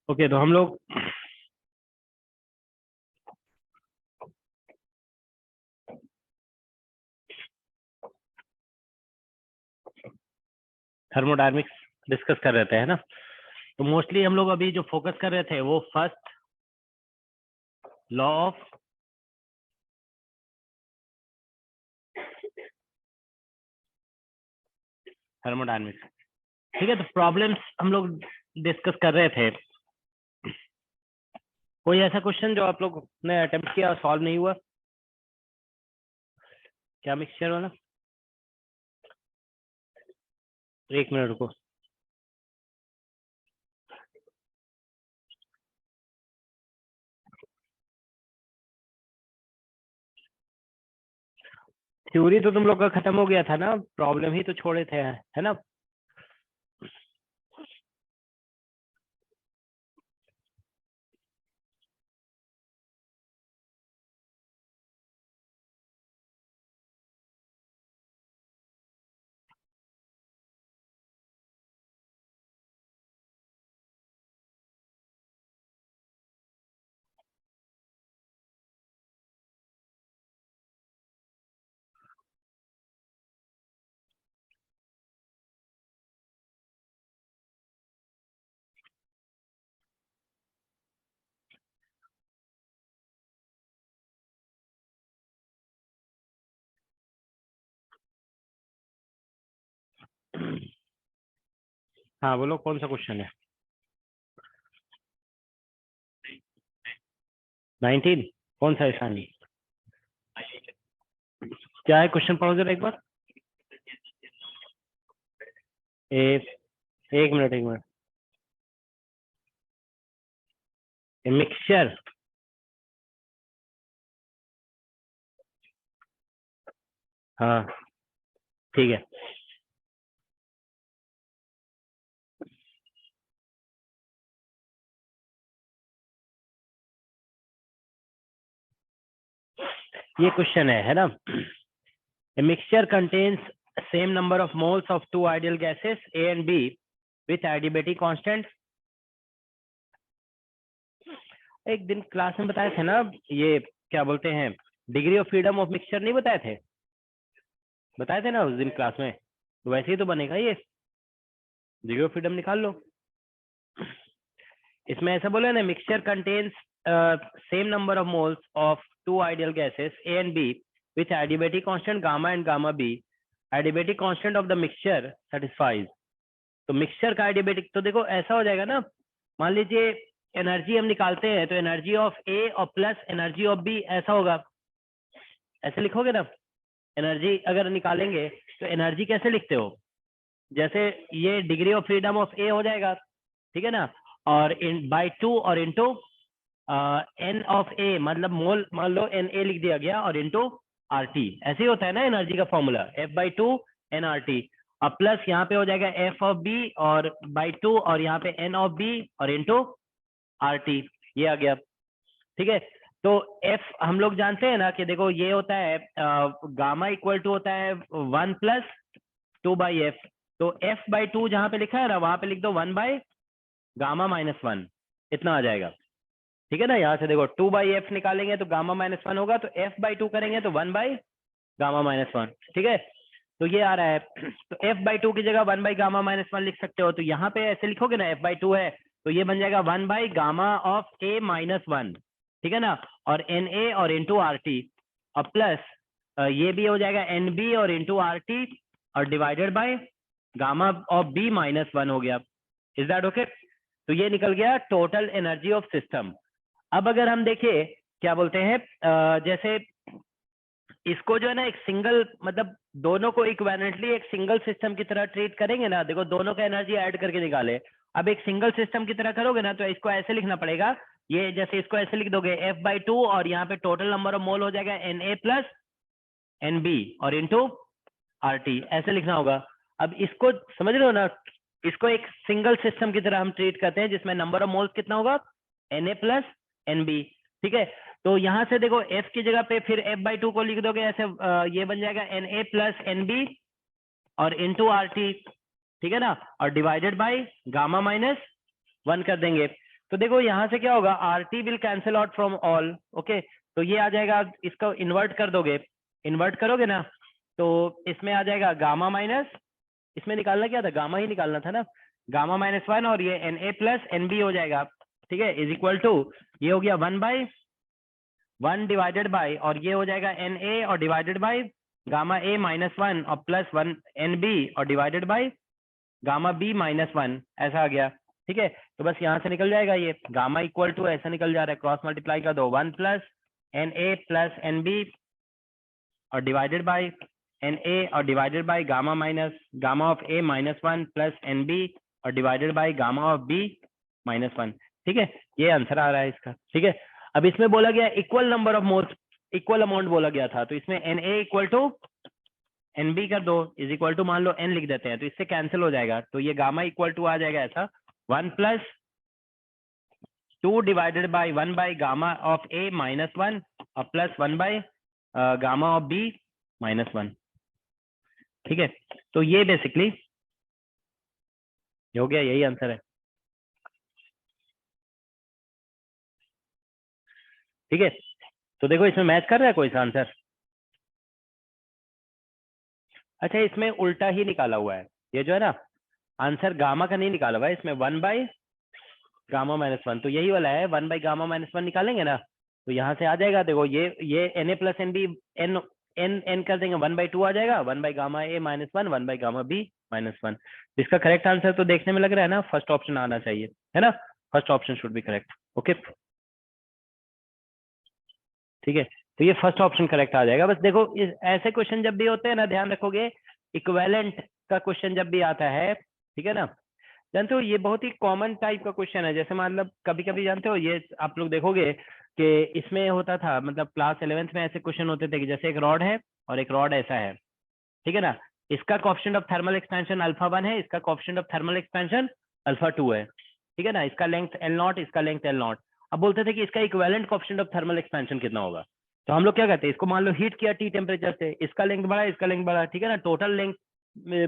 Okay, तो हम लोग थर्मोडायनेमिक्स डिस्कस कर रहे थे, है ना। तो मोस्टली हम लोग अभी जो फोकस कर रहे थे वो फर्स्ट लॉ ऑफ थर्मोडायनेमिक्स। ठीक है, तो प्रॉब्लम्स हम लोग डिस्कस कर रहे थे। कोई ऐसा क्वेश्चन जो आप लोग ने अटेम्प्ट किया सॉल्व नहीं हुआ? क्या मिक्सचर वाला? एक मिनट रुको। थ्योरी तो तुम लोग का खत्म हो गया था ना, प्रॉब्लम ही तो छोड़े थे, है ना। हाँ बोलो, कौन सा क्वेश्चन है? 19? कौन सा आसानी? क्या है क्वेश्चन, पढ़ो जरा एक बार। एक एक मिनट, एक मिनट। मिक्सचर? हाँ ठीक है। ये क्वेश्चन है ना। A mixture contains same number of moles of two ideal gases A and B with adiabatic constant। एक दिन क्लास में बताए थे ना, ये क्या बोलते हैं, degree of freedom of mixture नहीं बताए थे? बताए थे ना उस दिन क्लास में। तो वैसे ही तो बनेगा ये, डिग्री ऑफ फ्रीडम निकाल लो। इसमें ऐसा बोला ना, mixture contains same number of moles of two ideal gases A and B with adiabatic constant gamma and gamma B. adiabatic constant of the mixture satisfies. तो मिक्सचर का adiabatic, तो देखो ऐसा हो जाएगा ना, मान लीजिए एनर्जी हम निकालते हैं तो एनर्जी ऑफ ए और प्लस एनर्जी ऑफ बी, ऐसा होगा। ऐसे लिखोगे ना, एनर्जी अगर निकालेंगे तो एनर्जी कैसे लिखते हो? जैसे ये डिग्री ऑफ फ्रीडम ऑफ ए हो जाएगा, ठीक है ना, और इन बाय 2 और इनटू एन ऑफ ए, मतलब मोल, मान लो एन ए लिख दिया गया, और इनटू आर टी। ऐसे ही होता है ना एनर्जी का formula, F/2 N R T. अब प्लस यहाँ पे हो जाएगा एफ ऑफ बी और बाई 2, और यहाँ पे एन ऑफ बी और इनटू आर टी। ये आ गया, ठीक है। तो एफ हम लोग जानते हैं ना कि देखो ये होता है गामा इक्वल टू होता है 1+2/f। तो F/2 जहां पे लिखा है ना, वहां पे लिख दो 1/गामा-1, इतना आ जाएगा। ठीक है ना, यहाँ से देखो 2/f निकालेंगे तो गामा-1 होगा, तो F/2 करेंगे तो 1/गामा-1। ठीक है, तो ये आ रहा है। तो F/2 की जगह 1/गामा-1 लिख सकते हो। तो यहाँ पे ऐसे लिखोगे ना, F/2 है तो ये बन जाएगा 1/गामा-A-1। ठीक है ना, और एन ए और इंटू आर टी, और प्लस ये भी हो जाएगा एन बी और इंटू आर टी, और divided by gamma of B-1 हो गया। Is that okay? तो ये निकल गया टोटल एनर्जी ऑफ सिस्टम। अब अगर हम देखें, क्या बोलते हैं, जैसे इसको जो है ना एक सिंगल, मतलब दोनों को इक्विवेलेंटली एक सिंगल सिस्टम की तरह ट्रीट करेंगे ना, देखो दोनों का एनर्जी ऐड करके निकाले। अब एक सिंगल सिस्टम की तरह करोगे ना, तो इसको ऐसे लिखना पड़ेगा, ये जैसे इसको ऐसे लिख दोगे F/2, और यहाँ पे टोटल नंबर ऑफ मोल हो जाएगा Na प्लस Nb और इंटू आर टी, ऐसे लिखना होगा। अब इसको समझ रहे हो ना, इसको एक सिंगल सिस्टम की तरह हम ट्रीट करते हैं, जिसमें नंबर ऑफ मोल्स कितना होगा, Na प्लस Nb। ठीक है, तो यहां से देखो F की जगह पे फिर F/2 को लिख दोगे ऐसे, ये बन जाएगा Na प्लस Nb और इनटू आर टी, ठीक है ना, और डिवाइडेड बाय गामा माइनस 1 कर देंगे। तो देखो यहाँ से क्या होगा, R T will cancel out from all, okay, तो ये आ जाएगा, इसको इन्वर्ट कर दोगे, इन्वर्ट करोगे ना तो इसमें आ जाएगा गामा माइनस, इसमें निकालना क्या था, गामा ही निकालना था ना, गामा माइनस 1 और ये N A plus N B हो जाएगा, ठीक है, इज इक्वल टू ये हो गया 1/1 डिवाइडेड बाय, और ये हो जाएगा एन ए और divided by gamma A minus 1 और प्लस 1 एन बी और divided by gamma B minus 1, ऐसा आ गया, ठीक है। तो बस यहाँ से निकल जाएगा, ये गामा इक्वल टू ऐसा निकल जा रहा है, क्रॉस मल्टीप्लाई कर दो, 1 plus N A plus N B और डिवाइडेड बाय एन ए और divided by gamma minus gamma of A minus 1 plus N B और divided by gamma of B minus 1, ठीक है, ये आंसर आ रहा है इसका, ठीक है। अब इसमें बोला गया equal number of moles, equal amount बोला गया था, तो इसमें N A equal to N B कर दो, इज इक्वल टू मान लो एन लिख देते हैं, तो इससे कैंसिल हो जाएगा, तो ये गामा इक्वल टू आ जाएगा ऐसा 1 plus 2 divided by 1 by gamma of A minus 1 और plus 1 by gamma of B minus 1, ठीक है। तो ये बेसिकली हो गया, यही आंसर है, ठीक है। तो देखो इसमें मैच कर रहा है कोई सा आंसर, अच्छा इसमें उल्टा ही निकाला हुआ है, ये जो है ना आंसर गामा का नहीं निकाला हुआ है, इसमें 1 बाय गामा माइनस 1, तो यही वाला है, 1 बाय गामा माइनस 1 निकालेंगे ना तो यहाँ से आ जाएगा, देखो ये N A plus N B N N N कर देंगे, 1/2 आ जाएगा, 1 by gamma A minus 1 1 by gamma B minus 1। इसका करेक्ट आंसर तो देखने में लग रहा है ना फर्स्ट ऑप्शन आना चाहिए, है ना, first option should be correct, okay, ठीक है। तो ये फर्स्ट ऑप्शन करेक्ट आ जाएगा। बस देखो ऐसे क्वेश्चन जब भी होते हैं ना, ध्यान रखोगे, इक्विवेलेंट का क्वेश्चन जब भी आता है, ठीक है ना, जानते हो ये बहुत ही कॉमन टाइप का क्वेश्चन है, जैसे मतलब कभी कभी जानते हो ये आप लोग देखोगे कि इसमें होता था, मतलब क्लास 11th में ऐसे क्वेश्चन होते थे कि जैसे एक रॉड है और एक रॉड ऐसा है, ठीक है ना, इसका coefficient of thermal expansion alpha 1 है, इसका coefficient of thermal expansion alpha 2 है, ठीक है ना, इसका लेंथ एल नॉट, इसका लेंथ एल नॉट। अब बोलते थे कि इसका equivalent coefficient of thermal expansion कितना होगा, तो हम लोग क्या करते हैं, इसको मान लो हीट किया टी टेम्परेचर से, इसका लेंथ बढ़ा, इसका लेंथ बढ़ा, ठीक है ना, टोटल लेंथ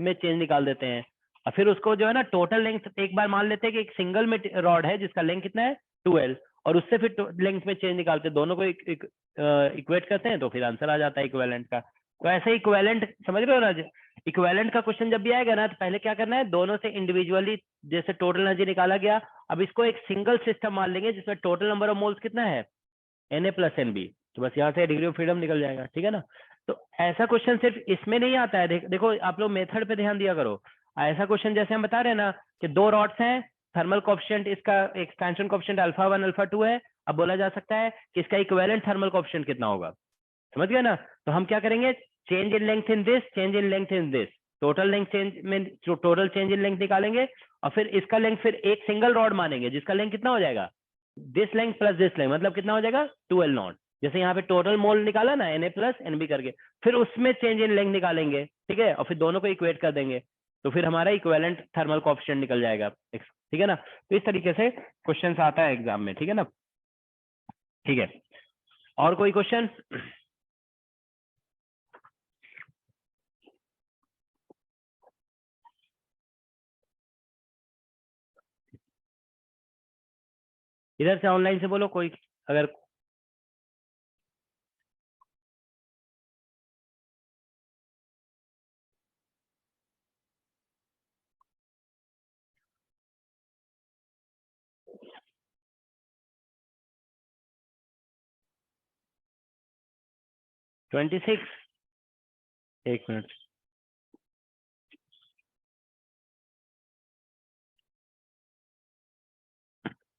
में चेंज निकाल देते हैं, और फिर उसको जो है ना टोटल लेंथ एक बार मान लेते हैं कि एक सिंगल में रॉड है जिसका लेंथ कितना है 2L, और उससे फिर लेंथ में चेंज निकालते हैं, दोनों को इक्वेट करते हैं, तो फिर आंसर आ जाता है इक्विवेलेंट का। तो ऐसे इक्विवेलेंट समझ रहे हो ना, इक्विवेलेंट का क्वेश्चन जब भी आएगा ना तो पहले क्या करना है, दोनों से इंडिविजुअली जैसे टोटल एनर्जी निकाला गया, अब इसको एक सिंगल सिस्टम मान लेंगे जिसमें टोटल नंबर ऑफ मोल्स कितना है Na प्लस NB, तो बस यहाँ से डिग्री ऑफ फ्रीडम निकल जाएगा, ठीक है ना। तो ऐसा क्वेश्चन सिर्फ इसमें नहीं आता है, देखो आप लोग मेथड पे ध्यान दिया करो, ऐसा क्वेश्चन जैसे हम बता रहे हैं ना कि दो रॉड्स हैं, थर्मल कोएफिशिएंट इसका एक्सपेंशन कोएफिशिएंट अल्फा 1 अल्फा 2 है, अब बोला जा सकता है कि इसका इक्विवेलेंट थर्मल कोएफिशिएंट कितना होगा, समझ गए ना। तो हम क्या करेंगे, change in length in this, change in length in this, total length change में टोटल चेंज इन लेंथ निकालेंगे, और फिर इसका लेंथ फिर एक सिंगल रॉड मानेंगे जिसका लेंथ कितना हो जाएगा, this length plus this length, मतलब कितना हो जाएगा 2L नॉट, जैसे यहाँ पे टोटल मोल निकाला ना Na प्लस NB करके, फिर उसमें चेंज इन लेंथ निकालेंगे, ठीक है, और फिर दोनों को इक्वेट कर देंगे, तो फिर हमारा इक्विवेलेंट थर्मल कोएफिशिएंट निकल जाएगा, ठीक है ना। तो इस तरीके से क्वेश्चन आता है एग्जाम में, ठीक है ना, ठीक है। और कोई क्वेश्चन, इधर से ऑनलाइन से बोलो कोई अगर, ट्वेंटी सिक्स, एक मिनट,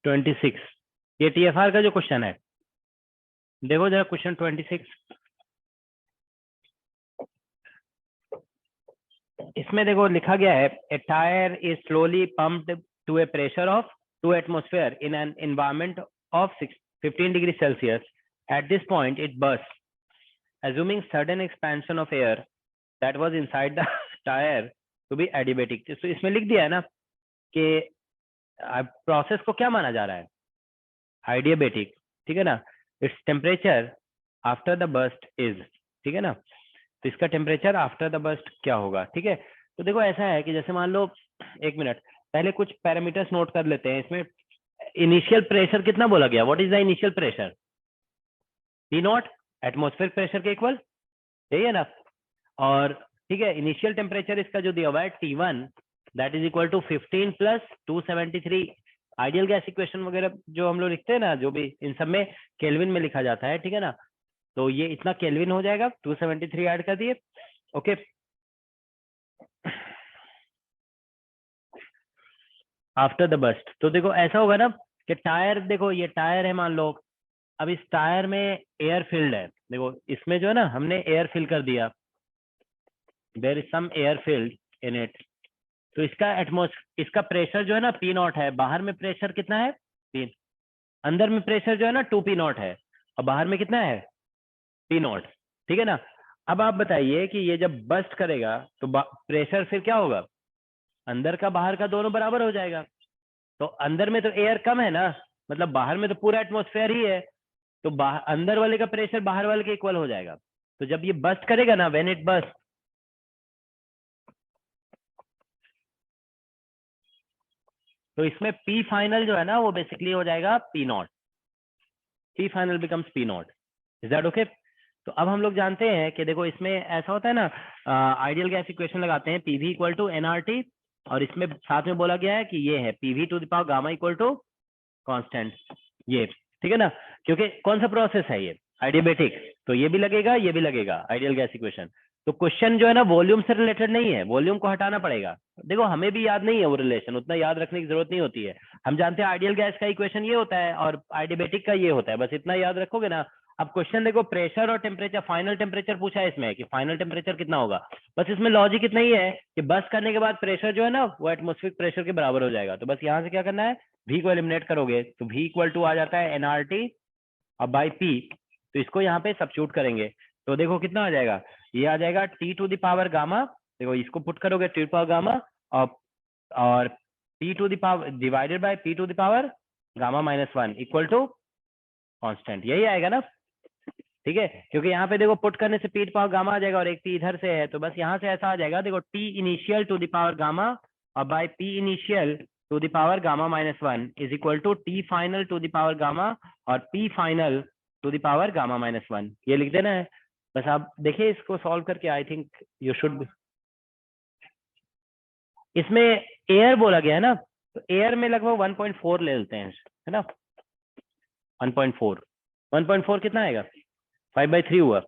26, ये TFR का जो क्वेश्चन है, देखो जरा क्वेश्चन 26, इसमें देखो लिखा गया है, a tyre is slowly pumped to a pressure of 2 atmosphere in an environment of 15 degree Celsius, at this point it burst, assuming sudden expansion of air that was inside the tire to be adiabatic। तो इसमें लिख दिया है ना कि process को क्या माना जा रहा है, आइडियाबेटिक, ठीक है ना, its temperature after the burst is, ठीक है ना, तो इसका टेम्परेचर आफ्टर द बर्स्ट क्या होगा, ठीक है। तो देखो ऐसा है कि जैसे मान लो, एक मिनट, पहले कुछ पैरामीटर्स नोट कर लेते हैं इसमें। इनिशियल प्रेशर कितना बोला गया? What is the initial pressure? P not, atmospheric pressure के इक्वल, यही है ना? और ठीक है, इनिशियल टेम्परेचर इसका जो दिया हुआ है T1, that is equal to 15 plus 273। Ideal gas equation वगैरह जो हम लोग लिखते हैं ना, जो भी इन सब में केल्विन में लिखा जाता है, ठीक है ना? तो ये इतना केल्विन हो जाएगा, 273 ऐड कर दिए। Okay, after the burst. तो देखो ऐसा होगा ना कि टायर, देखो ये टायर है मान लो, अब इस टायर में एयर फिल्ड है। देखो इसमें जो है ना, हमने एयर फिल कर दिया, there is some air filled in it. तो इसका प्रेशर जो है ना पी नॉट है। बाहर में प्रेशर कितना है? 3। अंदर में प्रेशर जो है ना 2 पी नॉट है, और बाहर में कितना है? पी नॉट, ठीक है ना? अब आप बताइए कि ये जब बस्ट करेगा तो प्रेशर फिर क्या होगा? अंदर का बाहर का दोनों बराबर हो जाएगा। तो अंदर में तो एयर कम है ना, मतलब बाहर में तो पूरा एटमॉस्फेयर ही है, तो अंदर वाले का प्रेशर बाहर वाले के इक्वल हो जाएगा। तो जब ये बस्ट करेगा ना, व्हेन इट बस्ट, तो इसमें पी फाइनल जो है ना वो बेसिकली हो जाएगा P not. P final becomes P not. Is that okay? तो अब हम लोग जानते हैं कि देखो इसमें ऐसा होता है ना, आइडियल गैस इक्वेशन लगाते हैं, पीवी इक्वल टू एनआरटी, और इसमें साथ में बोला गया है कि ये है PV to the power gamma equal to constant, ये, ठीक है ना? क्योंकि कौन सा प्रोसेस है ये? एडियाबेटिक, तो ये भी लगेगा, ये भी लगेगा, आइडियल गैस इक्वेशन। तो क्वेश्चन जो है ना वॉल्यूम से रिलेटेड नहीं है, वॉल्यूम को हटाना पड़ेगा। देखो हमें भी याद नहीं है वो रिलेशन, उतना याद रखने की जरूरत नहीं होती है। हम जानते हैं आइडियल गैस का इक्वेशन ये होता है और एडियाबेटिक का ये होता है, बस इतना याद रखोगे ना। अब क्वेश्चन देखो, प्रेशर और टेम्परेचर, फाइनल टेम्परेचर पूछा है इसमें कि फाइनल टेम्परेचर कितना होगा। बस इसमें लॉजिक इतना ही है कि बस करने के बाद प्रेशर जो है ना वो एटमॉस्फेरिक प्रेशर के बराबर हो जाएगा। तो बस यहाँ से क्या करना है, V को एलिमिनेट करोगे तो V इक्वल टू आ जाता है एनआरटी और बाई P। तो इसको यहाँ पे सब्स्टिट्यूट करेंगे तो देखो कितना आ जाएगा, ये आ जाएगा T to the power gamma. देखो इसको पुट करोगे T टू पावर गामा और P to the power divided by P to the power gamma -1 equal to constant, यही आएगा ना? ठीक है, क्योंकि यहाँ पे देखो पुट करने से P टू पावर गामा आ जाएगा और एक P इधर से है, तो बस यहाँ से ऐसा आ जाएगा। देखो T initial to the power gamma और by P initial to the power gamma -1 is equal to T final to the power gamma और P final to the power gamma -1, ये लिख देना है। बस आप देखिए इसको सॉल्व करके, आई थिंक यू शुड। इसमें एयर बोला गया है ना, तो एयर में लगभग 1.4 ले लेते हैं, है ना? 1.4, 1.4 कितना आएगा? 5/3 हुआ।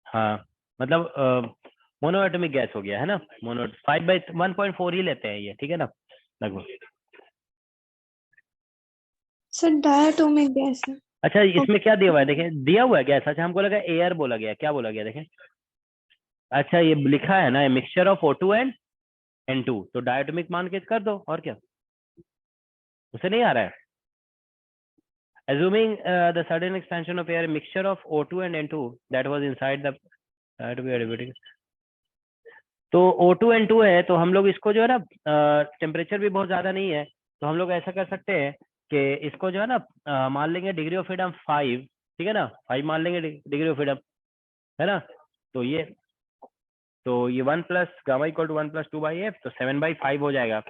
हाँ, मतलब मोनो एटॉमिक गैस हो गया है ना, मोनो 5/1.4 ही लेते हैं ये, ठीक है ना, लगभग। सर डायटोमिक गैस है। अच्छा इसमें क्या दिया हुआ है देखें, दिया हुआ है गैस। अच्छा हमको लगा एयर बोला गया, क्या बोला गया देखें। अच्छा ये लिखा है ना, mixture of O2 and N2, तो डायटोमिक मान के कर दो, और क्या, उसे नहीं आ रहा है। Assuming the sudden expansion of air, a mixture of O2 and N2 that was inside the adiabatic. तो O2 N2 है, तो हम लोग इसको जो है ना, टेम्परेचर भी बहुत ज्यादा नहीं है, तो हम लोग ऐसा कर सकते हैं कि इसको जो है ना मान लेंगे डिग्री ऑफ फ्रीडम 5, ठीक है ना, 5 मान लेंगे डिग्री ऑफ फ्रीडम, है ना? तो ये 1 plus gamma equal to 1 plus 2/f, तो 7/5 हो जाएगा।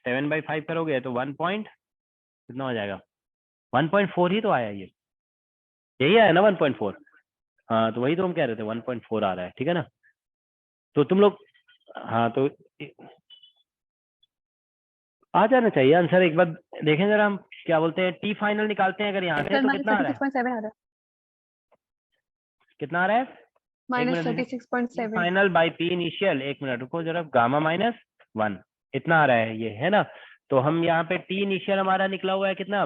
7/5 करोगे तो 1 पॉइंट कितना हो जाएगा? 1.4 ही तो आया, ये यही आया ना 1.4। हाँ तो वही तो हम कह रहे थे, 1.4 आ रहा है, ठीक है ना? तो तुम लोग, हाँ तो आ जाना चाहिए आंसर। एक बार देखें जरा, हम क्या बोलते हैं, टी फाइनल निकालते हैं अगर यहाँ से, तो कितना आ रहा है? -36.7 आ रहा है। कितना आ रहा है? एक minute, -36.7 final by P initial, एक मिनट रुको जरा, गामा -1 इतना आ रहा है ये, है ना? तो हम यहाँ पे टी इनिशियल हमारा निकला हुआ है कितना,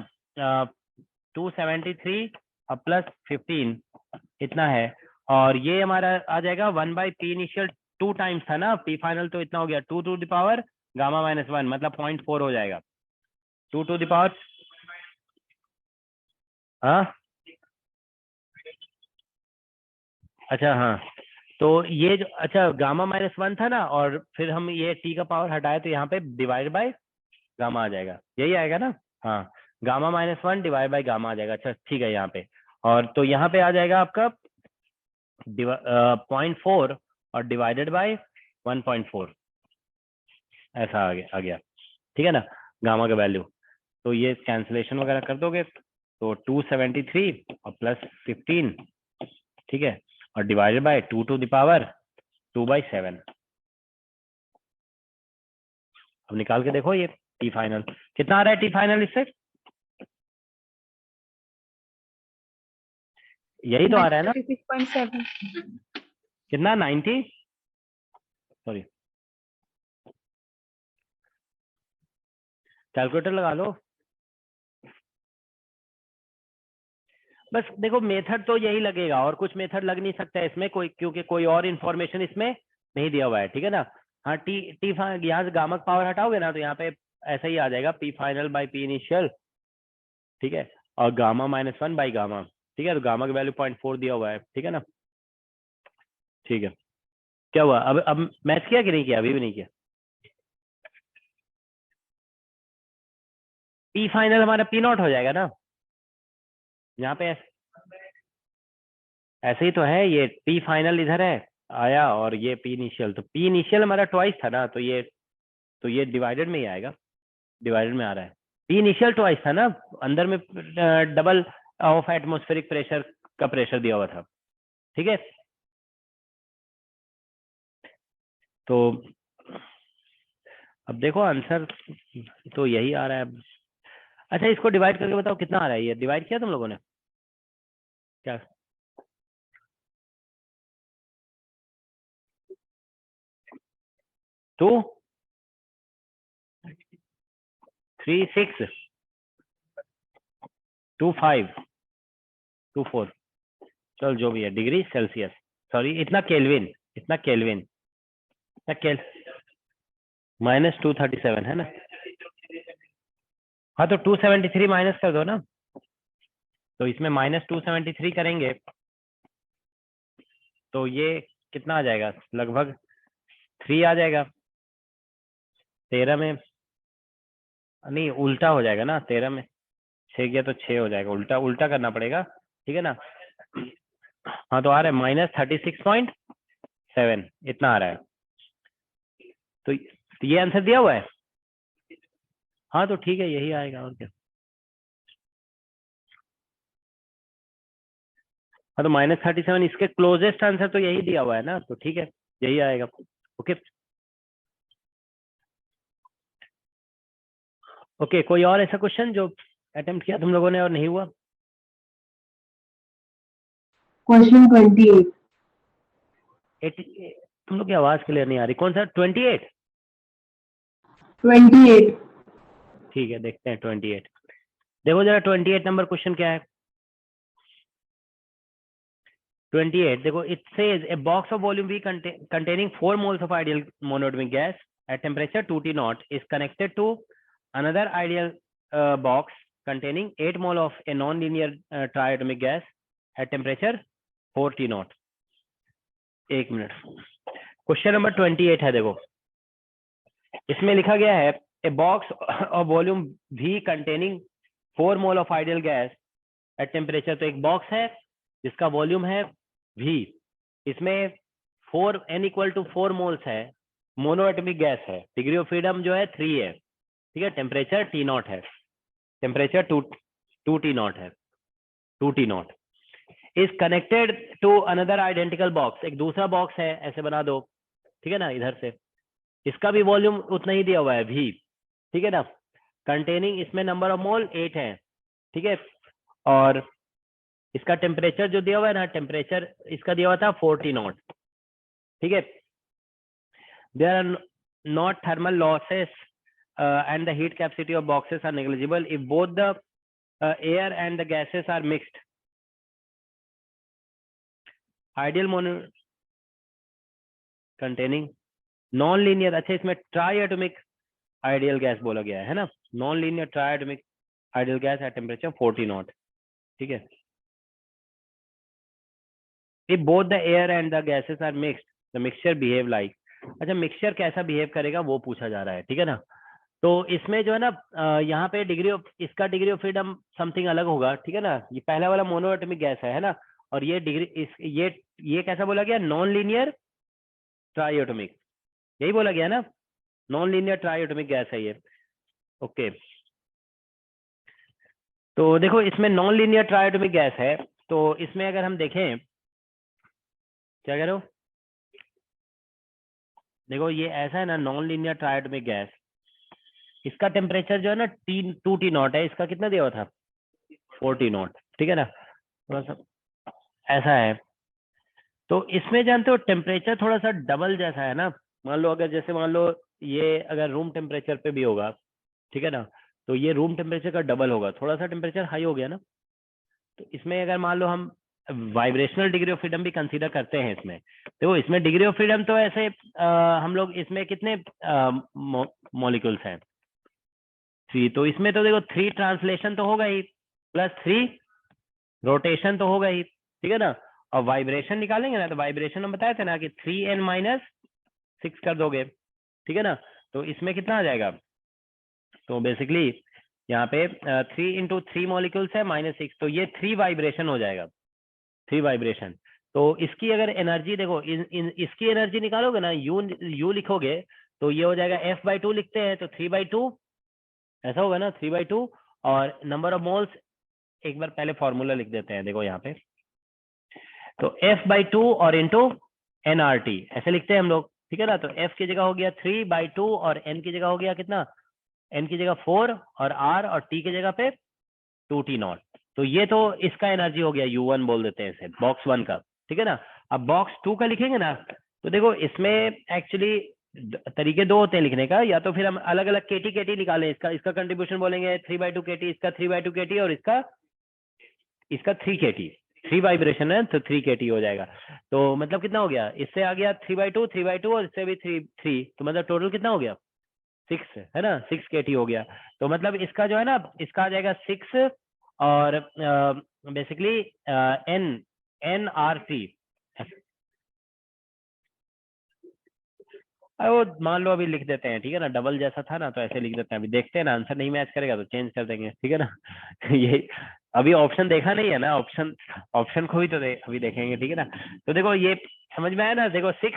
273 और प्लस 15 इतना है, और ये हमारा आ जाएगा 1/p इनिशियल, 2 टाइम्स था ना p फाइनल, तो इतना हो गया 2 टू द पावर गामा -1, मतलब 0.4 हो जाएगा, 2 टू द पावर। हाँ अच्छा, हाँ तो ये जो, अच्छा गामा -1 था ना, और फिर हम ये t का पावर हटाए तो यहाँ पे डिवाइड बाय गामा आ जाएगा, यही आएगा ना? हाँ, गामा -1 डिवाइड बाय गामा आ जाएगा। अच्छा ठीक है, यहाँ पे, और तो यहाँ पे आ जाएगा आपका 0.4 और डिवाइडेड बाय 1.4 ऐसा आ गया, ठीक है ना, गामा का वैल्यू। तो ये कैंसिलेशन वगैरह कर दोगे तो 273 और प्लस 15, ठीक है, और divided by 2 to the power 2/7। अब निकाल के देखो ये टी फाइनल कितना आ रहा है, टी फाइनल इससे यही तो आ रहा है ना, 36.7. कितना 90, सॉरी कैलकुलेटर लगा लो। बस देखो मेथड तो यही लगेगा, और कुछ मेथड लग नहीं सकता है इसमें कोई, क्योंकि कोई और इन्फॉर्मेशन इसमें नहीं दिया हुआ है, ठीक है ना। हाँ टी टी यहाँ से गामा पावर हटाओगे ना तो यहाँ पे ऐसा ही आ जाएगा, P final by P initial, ठीक है, और गामा -1 बाई गामा, ठीक है, तो गामा का वैल्यू 0.4 दिया हुआ है, ठीक है ना। ठीक है, क्या हुआ, अब मैच किया कि नहीं किया, अभी भी नहीं किया। पी फाइनल हमारा पी नॉट हो जाएगा ना, यहाँ पे ऐसे ही तो है, ये पी फाइनल इधर है आया, और ये पी इनिशियल, तो पी इनिशियल हमारा ट्वाइस था ना, तो ये डिवाइडेड में ही आएगा, डिवाइडेड में आ रहा है। पी इनिशियल ट्वाइस था ना, अंदर में डबल ऑफ एटमॉस्फेरिक प्रेशर का प्रेशर दिया हुआ था, ठीक है। तो अब देखो आंसर तो यही आ रहा है। अच्छा इसको डिवाइड करके बताओ कितना आ रहा है, ये डिवाइड किया तुम लोगों ने क्या, 2 3 6 2 5 2 4, चल जो भी है, डिग्री सेल्सियस, सॉरी इतना केल्विन, इतना केल्विन, इतना केल -237 है ना। हाँ तो 273 माइनस कर दो ना, तो इसमें -273 करेंगे तो ये कितना आ जाएगा, लगभग 3 आ जाएगा। 13 में नहीं, उल्टा हो जाएगा ना, 13 में 6 गया तो 6 हो जाएगा, उल्टा उल्टा करना पड़ेगा, ठीक है ना। हाँ तो आ रहा है -36.7, इतना आ रहा है, तो ये आंसर दिया हुआ है। हाँ तो ठीक है, यही आएगा और क्या। हाँ तो -37, इसके क्लोजेस्ट आंसर तो यही दिया हुआ है ना, तो ठीक है यही आएगा। ओके ओके, कोई और ऐसा क्वेश्चन जो अटेम्प्ट किया तुम लोगों ने और नहीं हुआ। क्वेश्चन 28। तुम लोग की आवाज क्लियर नहीं आ रही, कौन सा 28। 28। ठीक है देखते हैं 28, देखो जरा 28 नंबर क्वेश्चन क्या है। 28 देखो, it says a box of volume V containing 4 moles of ideal monoatomic gas at temperature 2T naught is connected to another ideal box containing 8 mole of a non-linear triatomic gas at temperature 4T naught। एक minute, question number 28 है, देखो इसमें लिखा गया है a box of volume V containing 4 mole of ideal gas at temperature, तो एक box है जिसका वॉल्यूम है V, इसमें 4n = 4 मोल्स है, मोनोएटमिक गैस है, डिग्री ऑफ फ्रीडम जो है 3 है, ठीक है, टेम्परेचर T0 है, टेम्परेचर 2 T0 है, 2 T0 is connected to another identical box, एक दूसरा बॉक्स है, ऐसे बना दो, ठीक है ना, इधर से, इसका भी वॉल्यूम उतना ही दिया हुआ है V, ठीक है ना, कंटेनिंग, इसमें नंबर ऑफ मोल 8 है, ठीक है, और इसका टेम्परेचर जो दिया हुआ है ना, टेम्परेचर इसका दिया हुआ था 40 नॉट, ठीक है। There are not thermal losses and the heat capacity of boxes are negligible if both the air and the gases are mixed. Ideal mono containing non linear, अच्छा इसमें ट्राई एटॉमिक आइडियल गैस बोला गया है ना, non linear try atomic ideal gas at temperature 40 naught, ठीक है। If both the air and the gases are mixed, the mixture behave like, अच्छा mixture कैसा बिहेव करेगा वो पूछा जा रहा है, ठीक है ना। तो इसमें जो है ना यहाँ पे डिग्री ऑफ, इसका डिग्री ऑफ फ्रीडम समथिंग अलग होगा, ठीक है ना, ये पहला वाला मोनोएटॉमिक गैस है ना, और ये डिग्री इस ये कैसा बोला गया, नॉन लीनियर ट्राईएटॉमिक, यही बोला गया ना, non linear try atomic gas है ये। ओके, तो देखो इसमें non linear try atomic gas है, तो इसमें अगर हम देखें, क्या कह रहे हो, देखो ये ऐसा है ना, non linear try atomic gas, इसका टेम्परेचर जो है ना 2T0 है, इसका कितना दिया हुआ था 4T0, ठीक है ना, थोड़ा सा ऐसा है। तो इसमें जानते हो टेम्परेचर थोड़ा सा डबल जैसा है ना, मान लो अगर जैसे मान लो ये अगर रूम टेम्परेचर पे भी होगा, ठीक है ना, तो ये रूम टेम्परेचर का डबल होगा, थोड़ा सा टेम्परेचर हाई हो गया ना। तो इसमें अगर मान लो हम वाइब्रेशनल डिग्री ऑफ फ्रीडम भी कंसीडर करते हैं इसमें, तो इसमें डिग्री ऑफ फ्रीडम तो ऐसे हम लोग इसमें कितने मॉलिक्यूल्स हैं 3, तो इसमें तो देखो 3 ट्रांसलेशन तो होगा ही, प्लस 3 रोटेशन तो होगा ही, ठीक है ना। और वाइब्रेशन निकालेंगे ना, तो वाइब्रेशन हम बताए थे ना कि 3n-6 कर दोगे, ठीक है ना। तो इसमें कितना आ जाएगा, तो बेसिकली यहाँ पे 3 × 3 मॉलिक्यूल्स है -6, तो ये 3 वाइब्रेशन हो जाएगा, 3 वाइब्रेशन। तो इसकी अगर एनर्जी देखो, इसकी एनर्जी निकालोगे ना, यू लिखोगे तो ये हो जाएगा F/2 लिखते हैं, तो 3/2 ऐसा होगा ना, 3/2। और नंबर ऑफ मोल्स एक बार पहले फॉर्मूला लिख देते हैं, देखो यहाँ पे, तो F/2 और इंटू nRT ऐसे लिखते हैं हम लोग, ठीक है ना। तो F की जगह हो गया 3/2 और n की जगह हो गया कितना, n की जगह 4 और R और T की जगह पे 2T0। तो ये तो इसका एनर्जी हो गया U1 बोल देते हैं इसे, बॉक्स 1 का, ठीक है ना। अब बॉक्स 2 का लिखेंगे ना, तो देखो इसमें एक्चुअली तरीके 2 होते हैं लिखने का, या तो फिर हम अलग अलग KT निकालें, इसका कंट्रीब्यूशन बोलेंगे 3/2 KT, इसका 3/2 KT और इसका 3 KT, 3 वाइब्रेशन है तो 3 KT हो जाएगा। तो मतलब कितना हो गया, इससे आ गया 3/2 और इससे भी 3, तो मतलब टोटल कितना हो गया 6 है ना, 6 KT हो गया। तो मतलब इसका जो है ना, इसका आ जाएगा 6 और बेसिकली nRT। वो मान लो अभी लिख देते हैं, ठीक है ना, डबल जैसा था ना तो ऐसे लिख देते हैं, अभी देखते हैं ना, आंसर नहीं मैच करेगा तो चेंज कर देंगे, ठीक है ना। ये अभी ऑप्शन देखा नहीं है ना, ऑप्शन को भी तो अभी देखेंगे, ठीक है ना। तो देखो ये समझ में आया ना, देखो 6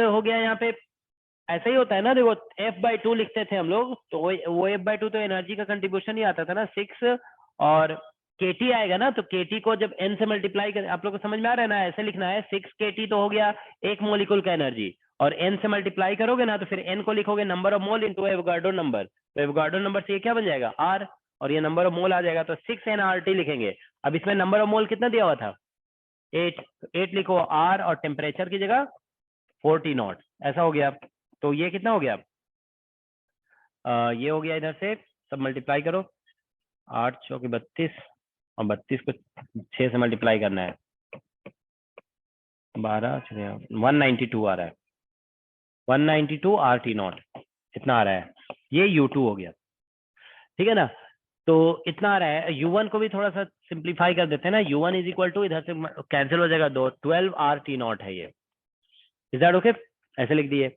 हो गया यहाँ पे, ऐसा ही होता है ना, देखो F/2 लिखते थे हम लोग, तो वो F/2 तो एनर्जी का कंट्रीब्यूशन ही आता था ना 6, और KT आएगा ना, तो KT को जब n से मल्टीप्लाई कर, आप लोग को समझ में आ रहा है ना, ऐसे लिखना है 6 KT तो हो गया एक मोलिकुल का एनर्जी, और n से मल्टीप्लाई करोगे ना तो फिर n को लिखोगे number of mole into Avogadro number, तो एवोगाड्रो नंबर से ये क्या बन जाएगा R, और ये नंबर ऑफ मोल आ जाएगा, तो 6nRT लिखेंगे। अब इसमें नंबर ऑफ मोल कितना दिया हुआ था 8 लिखो R, और टेम्परेचर की जगह 4T0, ऐसा हो गया। तो ये कितना हो गया, ये हो गया, इधर से सब मल्टीप्लाई करो, 8 चौके 32 और 32 को 6 से मल्टीप्लाई करना है, 12 192 आ रहा है, 192 RT0 इतना आ रहा है, ये U2 हो गया, ठीक है ना। तो इतना आ रहा है, U1 को भी थोड़ा सा सिंप्लीफाई कर देते हैं ना, U1 = इधर से कैंसिल हो जाएगा 2, 12 RT0 है ये, इज दैट ओके, ऐसे लिख दिए।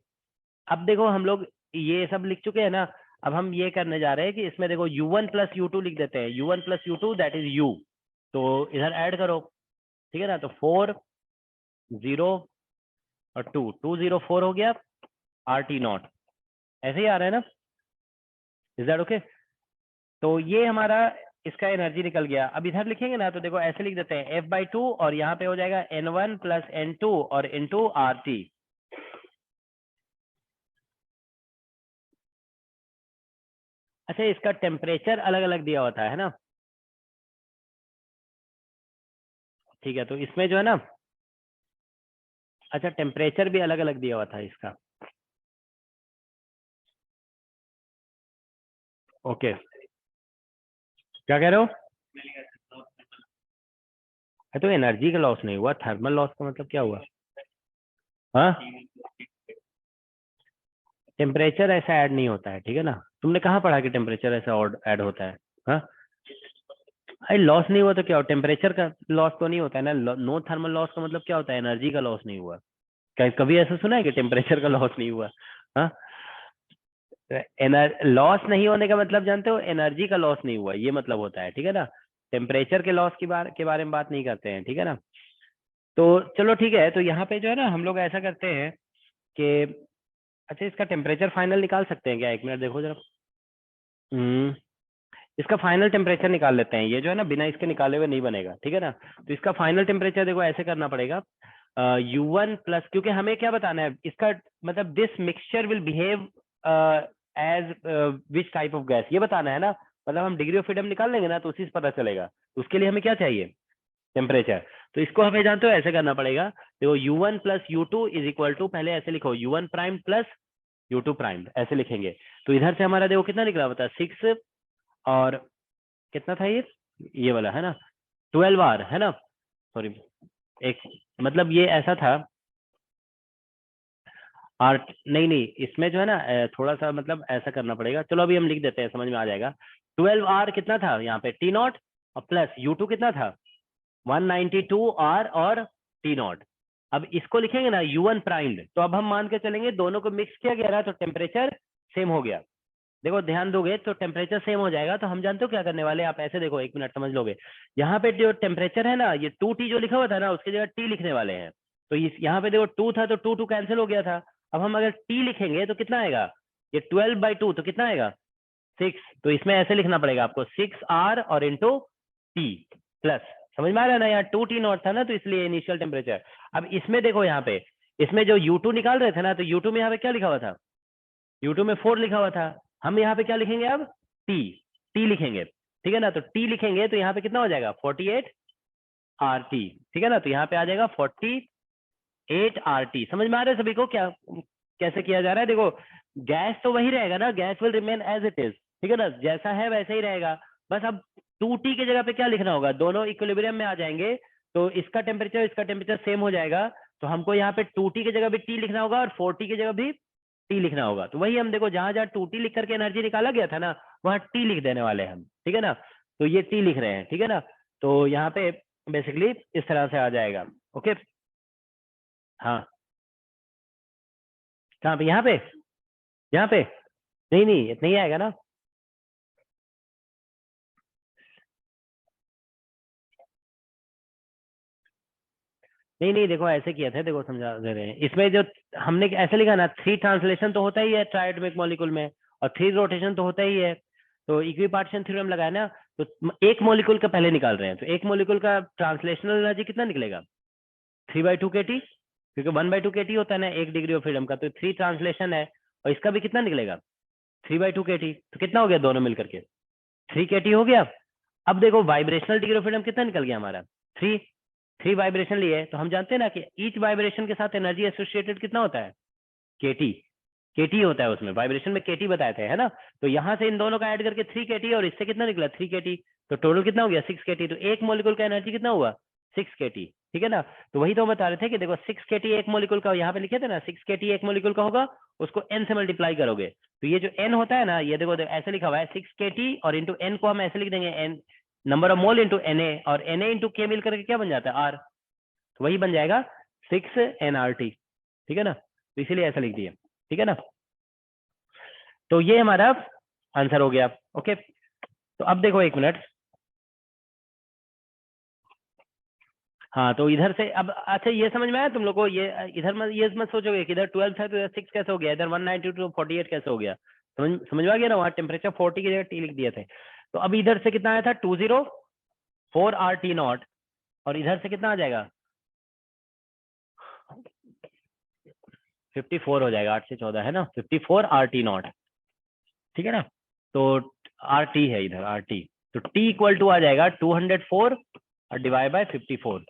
अब देखो हम लोग ये सब लिख चुके हैं ना, अब हम ये करने जा रहे हैं कि इसमें देखो U1 + U2 लिख देते हैं, U1 + U2 that is U, तो इधर ऐड करो, ठीक है ना। तो 4 0 और 2 204 हो गया RT0, ऐसे ही आ रहा है ना, इज दैट ओके। तो ये हमारा इसका एनर्जी निकल गया। अब इधर लिखेंगे ना, तो देखो ऐसे लिख देते हैं F/2 और यहाँ पे हो जाएगा N1 + N2 और इंटू RT। अच्छा, इसका टेम्परेचर अलग अलग दिया होता है ना, ठीक है, तो इसमें जो है ना, अच्छा टेम्परेचर भी अलग अलग दिया हुआ था इसका, ओके, क्या कह रहे हो, तो एनर्जी का लॉस नहीं हुआ, थर्मल लॉस का मतलब क्या हुआ, हाँ टेम्परेचर ऐसा ऐड नहीं होता है, ठीक है ना। तुमने कहाँ पढ़ा कि टेम्परेचर ऐसा ऐड होता है, हाँ अरे लॉस नहीं हुआ तो क्या हो, टेम्परेचर का लॉस तो नहीं होता है ना, नो थर्मल लॉस का मतलब क्या होता है, एनर्जी का लॉस नहीं हुआ। क्या कभी ऐसा सुना है कि टेम्परेचर का लॉस नहीं हुआ, हाँ लॉस नहीं होने का मतलब जानते हो, एनर्जी का लॉस नहीं हुआ ये मतलब होता है, ठीक है ना। टेम्परेचर के लॉस के बारे में बात नहीं करते हैं, ठीक है ना। तो चलो ठीक है, तो यहाँ पे जो है ना हम लोग ऐसा करते हैं कि अच्छा इसका टेम्परेचर फाइनल निकाल सकते हैं क्या? एक मिनट देखो जरा। इसका फाइनल टेम्परेचर निकाल लेते हैं। ये जो है ना बिना इसके निकाले हुए नहीं बनेगा, ठीक है ना। तो इसका फाइनल टेम्परेचर देखो ऐसे करना पड़ेगा, U1 प्लस, क्योंकि हमें क्या बताना है इसका मतलब this mixture will behave as which type of gas, ये बताना है ना। मतलब हम डिग्री ऑफ फ्रीडम निकाल लेंगे ना तो उसी से पता चलेगा। तो उसके लिए हमें क्या चाहिए? टेम्परेचर। तो इसको हमें जानते हो ऐसे करना पड़ेगा। देखो U1 plus U2 is equal to, पहले ऐसे लिखो U1 prime plus U2 prime, ऐसे लिखेंगे। तो इधर से हमारा देखो कितना निकला बता, 6 और कितना था ये वाला है ना 12R है ना, सॉरी एक मतलब ये ऐसा था आर, नहीं इसमें जो है ना थोड़ा सा मतलब ऐसा करना पड़ेगा। चलो अभी हम लिख देते हैं, समझ में आ जाएगा। 12R कितना था यहाँ पे T नॉट, और प्लस U2 कितना था 192R और T नॉट। अब इसको लिखेंगे ना U1 प्राइम्ड, तो अब हम मान के चलेंगे दोनों को मिक्स किया गया ना तो टेम्परेचर सेम हो गया। देखो ध्यान दोगे तो टेम्परेचर सेम हो जाएगा। तो हम जानते हो क्या करने वाले, आप ऐसे देखो, एक मिनट समझ लोगे। यहाँ पे जो टेम्परेचर है ना, ये 2T जो लिखा हुआ था ना उसकी जगह T लिखने वाले हैं। तो इस यहाँ पे देखो 2 था तो 2 कैंसिल हो गया था। अब हम अगर T लिखेंगे तो कितना आएगा, ये 12/2 तो कितना आएगा 6। तो इसमें ऐसे लिखना पड़ेगा आपको 6R और इंटू T प्लस, समझ में आ रहा है ना, यहाँ 2T नॉट था ना तो इसलिए इनिशियल टेम्परेचर। अब इसमें देखो यहाँ पे इसमें जो U2 निकाल रहे थे ना, तो U2 में यहाँ पे क्या लिखा हुआ था, U2 में 4 लिखा हुआ था। हम यहाँ पे क्या लिखेंगे अब, T लिखेंगे, ठीक है ना। तो T लिखेंगे तो यहाँ पे कितना हो जाएगा 48RT, ठीक है ना। तो यहाँ पे आ जाएगा 48RT। समझ में आ रहा है सभी को क्या कैसे किया जा रहा है? देखो गैस तो वही रहेगा ना, gas will remain as it is, ठीक है ना, जैसा है वैसा ही रहेगा। बस अब 2T की जगह पे क्या लिखना होगा, दोनों इक्विलिब्रियम में आ जाएंगे तो इसका टेम्परेचर सेम हो जाएगा। तो हमको यहाँ पे 2T की जगह भी T लिखना होगा और 4T की जगह भी T लिखना होगा। तो वही हम देखो जहां जहां 2T लिख करके एनर्जी निकाला गया था ना वहां T लिख देने वाले हैं हम, ठीक है ना। तो ये T लिख रहे हैं, ठीक है ना। तो यहाँ पे बेसिकली इस तरह से आ जाएगा। ओके, हाँ कहाँ पे, यहाँ पे नहीं इतना ही आएगा ना। नहीं देखो ऐसे किया था, देखो समझा दे रहे हैं। इसमें जो हमने ऐसे लिखा ना, 3 ट्रांसलेशन तो होता ही है ट्राइएटॉमिक मॉलिक्यूल में और 3 रोटेशन तो होता ही है। तो इक्विपार्टीशन थ्योरम लगाया ना, तो एक मॉलिक्यूल का पहले निकाल रहे हैं। तो एक मॉलिक्यूल का ट्रांसलेशनल एनर्जी कितना निकलेगा 3/2 kT, क्योंकि 1/2 kT होता है ना एक डिग्री ऑफ फ्रीडम का। तो 3 ट्रांसलेशन है और इसका भी कितना निकलेगा 3/2 kT। तो कितना हो गया दोनों मिलकर के 3 kT हो गया। अब देखो वाइब्रेशनल डिग्री ऑफ फ्रीडम कितना निकल गया हमारा 3 वाइब्रेशन लिए। तो हम जानते हैं ना कि ईच वाइब्रेशन के साथ एनर्जी एसोसिएटेड कितना होता है केटी होता है उसमें, वाइब्रेशन में केटी बताए थे, है ना। तो यहाँ से इन दोनों का ऐड करके 3 kT और इससे कितना निकला 3 kT। तो टोटल कितना हो गया 6 kT। तो एक मोलिकुल का एनर्जी कितना हुआ 6 kT, ठीक है ना। तो वही तो हम बता रहे थे कि देखो 6 kT एक मोलिकुल का, यहाँ पे लिखे थे ना 6 kT एक मोलिकुल का होगा, उसको n से मल्टीप्लाई करोगे। तो ये जो n होता है ना, ये देखो ऐसे लिखा हुआ है 6 kT और इंटू n को हम ऐसे लिख देंगे n number of mole into Na, और Na इंटू K मिल करके क्या बन जाता है R। तो वही बन जाएगा 6nRT, ठीक है ना। तो इसीलिए ऐसा लिख दिया, ठीक है ना। तो ये हमारा आंसर हो गया। ओके, तो अब देखो एक मिनट, हाँ तो इधर से अब अच्छा ये समझ में आया तुम लोग को, ये इधर ये मत सोचोगे कि इधर 12 था तो इधर 6 कैसे हो गया, इधर 192 to 48 कैसे हो गया। समझ में आ गया ना, वहाँ टेम्परेचर 40 की जगह T लिख दिए थे। तो अब इधर से कितना आया था 204RT नॉट, और इधर से कितना आ जाएगा 54 हो जाएगा, 8 से 14 है ना, 54RT नॉट, ठीक है ना। तो RT है इधर RT, तो T इक्वल टू आ जाएगा 204 और डिवाइड बाय 54,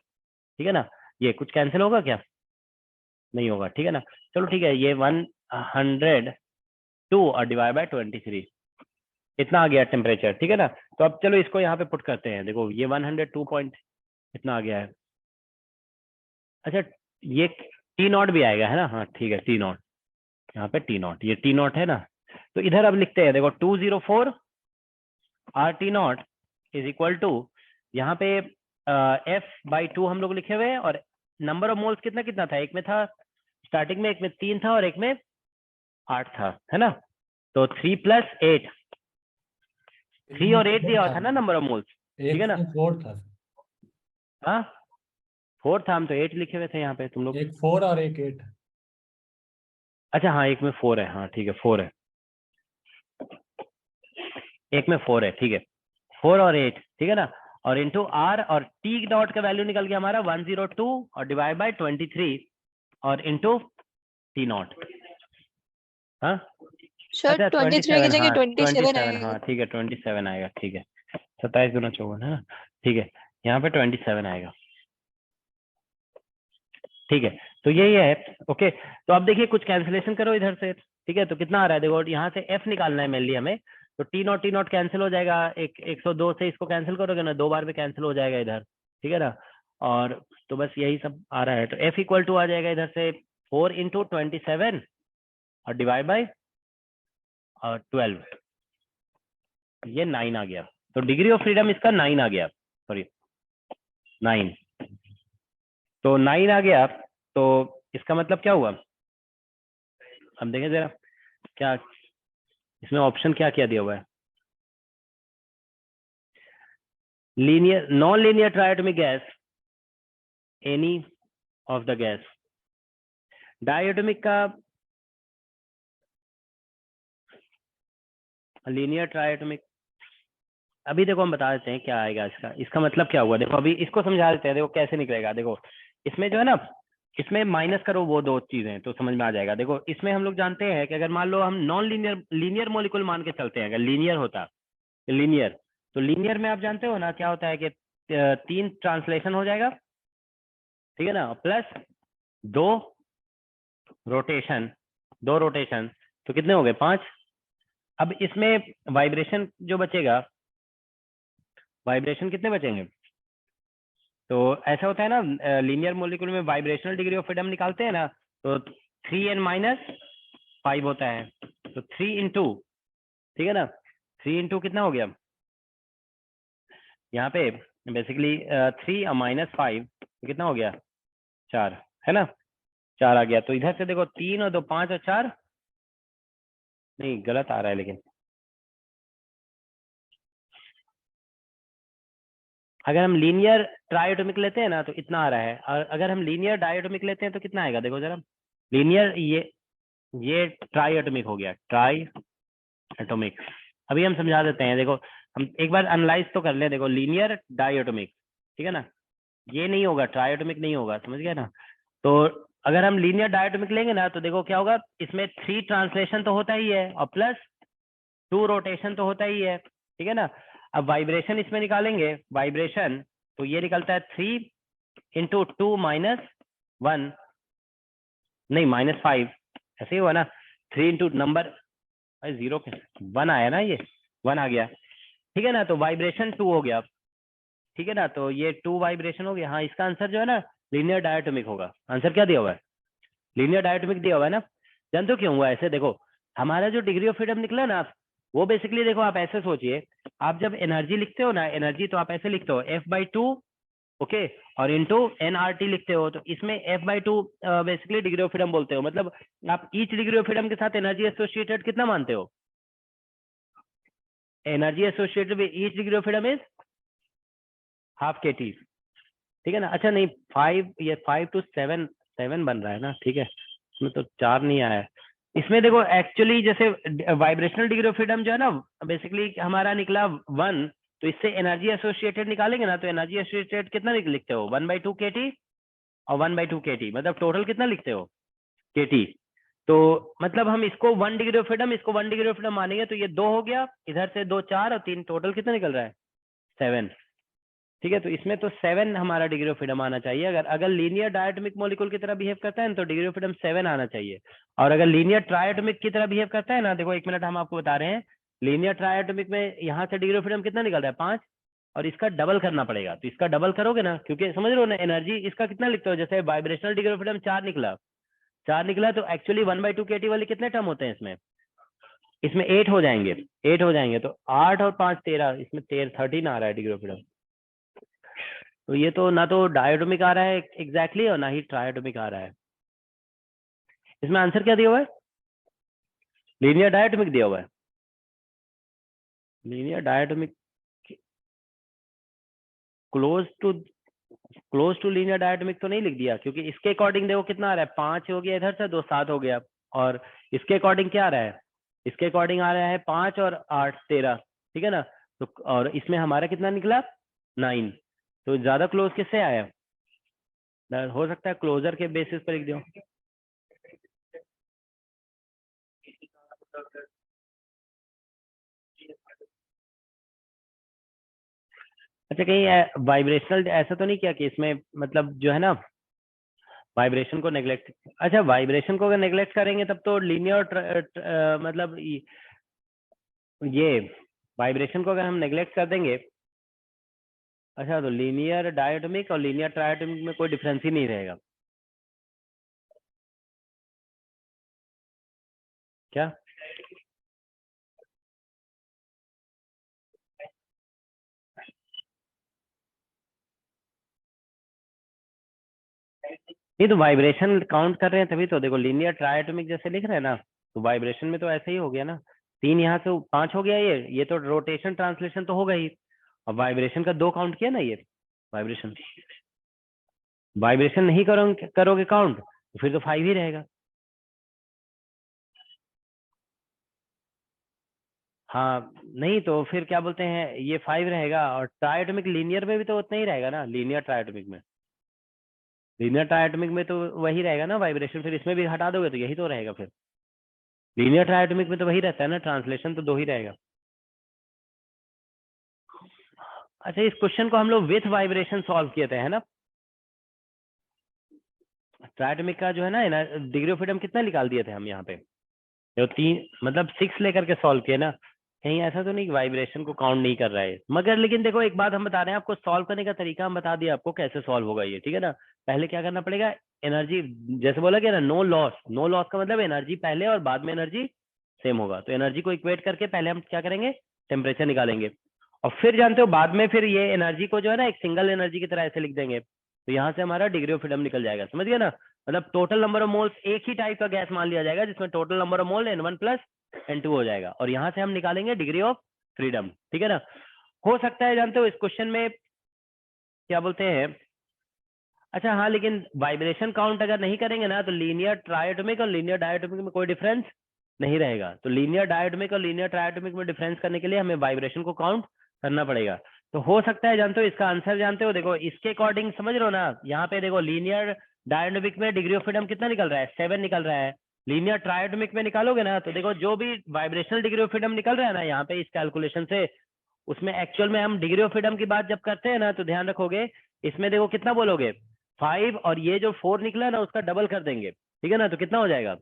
ठीक है ना। ये कुछ कैंसिल होगा क्या, नहीं होगा, ठीक है ना। चलो ठीक है, ये 102 और डिवाइड बाय 23 इतना आ गया टेम्परेचर, ठीक है ना। तो अब चलो इसको यहाँ पे पुट करते हैं। देखो ये 102 पॉइंट इतना आ गया है। अच्छा ये T नॉट भी आएगा है ना, हाँ ठीक है T नॉट, यहाँ पे T नॉट, ये T नॉट है ना। तो इधर अब लिखते हैं, देखो 204 RT naught is equal to, यहाँ पे F/2 हम लोग लिखे हुए हैं, और नंबर ऑफ मोल्स कितना कितना था, एक में था स्टार्टिंग में, एक में 3 था और एक में 8 था, है ना। तो 3 + 8, 3 और 8 दिया हुआ था ना नंबर ऑफ मोल्स, ठीक है ना। 4 था, हाँ 4 था, हम तो 8 लिखे हुए थे यहाँ पे, तुम लोग एक 4 और एक 8। अच्छा हाँ, एक में 4 है, हाँ ठीक है 4 है, एक में 4 है, ठीक है 4 और 8, ठीक है ना, और इंटू आर, और टी डॉट का वैल्यू निकल गया हमारा 102 और डिवाइड बाय 23 और इंटू टी नॉट। हाँ सर अच्छा 23 की 27, जगह हाँ 27 27, आएगा। हाँ ठीक है 27 आएगा, ठीक है 27 दूना 54 है ना, ठीक है यहाँ पे 27 आएगा, ठीक है। तो यही है, ओके। तो अब देखिए कुछ कैंसिलेशन करो इधर से, ठीक है, तो कितना आ रहा है देखो, यहाँ से एफ निकालना है मेनली हमें, तो टी नॉट कैंसिल हो जाएगा, 102 से इसको कैंसिल करोगे ना, 2 बार में कैंसिल हो जाएगा इधर, ठीक है ना, और तो बस यही सब आ रहा है, तो एफ इक्वल टू आ जाएगा इधर से 4 इंटू 27 और डिवाइड बाई 12, ये 9 आ गया, तो डिग्री ऑफ फ्रीडम इसका 9 आ गया, सॉरी 9, तो 9 आ गया, तो इसका मतलब क्या हुआ, हम देखें जरा क्या इसमें ऑप्शन क्या क्या दिया हुआ है, linear, non linear triatomic gas, any of the gas, diatomic का, लीनियर ट्राइएटॉमिक, अभी देखो हम बता देते हैं क्या आएगा इसका, इसका मतलब क्या हुआ, देखो अभी इसको समझा देते हैं, देखो कैसे निकलेगा, देखो इसमें जो है ना, इसमें माइनस करो वो 2 चीजें तो समझ में आ जाएगा। देखो इसमें हम लोग जानते हैं कि अगर मान लो हम नॉन लीनियर, लीनियर मॉलिक्यूल मान के चलते हैं, अगर लीनियर होता, लीनियर, तो लीनियर में आप जानते हो ना क्या होता है कि 3 ट्रांसलेशन हो जाएगा, ठीक है ना, प्लस 2 रोटेशन, 2 रोटेशन, तो कितने हो गए 5। अब इसमें वाइब्रेशन जो बचेगा, वाइब्रेशन कितने बचेंगे, तो ऐसा होता है ना लीनियर मॉलिक्यूल में वाइब्रेशनल डिग्री ऑफ फ्रीडम निकालते हैं ना, तो 3n-5 होता है, तो 3 इंटू, ठीक है ना, 3 इंटू कितना हो गया यहाँ पे बेसिकली 3 और -5 तो कितना हो गया 4, है ना, 4 आ गया, तो इधर से देखो 3 और 2 5 और 4, नहीं गलत आ रहा है लेकिन, अगर हम लीनियर ट्राइएटॉमिक लेते हैं ना तो इतना आ रहा है, और अगर हम लीनियर डायटोमिक लेते हैं तो कितना आएगा, देखो जरा, लीनियर ये ट्राइएटॉमिक हो गया, ट्राई एटॉमिक, अभी हम समझा देते हैं, देखो हम एक बार एनालाइज तो कर ले, देखो लीनियर डायटोमिक, ठीक है ना, ये नहीं होगा, ट्राइएटॉमिक नहीं होगा, समझ गए ना, तो अगर हम लीनियर डायटोमिक लेंगे ना तो देखो क्या होगा, इसमें 3 ट्रांसलेशन तो होता ही है और प्लस 2 रोटेशन तो होता ही है, ठीक है ना। अब वाइब्रेशन इसमें निकालेंगे, वाइब्रेशन तो ये निकलता है 3 इंटू 2 -1, नहीं -5, ऐसे ही हुआ ना, 3 इंटू नंबर 0 के 1 आया ना, ये 1 आ गया, ठीक है ना, तो वाइब्रेशन 2 हो गया, ठीक है ना, तो ये 2 वाइब्रेशन हो गया, हाँ इसका आंसर जो है ना लीनियर डायटोमिक होगा, आंसर क्या दिया हुआ है, लीनियर डायटोमिक दिया हुआ है ना। जानते हो क्यों हुआ ऐसे, देखो हमारा जो डिग्री ऑफ फ्रीडम निकला ना, वो बेसिकली देखो आप ऐसे सोचिए, आप जब एनर्जी लिखते हो ना, एनर्जी तो आप ऐसे लिखते हो F/2, ओके, और इंटू NRT लिखते हो, तो इसमें F/2 basically degree of freedom बोलते हो, मतलब आप ईच डिग्री ऑफ फ्रीडम के साथ एनर्जी एसोसिएटेड कितना मानते हो, energy associated with each degree of freedom is ½ kT, ठीक है ना। अच्छा नहीं 5, ये 5 to 7 बन रहा है ना, ठीक है, इसमें तो 4 नहीं आया है, इसमें देखो एक्चुअली जैसे वाइब्रेशनल डिग्री ऑफ फ्रीडम जो है ना बेसिकली हमारा निकला 1, तो इससे एनर्जी एसोसिएटेड निकालेंगे ना, तो एनर्जी एसोसिएटेड कितना लिखते हो 1/2 kT और 1/2 kT, मतलब टोटल कितना लिखते हो kT, तो मतलब हम इसको 1 डिग्री ऑफ फ्रीडम, इसको 1 डिग्री ऑफ फ्रीडम मानेंगे, तो ये 2 हो गया, इधर से 2 4 और 3, टोटल कितना निकल रहा है 7, ठीक है, तो इसमें तो 7 हमारा डिग्री ऑफ फ्रीडम आना चाहिए, अगर लीनियर डायटोमिक मॉलिक्यूल की तरह बिहेव करता है ना, तो डिग्री ऑफ फ्रीडम 7 आना चाहिए, और अगर लीनियर ट्राइएटोमिक की तरह बिहेव करता है ना, देखो 1 मिनट हम आपको बता रहे हैं, लीनियर ट्राइएटोमिक में यहाँ से डिग्री ऑफ फ्रीडम कितना निकल रहा है 5, और इसका डबल करना पड़ेगा, तो इसका डबल करोगे ना, क्योंकि समझ रहे हो ना एनर्जी इसका कितना लिखते हो, जैसे वाइब्रेशनल डिग्री ऑफ फ्रीडम 4 निकला, 4 निकला, तो एक्चुअली 1/2 kT वाले कितने टर्म होते हैं इसमें, इसमें 8 हो जाएंगे, 8 हो जाएंगे, तो 8 और 5 13, इसमें 13 आ रहा है डिग्री ऑफ फ्रीडम, तो ये तो ना तो डायटोमिक आ रहा है एग्जैक्टली और ना ही ट्राइएटोमिक आ रहा है, इसमें आंसर क्या दिया हुआ है, लीनियर डायटोमिक दिया हुआ है, linear diatomic close to linear diatomic तो नहीं लिख दिया, क्योंकि इसके अकॉर्डिंग देखो कितना आ रहा है 5 हो गया इधर से, 2 7 हो गया, और इसके अकॉर्डिंग क्या आ रहा है, इसके अकॉर्डिंग आ रहा है 5 और 8 13, ठीक है ना। तो और इसमें हमारा कितना निकला 9, तो ज्यादा क्लोज किससे आया, हो सकता है क्लोजर के बेसिस पर लिख दो। अच्छा कहीं वाइब्रेशनल ऐसा तो नहीं किया कि इसमें मतलब जो है ना वाइब्रेशन को नेग्लेक्ट, अच्छा वाइब्रेशन को अगर नेग्लेक्ट करेंगे तब तो लीनियर मतलब ये वाइब्रेशन को अगर हम नेग्लेक्ट कर देंगे, अच्छा तो लीनियर डायटोमिक और लीनियर ट्रायटोमिक में कोई डिफरेंस ही नहीं रहेगा क्या। नहीं तो वाइब्रेशन काउंट कर रहे हैं तभी तो, देखो लीनियर ट्रायटोमिक जैसे लिख रहे हैं ना, तो वाइब्रेशन में तो ऐसे ही हो गया ना, 3 यहाँ से 5 हो गया, ये तो रोटेशन ट्रांसलेशन तो होगा ही, और वाइब्रेशन का 2 काउंट किया ना ये वाइब्रेशन, वाइब्रेशन नहीं करोगे काउंट तो फिर तो 5 ही रहेगा। हाँ नहीं तो फिर क्या बोलते हैं ये 5 रहेगा, और ट्रायटोमिक लीनियर में भी तो उतना ही रहेगा ना, लीनियर ट्रायटोमिक में, लीनियर ट्रायटोमिक में तो वही रहेगा ना वाइब्रेशन, फिर इसमें भी हटा दोगे तो यही तो रहेगा फिर, लीनियर ट्रायटोमिक में तो वही रहता है ना, ट्रांसलेशन तो 2 ही रहेगा। अच्छा इस क्वेश्चन को हम लोग विथ वाइब्रेशन सॉल्व किए थे है ना, ट्रायटोमिक का जो है ना डिग्री ऑफ फ्रीडम कितना निकाल दिए थे हम यहाँ पे, जो 3 मतलब 6 लेकर के सॉल्व किए ना, कहीं ऐसा तो नहीं कि वाइब्रेशन को काउंट नहीं कर रहा है, मगर लेकिन देखो एक बात हम बता रहे हैं आपको, सॉल्व करने का तरीका हम बता दिया आपको कैसे सॉल्व होगा ये, ठीक है ना। पहले क्या करना पड़ेगा, एनर्जी जैसे बोला गया ना, नो लॉस, नो लॉस का मतलब एनर्जी पहले और बाद में एनर्जी सेम होगा, तो एनर्जी को इक्वेट करके पहले हम क्या करेंगे, टेम्परेचर निकालेंगे, और फिर जानते हो बाद में फिर ये एनर्जी को जो है ना एक सिंगल एनर्जी की तरह ऐसे लिख देंगे, तो यहाँ से हमारा डिग्री ऑफ फ्रीडम निकल जाएगा, समझ गया ना। मतलब टोटल नंबर ऑफ मोल्स एक ही टाइप का गैस मान लिया जाएगा जिसमें total number of mole N1 plus N2 हो जाएगा, और यहाँ से हम निकालेंगे डिग्री ऑफ फ्रीडम, ठीक है ना। हो सकता है जानते हो इस क्वेश्चन में क्या बोलते हैं, अच्छा हाँ लेकिन वाइब्रेशन काउंट अगर नहीं करेंगे ना तो लीनियर ट्रायटोमिक और लीनियर डायटोमिक में कोई डिफरेंस नहीं रहेगा, तो लीनियर डायटोमिक और लीनियर ट्रायटोमिक में डिफरेंस करने के लिए हमें वाइब्रेशन को काउंट करना पड़ेगा। तो हो सकता है जानते हो इसका आंसर जानते हो, देखो इसके अकॉर्डिंग समझ रहे हो ना, यहाँ पे देखो लीनियर डायटोमिक में डिग्री ऑफ फ्रीडम कितना निकल रहा है 7 निकल रहा है, लीनियर ट्रायटोमिक में निकालोगे ना तो देखो जो भी वाइब्रेशनल डिग्री ऑफ फ्रीडम निकल रहा है ना यहाँ पे इस कैलकुलेशन से, उसमें एक्चुअल में हम डिग्री ऑफ फ्रीडम की बात जब करते हैं ना तो ध्यान रखोगे इसमें देखो कितना बोलोगे 5, और ये जो 4 निकला ना उसका डबल कर देंगे, ठीक है ना, तो कितना हो जाएगा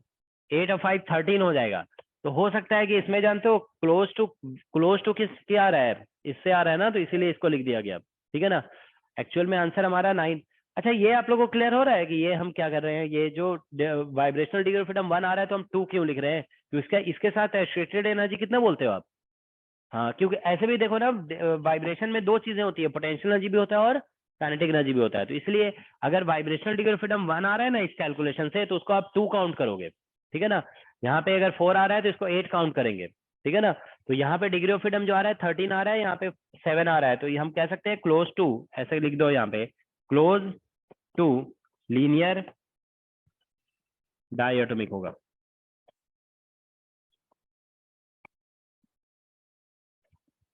8 और 5 13 हो जाएगा। तो हो सकता है कि इसमें जानते हो क्लोज टू किस आ रहा है, इससे आ रहा है ना, तो इसीलिए इसको लिख दिया गया, ठीक है ना। एक्चुअल में आंसर हमारा 9। अच्छा ये आप लोगों को क्लियर हो रहा है कि ये हम क्या कर रहे हैं, ये जो वाइब्रेशनल डिग्री ऑफ फ्रीडम 1 आ रहा है तो हम 2 क्यों लिख रहे हैं, तो इसके साथ एसोसिएटेड एनर्जी कितना बोलते हो आप, हाँ क्योंकि ऐसे भी देखो ना वाइब्रेशन में 2 चीजें होती है, पोटेंशियल एनर्जी भी होता है और काइनेटिक एनर्जी भी होता है, तो इसलिए अगर वाइब्रेशनल डिग्री ऑफ फ्रीडम 1 आ रहा है ना इस कैलकुलेशन से तो उसको आप 2 काउंट करोगे, ठीक है ना। यहाँ पे अगर 4 आ रहा है तो इसको 8 काउंट करेंगे, ठीक है ना। तो यहाँ पे डिग्री ऑफ फ्रीडम जो आ रहा है 13 आ रहा है, यहाँ पे 7 आ रहा है, तो ये हम कह सकते हैं क्लोज टू, ऐसे लिख दो यहाँ पे क्लोज टू लीनियर डायटोमिक होगा।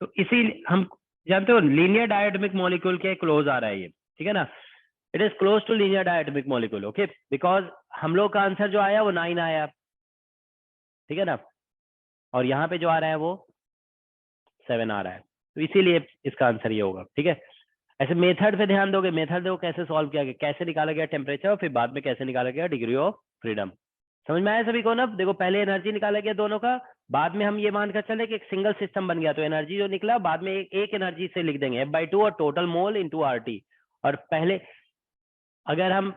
तो इसी हम जानते हो लीनियर डायटोमिक मॉलिक्यूल के क्लोज आ रहा है ये, ठीक है ना, it is close to linear diatomic molecule, okay, because हम लोग का आंसर जो आया वो 9 आया, ठीक है ना, और यहाँ पे जो आ रहा है वो 7 आ रहा है, तो इसीलिए इसका आंसर ये होगा, ठीक है। ऐसे मेथड पे ध्यान दोगे, मेथड देखो कैसे सॉल्व किया गया, कैसे निकाला गया टेम्परेचर, और फिर बाद में कैसे निकाला गया डिग्री ऑफ फ्रीडम, समझ में आया सभी को ना। देखो पहले एनर्जी निकाला गया दोनों का, बाद में हम ये मानकर चले कि एक सिंगल सिस्टम बन गया, तो एनर्जी जो निकला बाद में एक एनर्जी से लिख देंगे F/2 और टोटल मोल इंटू RT, और पहले अगर हम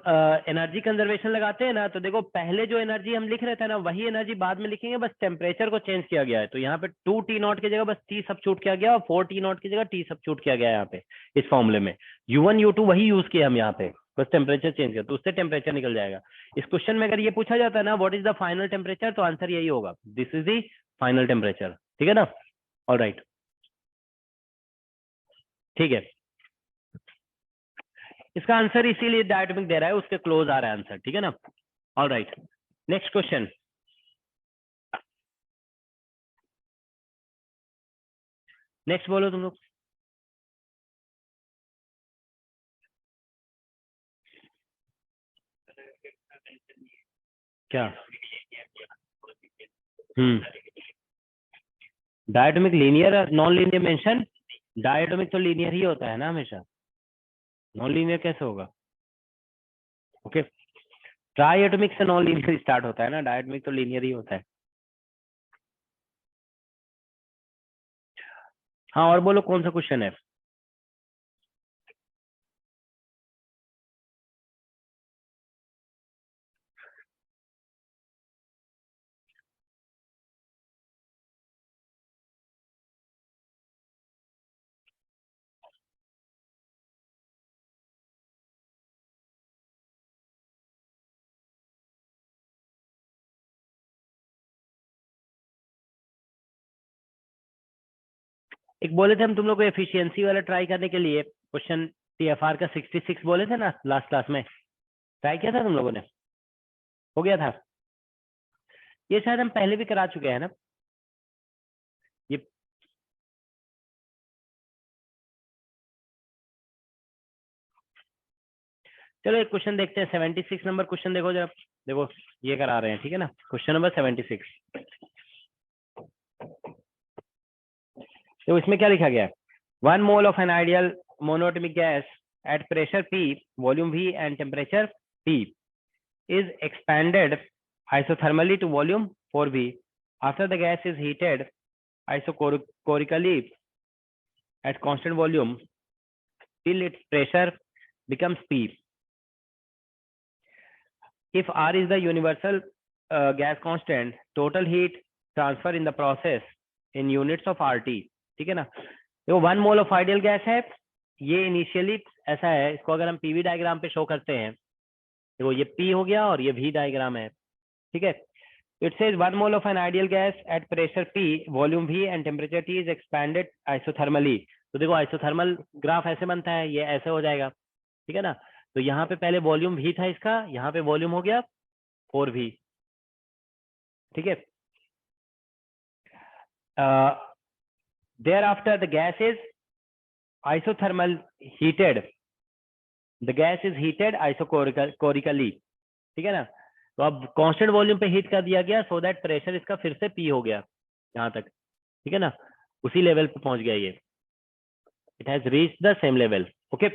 एनर्जी कंजर्वेशन लगाते हैं ना तो देखो पहले जो एनर्जी हम लिख रहे थे ना वही एनर्जी बाद में लिखेंगे, बस टेम्परेचर को चेंज किया गया है, तो यहाँ पे 2T0 की जगह बस T सब्स्टिट्यूट किया गया और 4T0 की जगह T सब्स्टिट्यूट किया गया यहाँ पे इस फॉर्मूले में, U1 U2 वही यूज किया हम यहाँ पे, बस टेम्परेचर चेंज किया तो उससे टेम्परेचर निकल जाएगा। इस क्वेश्चन में अगर ये पूछा जाता है ना what is the final temperature, तो आंसर यही होगा, this is the final temperature, ठीक है ना। ऑल राइट, ठीक है, इसका आंसर इसीलिए डायटोमिक दे रहा है, उसके क्लोज आ रहा है आंसर, ठीक है ना। All right, next question, next बोलो तुम लोग। क्या? Diatomic linear non linear mention. Diatomic तो लीनियर ही होता है ना हमेशा, नॉन लीनियर कैसे होगा? ओके, ट्राइएटोमिक से नॉन लीनियर स्टार्ट होता है ना, डायटोमिक तो लीनियर ही होता है। हाँ और बोलो कौन सा क्वेश्चन है? एक बोले थे हम तुम लोग को एफिशिएंसी वाला ट्राई करने के लिए, क्वेश्चन टीएफआर का 66 बोले थे ना लास्ट क्लास में, ट्राई किया था तुम लोगों ने? हो गया था? ये शायद हम पहले भी करा चुके हैं ना ये। चलो एक क्वेश्चन देखते हैं, 76 नंबर क्वेश्चन देखो जरा। देखो ये करा रहे हैं, ठीक है ना, क्वेश्चन नंबर 76। तो इसमें क्या लिखा गया है? 1 mole of an ideal monatomic gas at pressure P, volume V and temperature T is expanded isothermally to volume 4V after the gas is heated isochorically at constant volume till its pressure becomes P. If R is the universal gas constant, total heat transfer in the process in units of RT. ठीक है ना? देखो 1 mole of ideal gas है, ये initially ऐसा है, इसको अगर हम पीवी डायग्राम पे शो करते हैं, देखो ये P हो गया और ये V डायग्राम है, ठीक है। It says 1 mole of an ideal gas at pressure P, volume V and temperature T is expanded isothermally. तो देखो आइसोथर्मल ग्राफ ऐसे बनता है, ये ऐसे हो जाएगा, ठीक है ना। तो यहाँ पे पहले वॉल्यूम V था इसका, यहाँ पे वॉल्यूम हो गया 4V, ठीक है। Thereafter the gas is isothermal heated, the gas is heated isochorically, ठीक है ना। तो अब कांस्टेंट वॉल्यूम पे हीट कर दिया गया, सो दैट प्रेशर इसका फिर से P हो गया यहाँ तक, ठीक है ना, उसी लेवल पे पहुंच गया ये, it has reached the same level. Okay,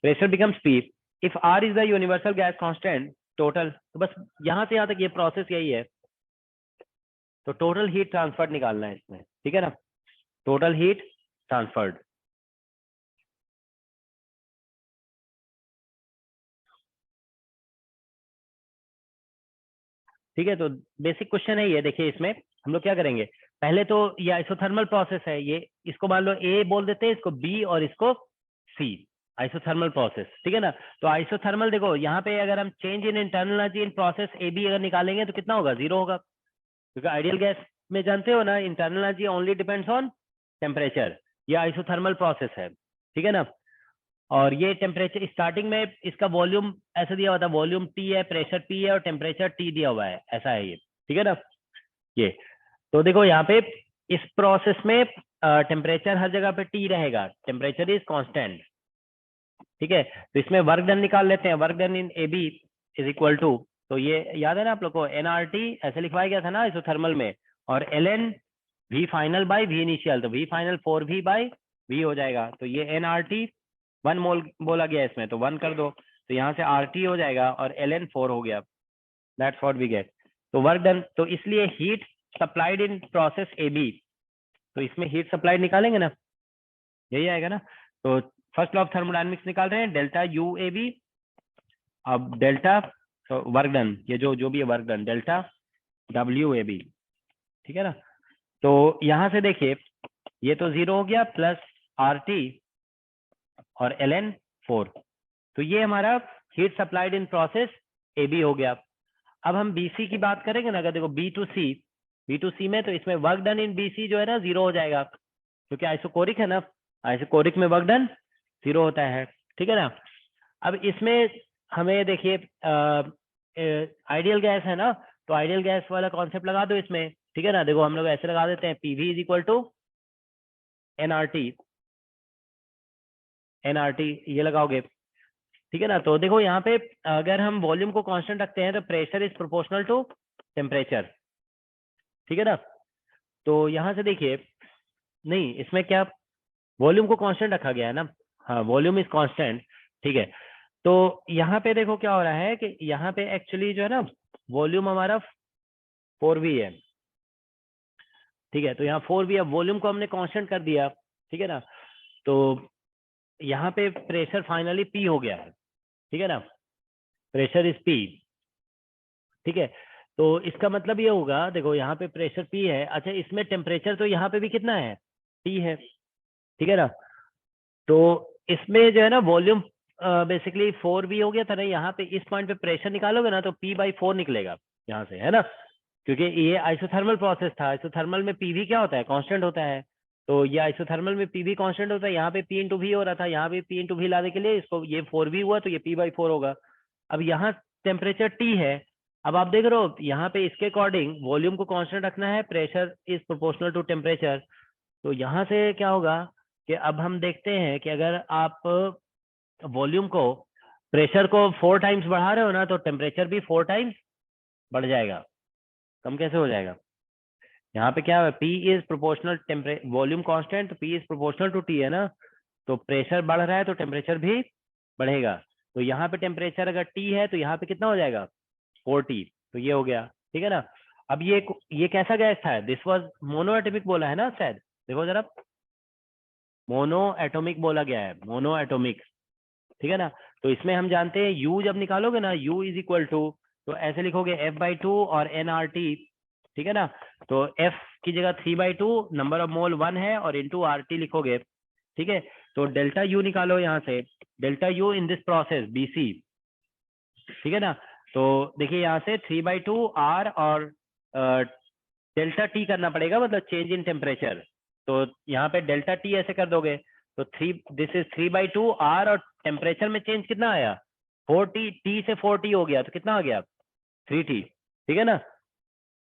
pressure becomes P if R is the universal gas constant total. तो बस यहाँ से यहाँ तक ये प्रोसेस यही है, तो टोटल हीट ट्रांसफर्ड निकालना है इसमें, ठीक है ना, टोटल हीट ट्रांसफर्ड। ठीक है, तो बेसिक क्वेश्चन है ये। देखिए इसमें हम लोग क्या करेंगे, पहले तो ये आइसोथर्मल प्रोसेस है, ये इसको मान लो A बोल देते हैं, इसको B और इसको C, आइसोथर्मल प्रोसेस, ठीक है ना। तो आइसोथर्मल देखो यहाँ पे अगर हम change in internal energy in process AB अगर निकालेंगे तो कितना होगा, 0 होगा, क्योंकि आइडियल गैस में जानते हो ना internal energy only depends on temperature, ये आइसोथर्मल प्रोसेस है, ठीक है ना। और ये टेम्परेचर स्टार्टिंग में इसका वॉल्यूम ऐसा दिया हुआ था, वॉल्यूम T है, प्रेशर P है और टेम्परेचर T दिया हुआ है, ऐसा है ये, ठीक है ना। ये तो देखो यहाँ पे इस प्रोसेस में टेम्परेचर हर जगह पे T रहेगा, टेम्परेचर इज कांस्टेंट, ठीक है। तो इसमें वर्क डन निकाल लेते हैं, work done in AB is equal to, तो ये याद है ना आप लोग को, nRT ऐसे लिखवाया गया था ना आइसोथर्मल में, और ln V final by V initial, तो V final 4V by V हो जाएगा। तो ये nRT 1 मोल बोला गया इसमें, तो 1 कर दो, तो यहाँ से RT हो जाएगा और ln 4 हो गया, दैट्स व्हाट वी गेट। तो वर्क डन, तो इसलिए heat supplied in process AB, तो इसमें हीट सप्लाइड निकालेंगे ना, यही आएगा ना। तो फर्स्ट लॉ ऑफ थर्मोडायनेमिक्स निकाल रहे हैं, डेल्टा UAB, अब डेल्टा वर्क डन, ये जो भी है वर्क डन, डेल्टा WAB, ठीक है ना। तो यहां से देखिए ये तो 0 हो गया, प्लस RT और ln 4, तो ये हमारा heat supplied in process AB हो गया। अब हम BC की बात करेंगे ना, अगर देखो B2C में, तो इसमें वर्क डन इन BC जो है ना 0 हो जाएगा, क्योंकि आइसोकोरिक है ना, आइसोकोरिक में वर्क डन 0 होता है, ठीक है ना। अब इसमें हमें देखिए आइडियल गैस है ना, तो आइडियल गैस वाला कॉन्सेप्ट लगा दो इसमें, ठीक है ना। देखो हम लोग ऐसे लगा देते हैं, PV is equal to NRT ये लगाओगे, ठीक है ना। तो देखो यहाँ पे अगर हम वॉल्यूम को कांस्टेंट रखते हैं तो pressure is proportional to temperature, ठीक है ना। तो यहाँ से देखिए, नहीं इसमें क्या वॉल्यूम को कांस्टेंट रखा गया है ना, हाँ वॉल्यूम इज कांस्टेंट, ठीक है। तो यहाँ पे देखो क्या हो रहा है कि यहाँ पे एक्चुअली जो है ना वॉल्यूम हमारा 4V है, ठीक है। तो यहाँ 4V है, वॉल्यूम को हमने कांस्टेंट कर दिया, ठीक है ना। तो यहाँ पे प्रेशर फाइनली P हो गया है, ठीक है ना, प्रेशर इज P, ठीक है। तो इसका मतलब ये होगा, देखो यहाँ पे प्रेशर P है, अच्छा इसमें टेम्परेचर तो यहाँ पे भी कितना है, T है, ठीक है ना। तो इसमें जो है ना वॉल्यूम बेसिकली 4V हो गया था ना, यहाँ पे इस पॉइंट पे प्रेशर निकालोगे ना तो P/4 निकलेगा यहाँ से, है ना, क्योंकि ये आइसोथर्मल प्रोसेस था। आइसोथर्मल में PV क्या होता है, कांस्टेंट होता है। तो ये आइसोथर्मल में PV कांस्टेंट होता है, यहाँ पे P × V हो रहा था, यहाँ पे P × V लाने के लिए इसको ये 4V हुआ तो ये P/4 होगा। अब यहाँ टेम्परेचर T है, अब आप देख रहे हो यहाँ पे इसके अकॉर्डिंग वॉल्यूम को कांस्टेंट रखना है, pressure is proportional to temperature. तो यहाँ से क्या होगा कि अब हम देखते हैं कि अगर आप वॉल्यूम को प्रेशर को 4 टाइम्स बढ़ा रहे हो ना तो टेम्परेचर भी 4 टाइम्स बढ़ जाएगा। कम कैसे हो जाएगा, यहाँ पे क्या है, P is proportional volume constant, तो P is proportional to T है ना, तो प्रेशर बढ़ रहा है तो टेम्परेचर भी बढ़ेगा। तो यहाँ पे टेम्परेचर अगर T है तो यहाँ पे कितना हो जाएगा 4T, तो ये हो गया, ठीक है ना। अब ये कैसा गैस था, दिस वाज मोनो एटॉमिक बोला है ना शायद, देखो जरा मोनो एटॉमिक बोला गया है, मोनो एटॉमिक, ठीक है ना। तो इसमें हम जानते हैं U जब निकालोगे ना U इज इक्वल टू, तो ऐसे लिखोगे F/2 और nRT, ठीक है ना। तो F की जगह 3/2, नंबर ऑफ मोल 1 है, और इंटू RT लिखोगे, ठीक है। तो डेल्टा U निकालो यहाँ से, delta U in this process BC, ठीक है ना। तो देखिए यहाँ से 3/2 R और डेल्टा T करना पड़ेगा, मतलब चेंज इन टेम्परेचर। तो यहाँ पे डेल्टा T ऐसे कर दोगे तो दिस इज 3/2 R, और टेम्परेचर में चेंज कितना आया 4T, T से 4T हो गया तो कितना आ गया 3T, ठीक है ना।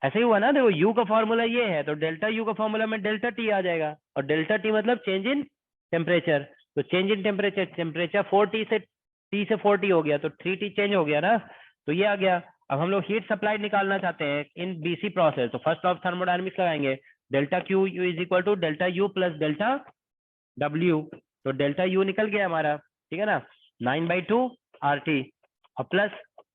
ऐसे ही हुआ ना, देखो U का फॉर्मूला ये है, तो डेल्टा U का फॉर्मूला में डेल्टा T आ जाएगा, और डेल्टा T मतलब चेंज इन टेम्परेचर। तो change in temperature, temperature 4T से T से 4T हो गया तो 3T चेंज हो गया ना, तो ये आ गया। अब हम लोग हीट सप्लाई निकालना चाहते हैं इन BC प्रोसेस, तो फर्स्ट ऑफ थर्मोडायनेमिक्स लगाएंगे, delta Q is equal to delta U plus delta W। तो डेल्टा U निकल गया हमारा, ठीक है ना, 9/2 RT और प्लस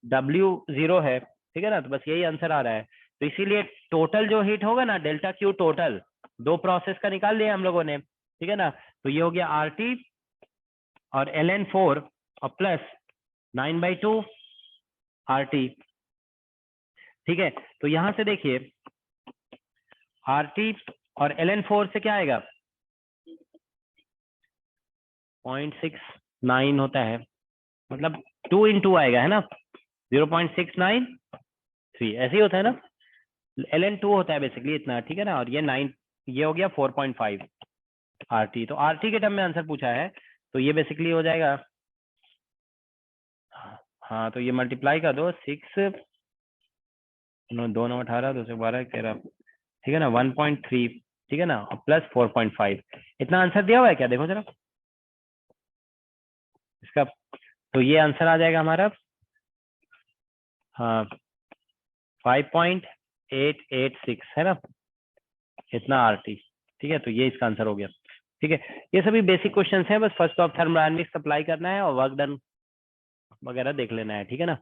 W 0 है, ठीक है ना। तो बस यही आंसर आ रहा है। तो इसीलिए टोटल जो हीट होगा ना डेल्टा Q टोटल, दो प्रोसेस का निकाल लिया हम लोगों ने, ठीक है ना। तो ये हो गया RT और ln4 और प्लस 9/2 RT, ठीक है। तो यहां से देखिए RT और ln4 से क्या आएगा 0.69 होता है, मतलब 2 × 2 आएगा, है ना, 0.693 ऐसे ही होता है ना, ln2 होता है बेसिकली इतना, ठीक है ना। और ये 9, ये हो गया 4.5 RT। तो RT के टर्म में आंसर पूछा है, तो ये बेसिकली हो जाएगा, हाँ तो ये मल्टीप्लाई कर दो 6 2 9 18 2 से 12 13, ठीक है ना, 1.3, ठीक है ना, और प्लस 4.5, इतना आंसर दिया हुआ है क्या, देखो जरा इसका। तो ये आंसर आ जाएगा हमारा, हाँ 5.886 है ना, इतना RT, ठीक है। तो ये इसका आंसर हो गया, ठीक है। ये सभी बेसिक क्वेश्चंस हैं, बस फर्स्ट ऑफ थर्मोडायनेमिक्स अप्लाई करना है और वर्क डन वगैरह देख लेना है, ठीक है ना।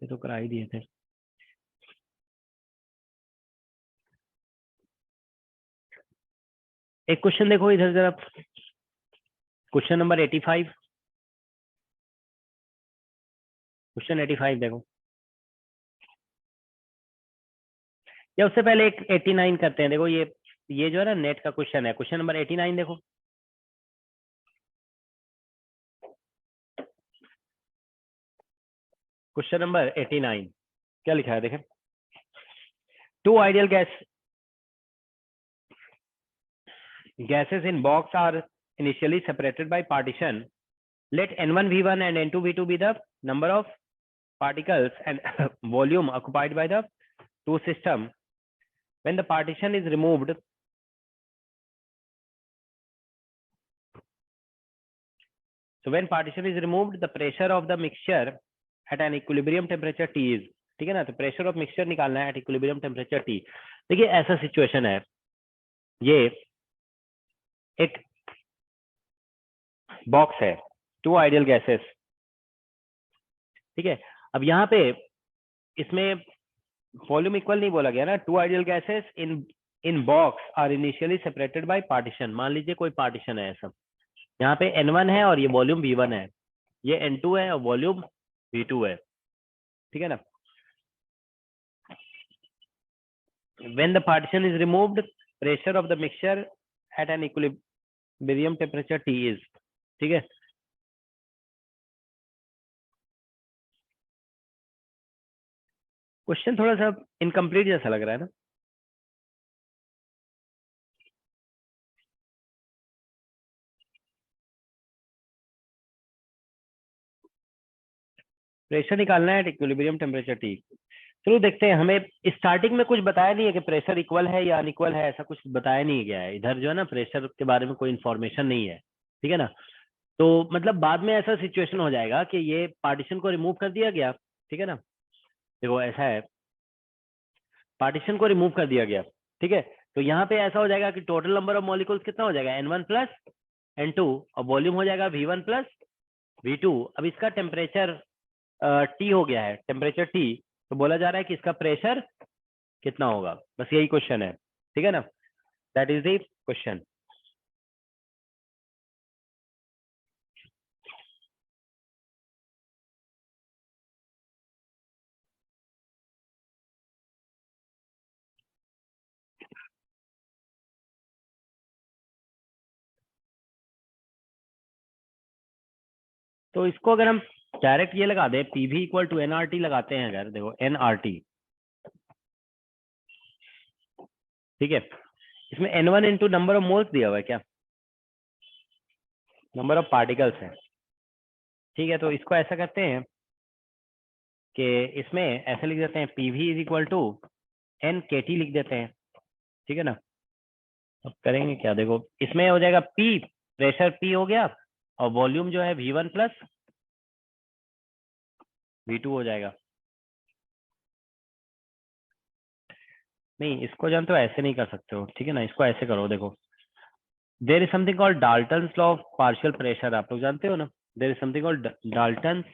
ये तो करा ही दिए थे। एक क्वेश्चन देखो इधर जरा, क्वेश्चन नंबर 85, क्वेश्चन 85 देखो, या उससे पहले एक 89 करते हैं। देखो ये जो है ना नेट का क्वेश्चन है, क्वेश्चन नंबर 89 देखो। क्वेश्चन नंबर 89 क्या लिखा है देखें, two ideal gases in box are initially separated by partition, let N1 V1 and N2 V2 be the number of particles and volume occupied by the two system. When the partition is removed, so when partition is removed, the pressure of the mixture at an equilibrium temperature T is, ठीक है ना, तो pressure of mixture निकालना है at equilibrium temperature T. देखिए ऐसा situation है, ये एक बॉक्स है, टू आइडियल गैसेस, ठीक है. अब यहाँ पे इसमें वॉल्यूम इक्वल नहीं बोला गया ना. Two ideal gases in box are initially separated by partition. मान लीजिए कोई पार्टीशन है ऐसा, यहाँ पे N1 है और ये वॉल्यूम V1 है, ये N2 है और वॉल्यूम V2 है, ठीक है ना. When the partition is removed, pressure of the mixture at an equilibrium temperature T is, ठीक है. क्वेश्चन थोड़ा सा इनकम्प्लीट जैसा लग रहा है ना. प्रेशर निकालना है एट इक्विलिब्रियम टेम्परेचर T. चलो देखते हैं. हमें स्टार्टिंग में कुछ बताया नहीं है कि प्रेशर इक्वल है या अनइक्वल है, ऐसा कुछ बताया नहीं गया है इधर जो है ना. प्रेशर के बारे में कोई इन्फॉर्मेशन नहीं है, ठीक है ना. तो मतलब बाद में ऐसा सिचुएशन हो जाएगा कि ये पार्टीशन को रिमूव कर दिया गया, ठीक है ना. देखो ऐसा है, पार्टीशन को रिमूव कर दिया गया, ठीक है. तो यहाँ पे ऐसा हो जाएगा कि टोटल नंबर ऑफ मॉलिक्यूल्स कितना हो जाएगा, N1 प्लस N2, और वॉल्यूम हो जाएगा V1 प्लस V2. अब इसका टेम्परेचर T हो गया है, टेम्परेचर T, तो बोला जा रहा है कि इसका प्रेशर कितना होगा. बस यही क्वेश्चन है, ठीक है ना. That is the question. तो इसको अगर हम डायरेक्ट ये लगा दें, PV इक्वल टू NRT लगाते हैं अगर, देखो NRT, ठीक है. इसमें N1 into number of moles दिया हुआ है, क्या नंबर ऑफ पार्टिकल्स है, ठीक है. तो इसको ऐसा करते हैं कि इसमें ऐसे लिख देते हैं, PV is equal to NKT लिख देते हैं, ठीक है ना. अब करेंगे क्या, देखो इसमें हो जाएगा P, प्रेशर P हो गया, और वॉल्यूम जो है V1 प्लस V2 हो जाएगा. नहीं, इसको जानते हो ऐसे नहीं कर सकते हो, ठीक है ना. इसको ऐसे करो, देखो there is something called Dalton's law of partial pressure, आप लोग जानते हो ना. There is something called Dalton's,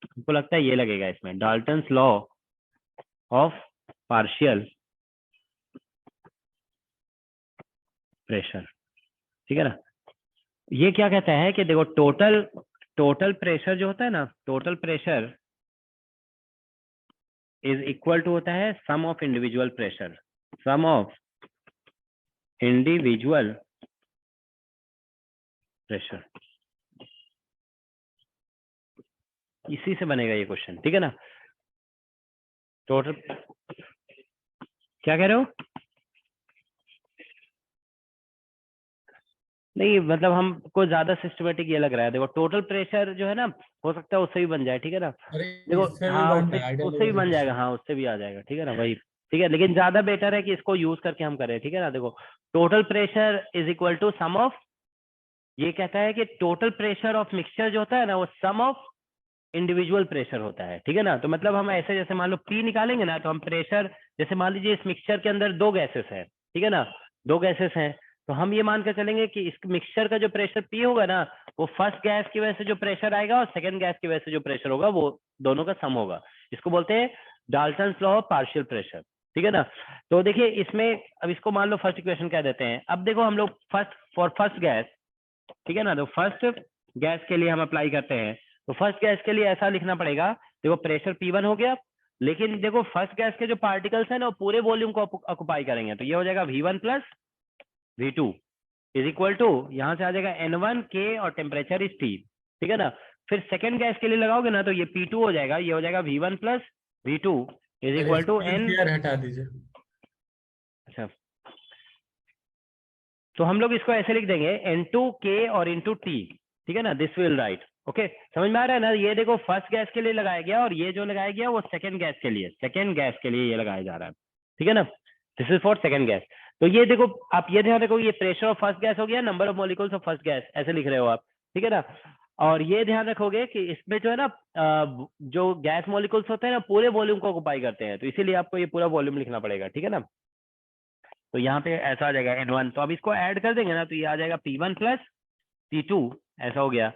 हमको लगता है ये लगेगा इसमें, Dalton's law of partial pressure, ठीक है ना. ये क्या कहता है कि देखो टोटल प्रेशर जो होता है ना, total pressure is equal to होता है sum of individual pressure, sum of individual pressure. इसी से बनेगा ये क्वेश्चन, ठीक है ना. टोटल, क्या कह रहे हो. नहीं मतलब हमको ज्यादा सिस्टमेटिक ये लग रहा है. देखो टोटल प्रेशर जो है ना, हो सकता है उससे भी बन जाए, ठीक है ना. देखो हाँ, उससे भी बन जाएगा, हाँ उससे भी आ जाएगा, ठीक है ना भाई, ठीक है. लेकिन ज्यादा बेटर है कि इसको यूज करके हम करें, ठीक है ना. देखो total pressure is equal to sum of, ये कहता है कि टोटल प्रेशर ऑफ मिक्सचर जो होता है ना, वो सम ऑफ इंडिविजुअल प्रेशर होता है, ठीक है ना. तो मतलब हम ऐसे जैसे मान लो P निकालेंगे ना, तो हम प्रेशर, जैसे मान लीजिए इस मिक्सचर के अंदर दो गैसेस हैं, ठीक है ना, दो गैसेस हैं, तो हम ये मान कर चलेंगे कि इस मिक्सचर का जो प्रेशर P होगा ना, वो फर्स्ट गैस की वजह से जो प्रेशर आएगा और सेकंड गैस की वजह से जो प्रेशर होगा, वो दोनों का सम होगा. इसको बोलते हैं Dalton's law of partial pressure, ठीक है ना. तो देखिए इसमें अब इसको मान लो फर्स्ट इक्वेशन कह देते हैं. अब देखो हम लोग फर्स्ट गैस, ठीक है ना, तो फर्स्ट गैस के लिए हम अप्लाई करते हैं. तो फर्स्ट गैस के लिए ऐसा लिखना पड़ेगा, देखो प्रेशर P1 हो गया, लेकिन देखो फर्स्ट गैस के जो पार्टिकल्स हैं ना, वो पूरे वॉल्यूम को ऑक्युपाई करेंगे. तो ये हो जाएगा V1 plus V2 is equal to, यहाँ से आ जाएगा N1 K और टेम्परेचर इज T, ठीक है ना. फिर सेकेंड गैस के लिए लगाओगे ना, तो ये P2 हो जाएगा, ये हो जाएगा V1 plus V2 is equal to N. हटा दीजिए. अच्छा तो हम लोग इसको ऐसे लिख देंगे N2K और इंटू टी, ठीक है ना, दिस विल राइट। ओके, समझ में आ रहा है ना? ये देखो फर्स्ट गैस के लिए लगाया गया और ये जो लगाया गया वो सेकंड गैस के लिए, सेकंड गैस के लिए ये लगाया जा रहा है, ठीक है ना, this is for second gas. तो ये देखो आप ये ध्यान रखो, ये प्रेशर ऑफ फर्स्ट गैस हो गया, number of molecules of first gas ऐसे लिख रहे हो आप, ठीक है ना। और ये ध्यान रखोगे कि इसमें जो है ना जो गैस मॉलिक्यूल्स होते हैं ना पूरे वॉल्यूम को ऑक्युपाई करते हैं, तो इसीलिए आपको ये पूरा वॉल्यूम लिखना पड़ेगा, ठीक है ना। तो यहाँ पे ऐसा आ जाएगा N1, तो अब इसको ऐड कर देंगे ना तो ये आ जाएगा P1 प्लस P2, ऐसा हो गया,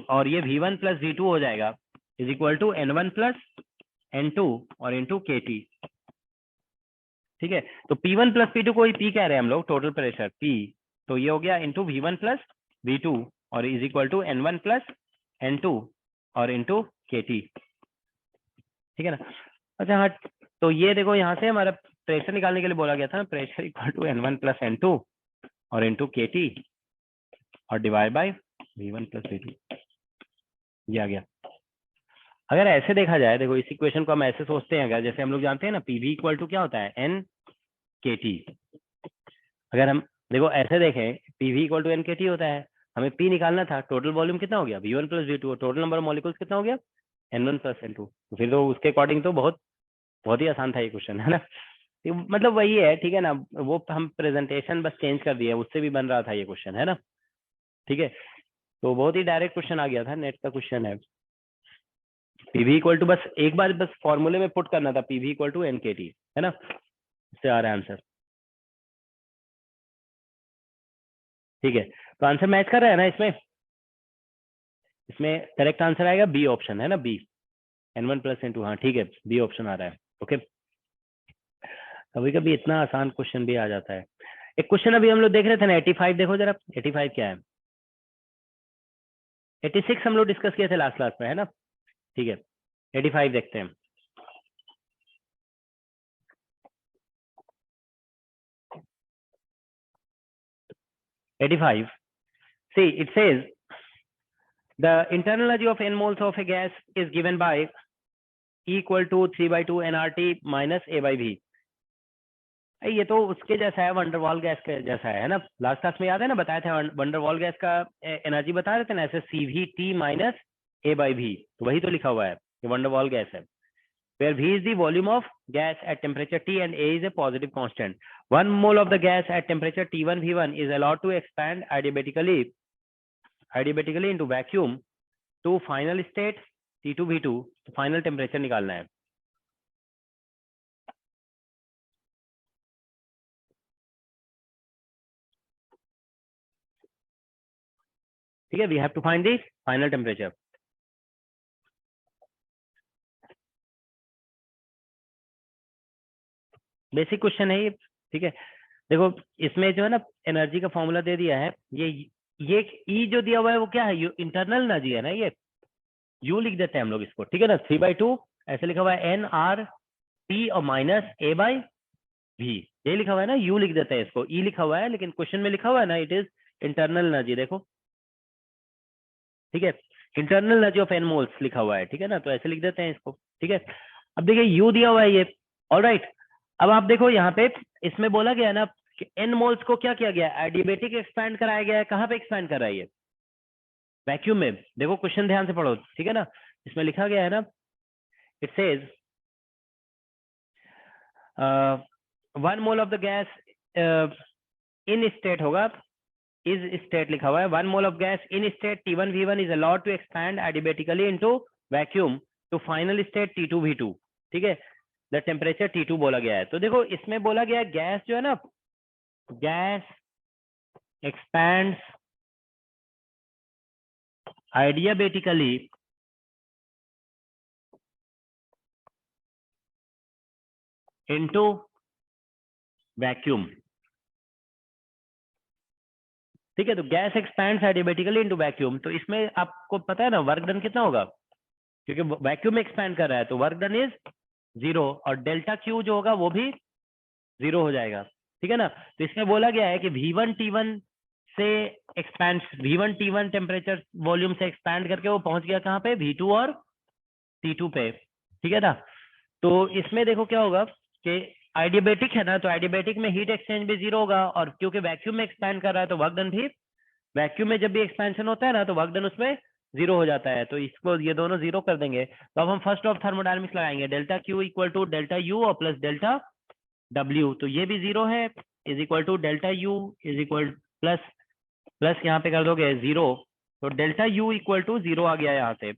और ये V1 प्लस V2 हो जाएगा is equal to N1 plus N2 और इंटू KT, ठीक है। तो P1 प्लस P2 को ही P कह रहे हैं हम लोग, टोटल प्रेशर P, तो ये हो गया इंटू V1 प्लस V2 और is equal to N1 plus N2 और इंटू KT, ठीक है ना। अच्छा हाँ, तो ये देखो यहाँ से हमारा प्रेशर निकालने के लिए बोला गया था, pressure equal to N1 plus N2 और इंटू KT और divide by V1 plus V2, ये आ गया। अगर ऐसे देखा जाए, देखो इस इक्वेशन को हम ऐसे सोचते हैं, अगर जैसे हम लोग जानते हैं ना PV इक्वल टू क्या होता है N KT, अगर हम देखो ऐसे देखें PV equal to N KT होता है, हमें P निकालना था, टोटल वॉल्यूम कितना हो गया V1 plus V2, total number of molecules कितना हो गया N1 प्लस N2, तो फिर तो उसके अकॉर्डिंग तो बहुत ही आसान था ये क्वेश्चन, है ना। मतलब वही है, ठीक है ना, वो हम प्रेजेंटेशन बस चेंज कर दिया, उससे भी बन रहा था ये क्वेश्चन, है ना, ठीक है। तो बहुत ही डायरेक्ट क्वेश्चन आ गया था, नेट का क्वेश्चन है। PV इक्वल टू बस एक बार बस फॉर्मूले में पुट करना था, PV इक्वल टू NKT, है ना, इससे आ रहा है आंसर, ठीक है। तो आंसर मैच कर रहा है ना इसमें, इसमें करेक्ट आंसर आएगा बी ऑप्शन, है ना, बी N1 प्लस N2, हाँ ठीक है, बी ऑप्शन आ रहा है। ओके, कभी कभी इतना आसान क्वेश्चन भी आ जाता है। एक क्वेश्चन अभी हम लोग देख रहे थे ना 85, देखो जरा 85 क्या है, 86 हम लोग डिस्कस किए थे लास्ट क्लास में, है ना, ठीक है। 85 देखते हैं। See, it says the internal energy of n moles of a gas is given by E equal to 3/2 nRT minus A by V। ये तो उसके जैसा है, वंडरवॉल गैस के जैसा है ना, लास्ट क्लास में याद है ना, बताया था वंडरवॉल गैस का एनर्जी बता रहे थे ना, ऐसे CVT minus A by V, तो वही तो लिखा हुआ है, ये वंडरवॉल गैस है। where V is the volume of gas at temperature T and A is a positive constant. 1 mole of the gas at temperature T1 V1 is allowed to expand adiabatically into vacuum to final state T2 V2, तो final temperature निकालना है। ठीक है, we have to find the final temperature। Basic question है ये, ठीक है। देखो इसमें जो है ना एनर्जी का फॉर्मूला दे दिया है, ये ई जो दिया हुआ है वो क्या है, इंटरनल एनर्जी है ना, ये यू लिख देते हैं हम लोग इसको, ठीक है ना, 3/2 ऐसे लिखा हुआ है nRT और माइनस A by V, ये लिखा हुआ है ना, यू लिख देते हैं इसको, ई लिखा हुआ है, लेकिन क्वेश्चन में लिखा हुआ है ना इट इज इंटरनल एनर्जी, देखो ठीक है, internal energy of n moles लिखा हुआ है, ठीक है ना, तो ऐसे लिख देते हैं इसको, ठीक है। अब देखिए यू दिया हुआ है ये, ऑलराइट। अब आप देखो यहाँ पे इसमें बोला गया है ना कि n मोल्स को क्या किया गया है, एडियाबेटिक एक्सपैंड कराया गया है, कहाँ पे एक्सपैंड कर रहा है ये, वैक्यूम में। देखो क्वेश्चन ध्यान से पढ़ो, ठीक है ना, इसमें लिखा गया है ना, it says 1 mole of the gas in state होगा, इज स्टेट लिखा हुआ है, 1 mole of gas in state T1 V1 is allowed to expand adiabatically into vacuum to final state T2 V2, ठीक है, द टेम्परेचर T2 बोला गया है। तो देखो इसमें बोला गया है गैस जो है ना, gas expands adiabatically into vacuum, ठीक है। तो gas expands adiabatically into vacuum, तो इसमें आपको पता है ना वर्क डन कितना होगा, क्योंकि वैक्यूम में एक्सपैंड कर रहा है तो वर्क डन इज 0 और डेल्टा क्यू जो होगा वो भी 0 हो जाएगा, ठीक है ना। तो इसमें बोला गया है कि V1 T1 से expand, V1 T1 temperature volume से एक्सपैंड करके वो पहुंच गया कहाँ पे, V2 और T2 पे, ठीक है ना। तो इसमें देखो क्या होगा कि एडियाबेटिक है ना, तो एडियाबेटिक में हीट एक्सचेंज भी जीरो होगा, और क्योंकि वैक्यूम में एक्सपैंड कर रहा है तो वर्क डन भी वैक्यूम में जब भी एक्सपेंशन होता है ना तो वर्क डन उसमें जीरो हो जाता है, तो इसको ये दोनों जीरो कर देंगे। तो अब हम फर्स्ट ऑफ थर्मोडायनामिक्स लगाएंगे, delta Q equal to delta U और प्लस डेल्टा डब्ल्यू, तो ये भी जीरो है, is equal to delta U is equal plus plus यहाँ पे कर दोगे जीरो, तो delta U equal to zero आ गया यहाँ से,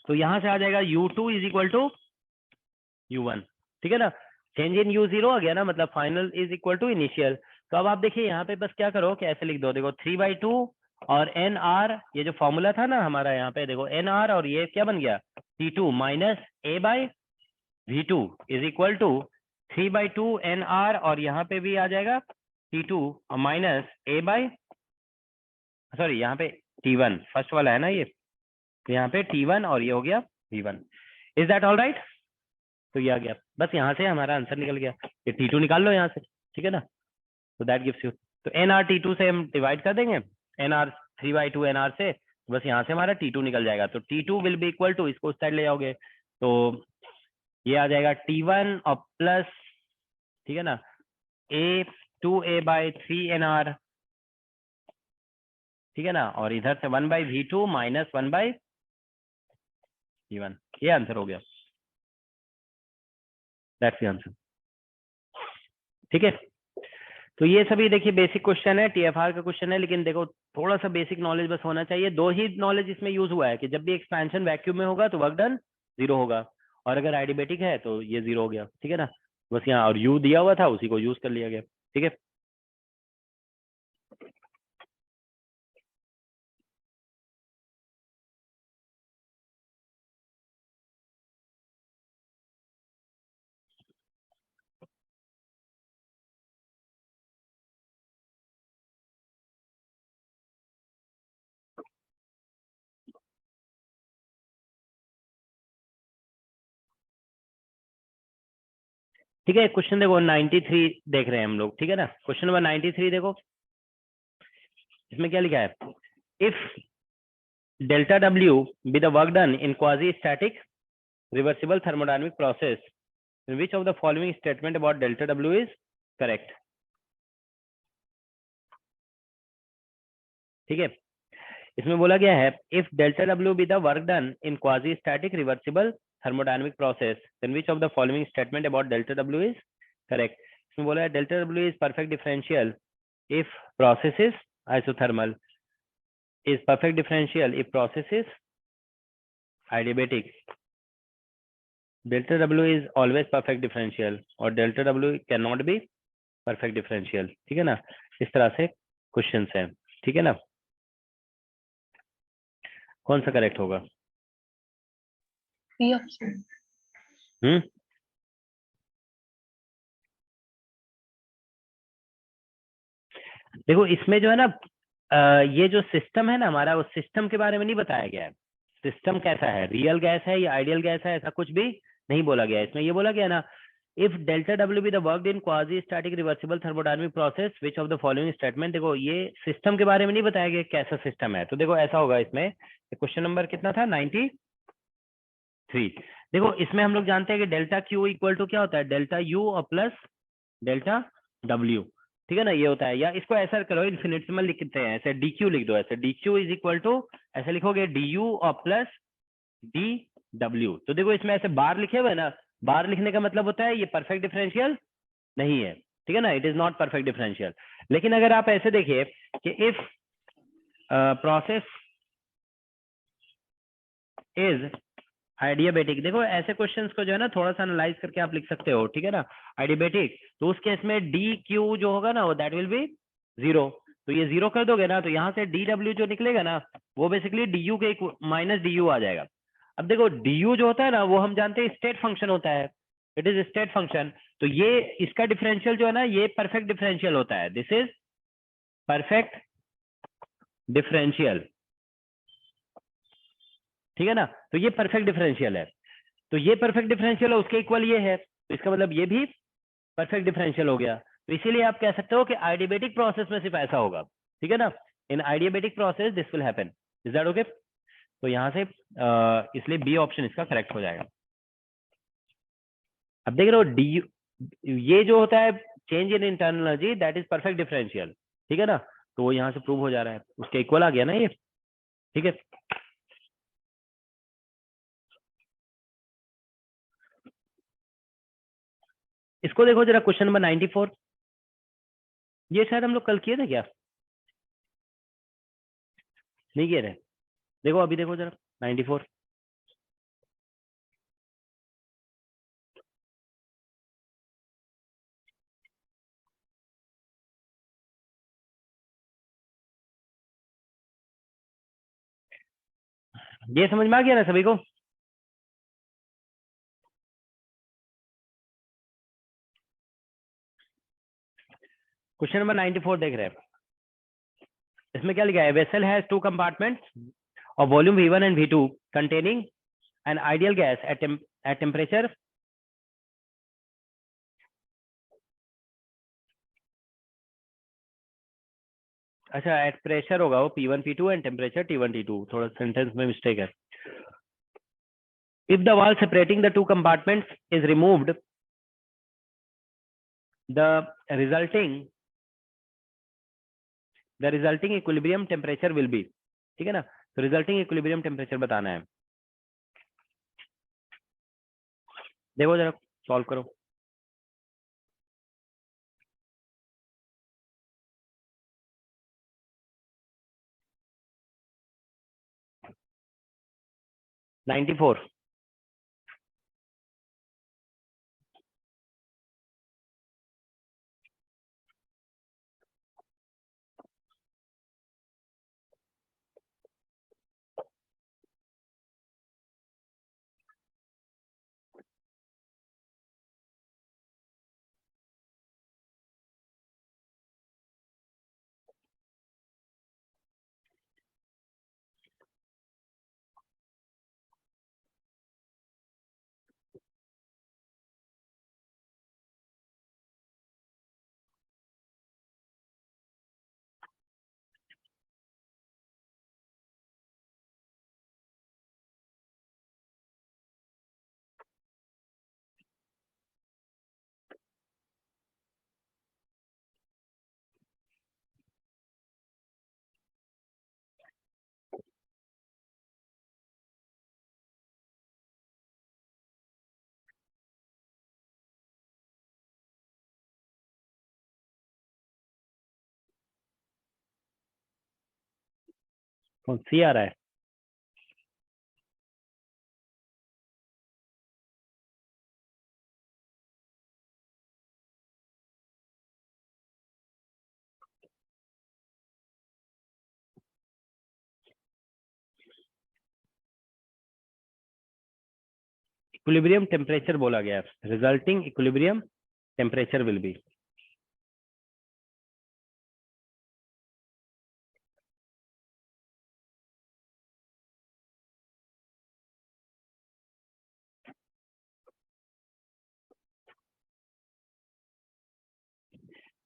तो यहाँ से आ जाएगा U two is equal to U one, ठीक है ना, चेंज इन यू जीरो आ गया ना, मतलब final is equal to initial. तो अब आप देखिए यहाँ पे बस क्या करो कि ऐसे लिख दो, देखो 3/2 और एन आर, ये जो फॉर्मूला था ना हमारा यहाँ पे देखो एन आर, और ये क्या बन गया T2 minus A by V2 is equal to 3/2 N R, और यहाँ पे भी आ जाएगा T2 और माइनस A बाई, सॉरी यहाँ पे T1 फर्स्ट वाला है ना ये, तो यहाँ पे T1 और ये हो गया V1। Is that all right? तो ये आ गया, बस यहाँ से हमारा आंसर निकल गया, ये T2 निकाल लो यहाँ से, ठीक है ना, तो दैट गिव्स यू, तो NR T2 से हम डिवाइड कर देंगे, NR 3/2 NR से, बस यहाँ से हमारा T2 निकल जाएगा, तो T2 will be equal to, इसको उस साइड ले जाओगे तो ये आ जाएगा T1 और प्लस, ठीक है ना, A 2A/3 NR, ठीक है ना, और इधर से 1/V2 माइनस 1/V1, ये आंसर हो गया, दैट्स द आंसर, ठीक है। तो ये सभी देखिए बेसिक क्वेश्चन है, TFR का क्वेश्चन है, लेकिन देखो थोड़ा सा बेसिक नॉलेज बस होना चाहिए। दो ही नॉलेज इसमें यूज हुआ है कि जब भी एक्सपेंशन वैक्यूम में होगा तो वर्क डन जीरो होगा, और अगर एडियाबेटिक है तो ये जीरो हो गया, ठीक है ना, बस यहाँ और यू दिया हुआ था उसी को यूज कर लिया गया, ठीक है। ठीक है, क्वेश्चन देखो 93 देख रहे हैं हम लोग, ठीक है ना, क्वेश्चन नंबर 93 देखो, इसमें क्या लिखा है, if delta W be the work done in quasi static reversible thermodynamic process, in which of the following statement about delta W is correct? ठीक है, इसमें बोला गया है if delta W be the work done in quasi static reversible thermodynamic process, then which of the following statement about delta W is correct? इसमें बोला है delta W is perfect differential if process is isothermal, is perfect differential if process is adiabatic, delta W is always perfect differential, और delta W cannot be perfect differential, ठीक है ना, इस तरह से क्वेश्चंस हैं, ठीक है ना, कौन सा करेक्ट होगा? B option. देखो इसमें जो है ना ये जो सिस्टम है ना हमारा, उस सिस्टम के बारे में नहीं बताया गया है, सिस्टम कैसा है, रियल गैस है या आइडियल गैस है, ऐसा कुछ भी नहीं बोला गया है। इसमें ये बोला गया ना, if delta W be the work in quasi static reversible thermodynamic process which of the following statement, देखो ये सिस्टम के बारे में नहीं बताया गया कैसा सिस्टम है, तो देखो ऐसा होगा इसमें, क्वेश्चन नंबर कितना था 93। देखो इसमें हम लोग जानते हैं कि डेल्टा क्यू इक्वल टू क्या होता है, डेल्टा यू और प्लस डेल्टा डब्ल्यू, ठीक है ना, ये होता है, या इसको ऐसा करो इन्फिनिटिमल लिखते हैं, ऐसे डी क्यू लिख दो, ऐसे D Q is equal to, ऐसे लिखोगे डी यू और प्लस डी डब्ल्यू, तो देखो इसमें ऐसे बार लिखे हुए ना, बार लिखने का मतलब होता है ये परफेक्ट डिफरेंशियल नहीं है, ठीक है ना, it is not perfect differential. लेकिन अगर आप ऐसे देखिए कि इफ प्रोसेस इज आइडियाबेटिक, देखो ऐसे क्वेश्चंस को जो है ना थोड़ा सा एनालाइज करके आप लिख सकते हो, ठीक है ना, आइडियाबेटिक, तो उस केस में डी क्यू जो होगा ना वो दैट विल बी जीरो, तो ये जीरो कर दोगे ना तो यहाँ से डी डब्ल्यू जो निकलेगा ना वो बेसिकली डी यू के माइनस डी यू आ जाएगा। अब देखो डी यू जो होता है ना वो हम जानते हैं स्टेट फंक्शन होता है, इट इज स्टेट फंक्शन, तो ये इसका डिफरेंशियल जो है ना ये परफेक्ट डिफरेंशियल होता है, दिस इज परफेक्ट डिफरेंशियल, ठीक है ना, तो ये परफेक्ट डिफरेंशियल है, तो ये परफेक्ट डिफरेंशियल है उसके इक्वल ये है, तो इसका मतलब ये भी परफेक्ट डिफरेंशियल हो गया, तो इसीलिए आप कह सकते हो कि आइडियाबेटिक प्रोसेस में सिर्फ ऐसा होगा, ठीक है ना, in adiabatic process this will happen, is that okay? तो यहाँ से इसलिए बी ऑप्शन इसका करेक्ट हो जाएगा। अब देख रहे हो डी ये जो होता है change in internal energy that is perfect differential, ठीक है ना, तो वो यहाँ से प्रूव हो जा रहा है, उसके इक्वल आ गया ना ये, ठीक है। इसको देखो जरा, क्वेश्चन नंबर 94, ये शायद हम लोग कल किए थे क्या, नहीं किए थे, देखो अभी देखो जरा 94, ये समझ में आ गया ना सभी को? क्वेश्चन नंबर 94 देख रहे हैं, इसमें क्या लिखा है, vessel has to compartments of volume V1 and V2 containing an ideal gas at temperature अच्छा एट प्रेशर होगा वो P1 P2 and temperature T1 T2, थोड़ा सेंटेंस में मिस्टेक है। If the wall separating the two compartments is removed, the resulting equilibrium temperature will be, ठीक है ना, तो रिजल्टिंग इक्विलिब्रियम टेम्परेचर बताना है। देखो जरा सॉल्व करो। नाइन्टी फोर, कौन सी आ रहा है? इक्विलिब्रियम टेम्परेचर बोला गया है, resulting equilibrium temperature will be,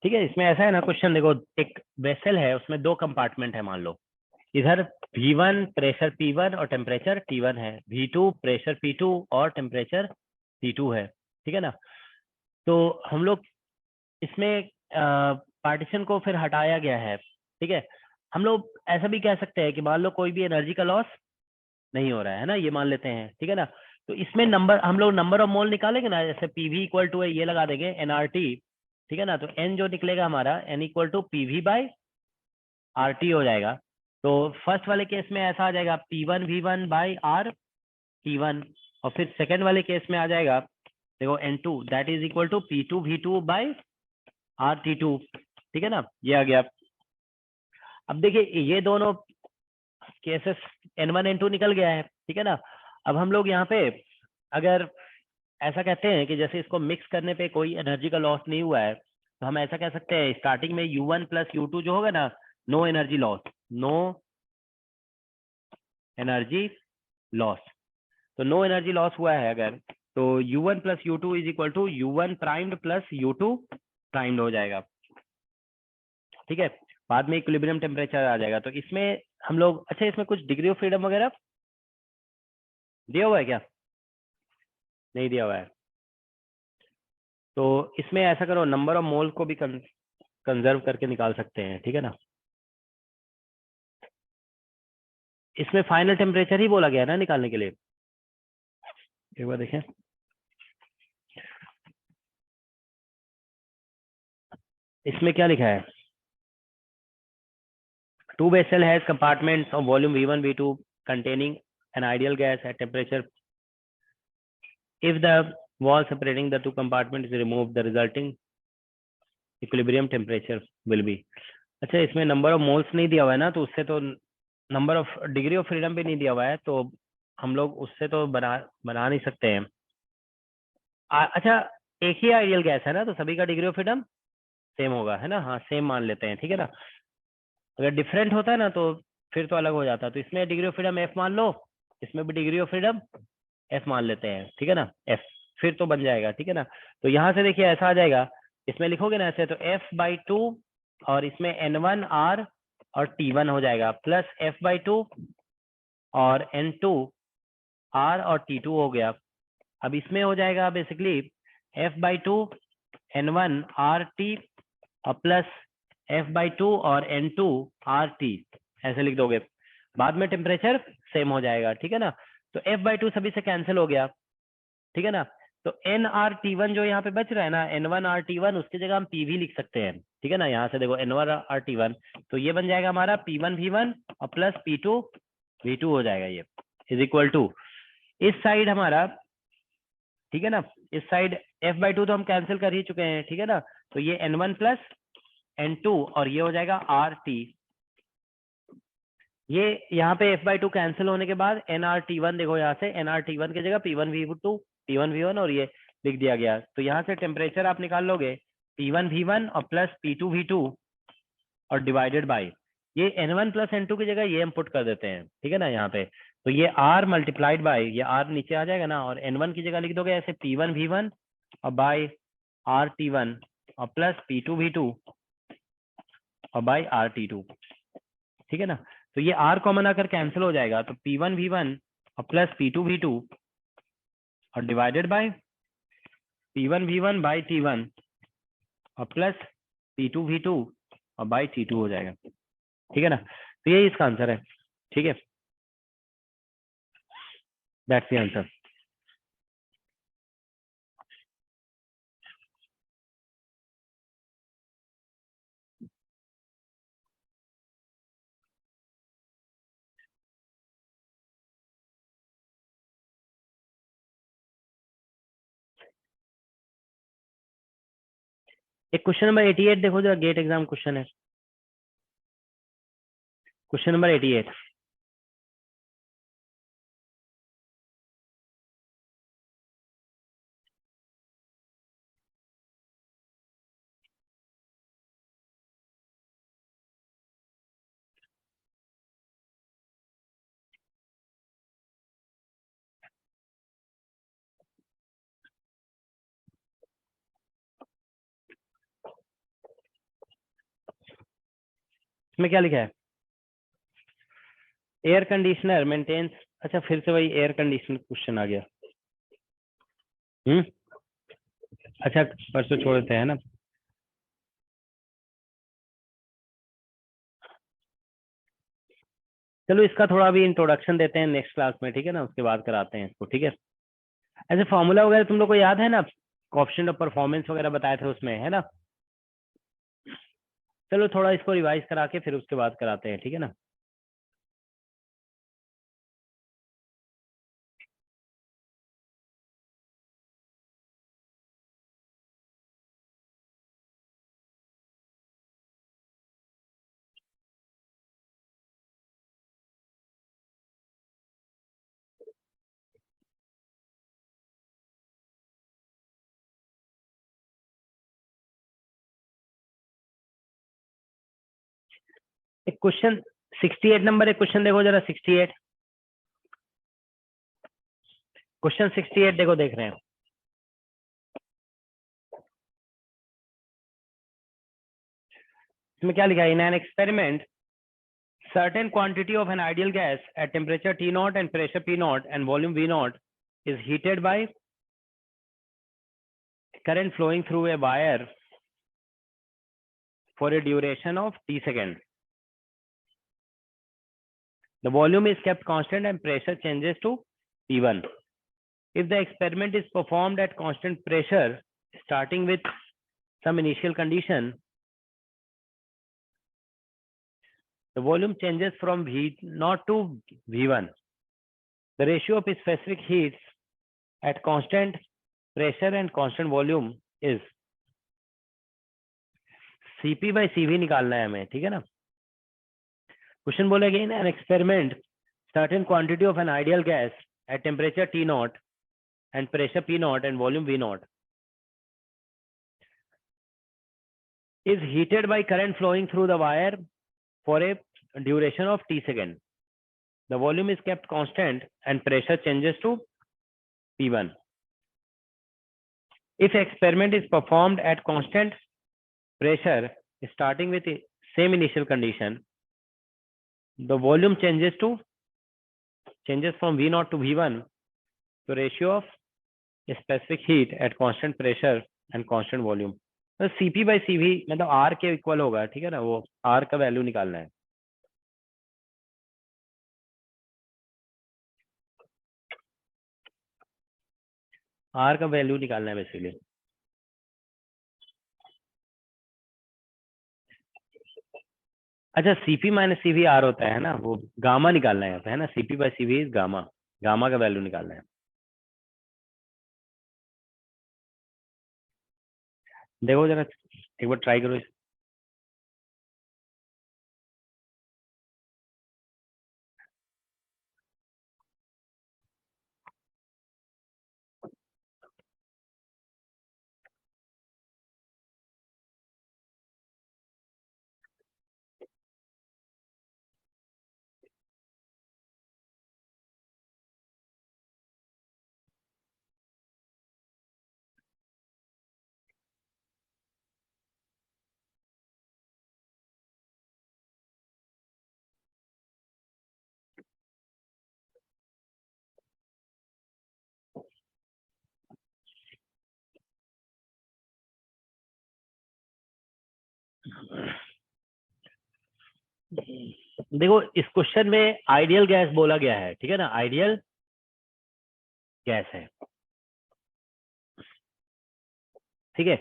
ठीक है। इसमें ऐसा है ना, क्वेश्चन देखो, एक वेसल है उसमें दो कंपार्टमेंट है, मान लो इधर V1 प्रेशर P1 और टेम्परेचर T1 है, V2 प्रेशर P2 और टेम्परेचर T2 है, ठीक है ना। तो हम लोग इसमें पार्टीशन को फिर हटाया गया है, ठीक है। हम लोग ऐसा भी कह सकते हैं कि मान लो कोई भी एनर्जी का लॉस नहीं हो रहा है ना, ये मान लेते हैं, ठीक है ना। तो इसमें नंबर, हम लोग नंबर ऑफ मोल निकालेंगे ना, जैसे PV इक्वल टू है, ये लगा देंगे nRT, ठीक है ना। तो N जो निकलेगा हमारा, N equal to PV by RT हो जाएगा। तो फर्स्ट वाले केस में ऐसा आ जाएगा P1 V1 by R T1, और फिर सेकंड वाले केस में आ जाएगा देखो N2 that is equal to P2 V2 by R T2, ठीक है ना, ये आ गया। अब देखिए ये दोनों केसेस N1 N2 निकल गया है, ठीक है ना। अब हम लोग यहाँ पे अगर ऐसा कहते हैं कि जैसे इसको मिक्स करने पे कोई एनर्जी का लॉस नहीं हुआ है, तो हम ऐसा कह सकते हैं स्टार्टिंग में U1 प्लस U2 जो होगा ना, no energy loss, no energy loss, तो नो एनर्जी लॉस हुआ है अगर, तो U1 plus U2 is equal to U1 primed plus U2 primed हो जाएगा, ठीक है। बाद में इक्विलिब्रियम टेम्परेचर आ जाएगा। तो इसमें हम लोग, अच्छा इसमें कुछ डिग्री ऑफ फ्रीडम वगैरह दिया हुआ है क्या? नहीं दिया हुआ है। तो इसमें ऐसा करो, नंबर ऑफ मोल को भी कंजर्व करके निकाल सकते हैं, ठीक है ना। इसमें फाइनल टेम्परेचर ही बोला गया ना निकालने के लिए। एक बार देखें, इसमें क्या लिखा है, two vessel has compartments of volume V1 V2 containing an ideal gas at temperature. If the wall separating the two compartments is removed, the resulting equilibrium temperature will be. अच्छा, इसमें नंबर ऑफ मोल्स नहीं दिया हुआ है ना, तो उससे तो number of degree of freedom भी नहीं दिया हुआ है, तो हम लोग उससे तो बना नहीं सकते हैं। अच्छा, एक ही आइडियल गैस है ना, तो सभी का डिग्री ऑफ फ्रीडम सेम होगा, है ना। हाँ, सेम मान लेते हैं, ठीक है ना। अगर डिफरेंट होता है ना तो फिर तो अलग हो जाता। तो इसमें डिग्री ऑफ फ्रीडम F मान लो, इसमें भी डिग्री ऑफ फ्रीडम F मान लेते हैं, ठीक है ना। F फिर तो बन जाएगा, ठीक है ना। तो यहाँ से देखिए ऐसा आ जाएगा, इसमें लिखोगे ना ऐसे, तो F/2 और इसमें N1 R और T1 हो जाएगा, प्लस F/2 और N2 R और T2 हो गया। अब इसमें हो जाएगा बेसिकली F/2 N1 RT और प्लस F/2 और N2 RT, ऐसे लिख दोगे। बाद में टेम्परेचर सेम हो जाएगा, ठीक है ना। तो F/2 सभी से कैंसिल हो गया, ठीक है ना। तो NRT1 जो यहाँ पे बच रहा है ना, N1RT1, उसकी जगह हम PV लिख सकते हैं, ठीक है ना। यहाँ से देखो N1RT1, तो ये बन जाएगा हमारा P1V1 और प्लस P2V2 हो जाएगा, ये इज इक्वल टू इस साइड हमारा, ठीक है ना। इस साइड F/2 तो हम कैंसिल कर ही चुके हैं, ठीक है ना। तो ये N1 प्लस N2 और ये हो जाएगा RT। ये यहाँ पे F/2 कैंसिल होने के बाद NRT1, देखो यहाँ से NRT1 की जगह P1V2 P1V1 और ये लिख दिया गया। तो यहाँ से टेम्परेचर आप निकाल लोगे P1V1 और प्लस P2V2 और डिवाइडेड बाय ये N1 प्लस N2 की जगह ये हम पुट कर देते हैं, ठीक है ना यहाँ पे। तो ये R मल्टीप्लाइड बाय ये R नीचे आ जाएगा ना, और N1 की जगह लिख दोगे ऐसे P1V1 और बाय RT1 और प्लस P2V2 और बाय RT2, ठीक है ना। तो ये R कॉमन आकर कैंसिल हो जाएगा, तो P1V1 और प्लस P2V2 और divided bye P1V1 bye T1 और प्लस P2V2 और बाय T2 हो जाएगा, ठीक है ना। तो ये इसका आंसर है, ठीक है, दैट्स द आंसर। एक क्वेश्चन नंबर 88 देखो जरा, गेट एग्जाम क्वेश्चन है, क्वेश्चन नंबर 88। इसमें क्या लिखा है, एयर कंडीशनर मेंटेन्स। अच्छा, फिर से वही एयर कंडीशनर क्वेश्चन आ गया। अच्छा, परसों छोड़ देते हैं ना। चलो इसका थोड़ा अभी इंट्रोडक्शन देते हैं नेक्स्ट क्लास में, ठीक है ना, उसके बाद कराते हैं इसको, ठीक है। ऐसे फॉर्मूला वगैरह तुम लोग को याद है ना, कोएफिशिएंट ऑफ परफॉर्मेंस वगैरह बताए थे उसमें, है ना। चलो थोड़ा इसको रिवाइज करा के फिर उसके बाद कराते हैं, ठीक है ना। एक क्वेश्चन 68 नंबर, एक क्वेश्चन देखो जरा 68, क्वेश्चन 68 देखो, देख रहे हैं। इसमें क्या लिखा है, in an experiment certain quantity of an ideal gas at temperature T0 and pressure P0 and volume V0 is heated by current flowing through a wire for a duration of t seconds. The volume is kept constant and pressure changes to P1. If the experiment is performed at constant pressure, starting with some initial condition, the volume changes from V0 to V1. The ratio of specific heats at constant pressure and constant volume is Cp by Cv निकालना है हमें, ठीक है ना. Question बोलेगा in an experiment certain quantity of an ideal gas at temperature T0 and pressure P0 and volume V0 is heated by current flowing through the wire for a duration of t second. The volume is kept constant and pressure changes to P1. If experiment is performed at constant pressure starting with the same initial condition, the volume changes from V0 to V1. The ratio of specific heat at constant pressure and constant volume. तो Cp by Cv मतलब R के equal होगा, ठीक है ना. वो R का value निकालना है. R का वैल्यू निकालना है बेसिकली. अच्छा, Cp माइनस Cv R होता है ना, वो गामा निकालना है यहाँ पे, है ना. Cp by Cv is gamma, gamma का वैल्यू निकालना है. देखो जरा एक बार ट्राई करो. देखो इस क्वेश्चन में आइडियल गैस बोला गया है, ठीक है ना. आइडियल गैस है, ठीक है.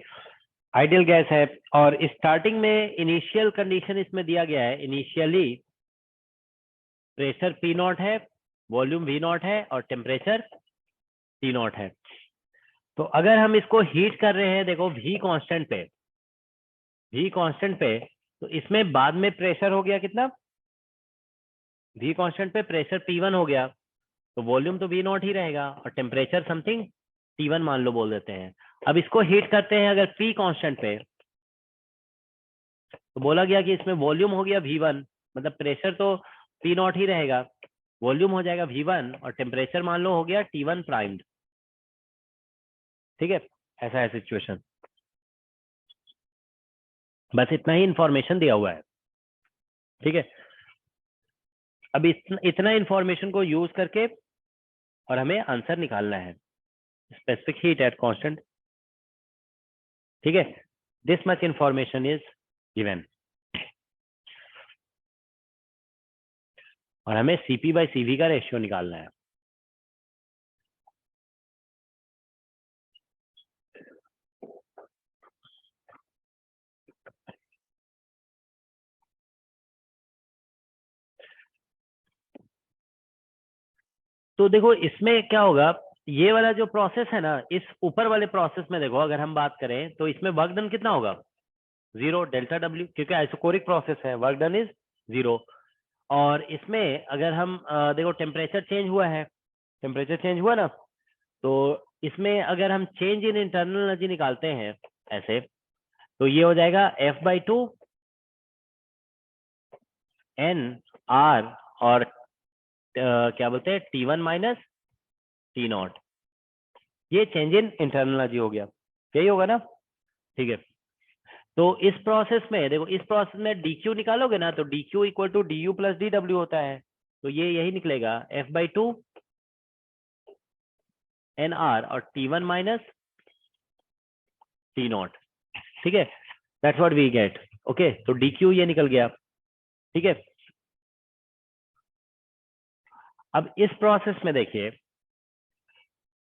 आइडियल गैस है और स्टार्टिंग में इनिशियल कंडीशन इसमें दिया गया है. इनिशियली प्रेशर P0 है, वॉल्यूम V0 है और टेम्परेचर T0 है. तो अगर हम इसको हीट कर रहे हैं, देखो V कांस्टेंट पे, तो इसमें बाद में प्रेशर हो गया कितना, V कांस्टेंट पे प्रेशर P1 हो गया, तो वॉल्यूम तो V0 ही रहेगा और टेम्परेचर समथिंग T1 मान लो बोल देते हैं. अब इसको हीट करते हैं अगर P कांस्टेंट पे, तो बोला गया कि इसमें वॉल्यूम हो गया V1, मतलब प्रेशर तो P0 ही रहेगा, वॉल्यूम हो जाएगा V1 और टेम्परेचर मान लो हो गया T1 प्राइम्ड. ठीक है, ऐसा है सिचुएशन. बस इतना ही इंफॉर्मेशन दिया हुआ है, ठीक है. अब इतना इंफॉर्मेशन को यूज करके और हमें आंसर निकालना है. स्पेसिफिक हीट एट कांस्टेंट, ठीक है. This much information is given और हमें Cp by Cv का रेशियो निकालना है. तो देखो इसमें क्या होगा, ये वाला जो प्रोसेस है ना, इस ऊपर वाले प्रोसेस में देखो अगर हम बात करें तो इसमें वर्क डन कितना होगा, 0 डेल्टा W, क्योंकि आइसोकोरिक प्रोसेस है, वर्क डन इज 0. और इसमें अगर हम देखो टेम्परेचर चेंज हुआ है, टेम्परेचर चेंज हुआ ना, तो इसमें अगर हम चेंज इन इंटरनल एनर्जी निकालते हैं ऐसे, तो ये हो जाएगा F/2 NR और क्या बोलते हैं T1 माइनस T0. ये चेंज इन इंटरनल एनर्जी हो गया, यही होगा ना, ठीक है. तो इस प्रोसेस में देखो, इस प्रोसेस में dq निकालोगे ना, तो dq equal to du plus dw होता है, तो ये यही निकलेगा F/2 NR और T1 माइनस टी नॉट, ठीक है, that's what we get. Okay, तो डी क्यू ये निकल गया, ठीक है। अब इस प्रोसेस में देखिए,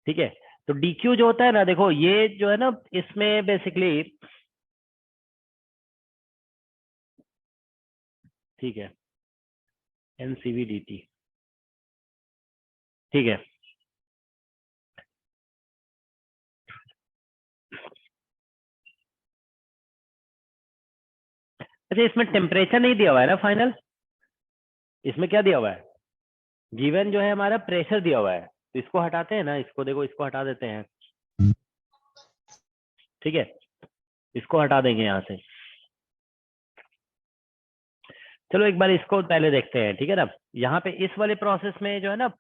ठीक है, तो डी क्यू जो होता है ना, देखो ये जो है ना, इसमें बेसिकली, ठीक है, एनसीवी डी टी, ठीक है, अच्छा इसमें टेम्परेचर नहीं दिया हुआ है ना फाइनल, इसमें क्या दिया हुआ है, गिवन जो है हमारा प्रेशर दिया हुआ है, तो इसको हटाते हैं ना, इसको देखो, इसको हटा देते हैं, ठीक है, इसको हटा देंगे यहाँ से। चलो एक बार इसको पहले देखते हैं, ठीक है ना। यहाँ पे इस वाले प्रोसेस में जो है ना,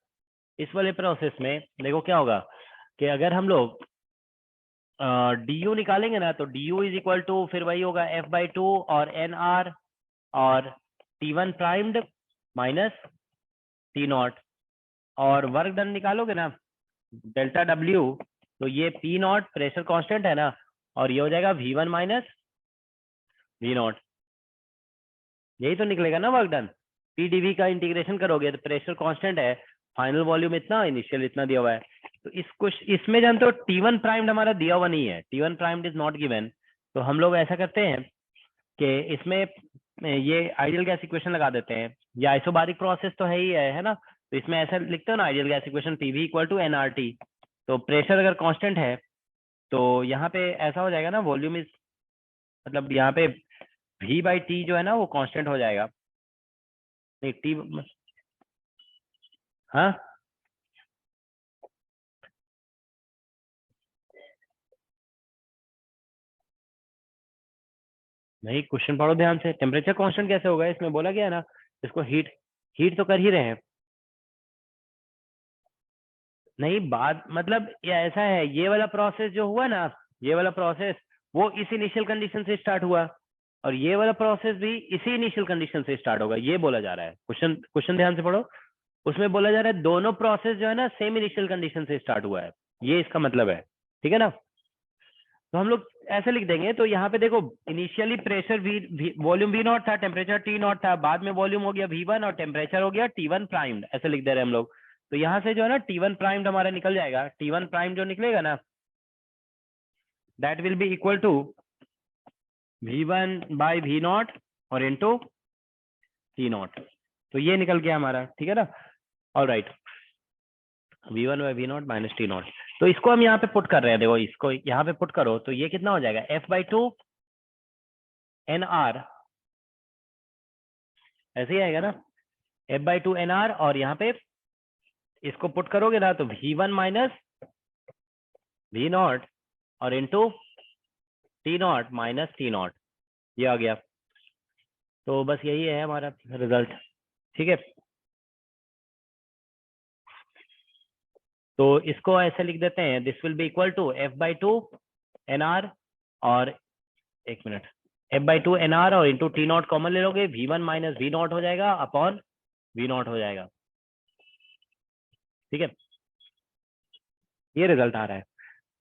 इस वाले प्रोसेस में देखो क्या होगा कि अगर हम लोग डी यू निकालेंगे ना, तो D U is equal to फिर वही होगा F/2 और एन आर और T1 primed minus T not, और वर्क डन निकालोगे ना डेल्टा W, तो ये P नॉट प्रेशर कांस्टेंट है ना, और ये हो जाएगा V1 माइनस V नॉट, यही तो निकलेगा ना वर्क डन। PdV का इंटीग्रेशन करोगे तो प्रेशर कांस्टेंट है, फाइनल वॉल्यूम इतना, इनिशियल इतना दिया हुआ है। तो इसमें जानते हो T1 प्राइम्ड हमारा दिया हुआ नहीं है, T1 primed is not given. तो हम लोग ऐसा करते हैं कि इसमें ये आइडियल गैस इक्वेशन लगा देते हैं, ये आइसोबारिक प्रोसेस तो है ही है ना, तो इसमें ऐसा लिखते हो ना ideal gas equation PV equal to nRT। तो प्रेशर अगर कांस्टेंट है तो यहाँ पे ऐसा हो जाएगा ना, वॉल्यूम इज, मतलब यहाँ पे V/T जो है ना वो कांस्टेंट हो जाएगा, नहीं टी, हाँ नहीं, क्वेश्चन पढ़ो ध्यान से, टेम्परेचर कांस्टेंट कैसे होगा, इसमें बोला गया है ना, इसको हीट हीट तो कर ही रहे हैं। नहीं बात मतलब ये ऐसा है, ये वाला प्रोसेस जो हुआ ना, ये वाला प्रोसेस वो इस इनिशियल कंडीशन से स्टार्ट हुआ, और ये वाला प्रोसेस भी इसी इनिशियल कंडीशन से स्टार्ट होगा, ये बोला जा रहा है। क्वेश्चन क्वेश्चन ध्यान से पढ़ो, उसमें बोला जा रहा है दोनों प्रोसेस जो है ना सेम इनिशियल कंडीशन से स्टार्ट हुआ है, ये इसका मतलब है, ठीक है ना। तो हम लोग ऐसे लिख देंगे, तो यहाँ पे देखो initially pressure volume V not था, टेम्परेचर T नॉट था, बाद में वॉल्यूम हो गया V1 और टेम्परेचर हो गया T1 प्राइम्ड, ऐसे लिख दे रहे हैं हम लोग। तो यहाँ से जो है ना T1 प्राइम्ड हमारा निकल जाएगा, T1 प्राइम जो निकलेगा ना, that will be equal to V1/V0 और इनटू T नॉट, तो ये निकल गया हमारा, ठीक है ना। All right, V1/V0 minus T not, तो इसको हम यहाँ पे पुट कर रहे हैं, देखो इसको यहाँ पे पुट करो तो ये कितना हो जाएगा, F/2 NR, ऐसे ही आएगा ना, F/2 NR, और यहाँ पे इसको पुट करोगे ना तो V1 माइनस V0 और into T not minus T not, ये आ गया। तो बस यही है हमारा रिजल्ट, ठीक है। तो इसको ऐसे लिख देते हैं, this will be equal to F/2 NR, और एक मिनट, F/2 NR और इंटू T नॉट कॉमन ले लोगे, V1 माइनस V0 हो जाएगा अपॉन V0 हो जाएगा, ठीक है, ये रिजल्ट आ रहा है।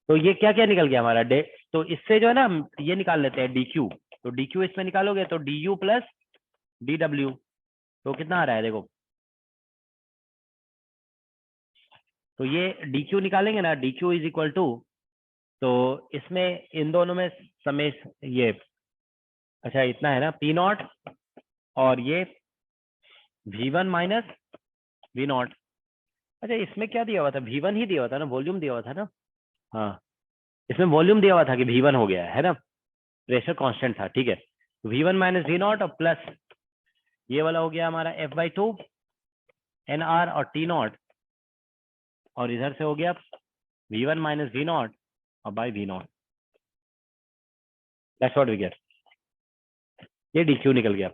तो ये क्या क्या निकल गया हमारा डे, तो इससे जो है ना हम ये निकाल लेते हैं DQ, तो DQ इसमें निकालोगे तो DU प्लस DW, तो कितना आ रहा है देखो, तो ये DQ निकालेंगे ना, DQ इज इक्वल टू, तो इसमें इन दोनों में समेश ये, अच्छा इतना है ना P नॉट, और ये V1 माइनस V0, अच्छा इसमें क्या दिया हुआ था, V1 ही दिया हुआ था ना, वॉल्यूम दिया हुआ था ना, हाँ इसमें वॉल्यूम दिया हुआ था कि V1 हो गया है ना, प्रेशर कांस्टेंट था, ठीक है। तो V1 माइनस V0 और प्लस ये वाला हो गया हमारा F/2 NR और T नॉट, और इधर से हो गया V1 माइनस V0 और by V0, that's what we get, ये DQ निकल गया।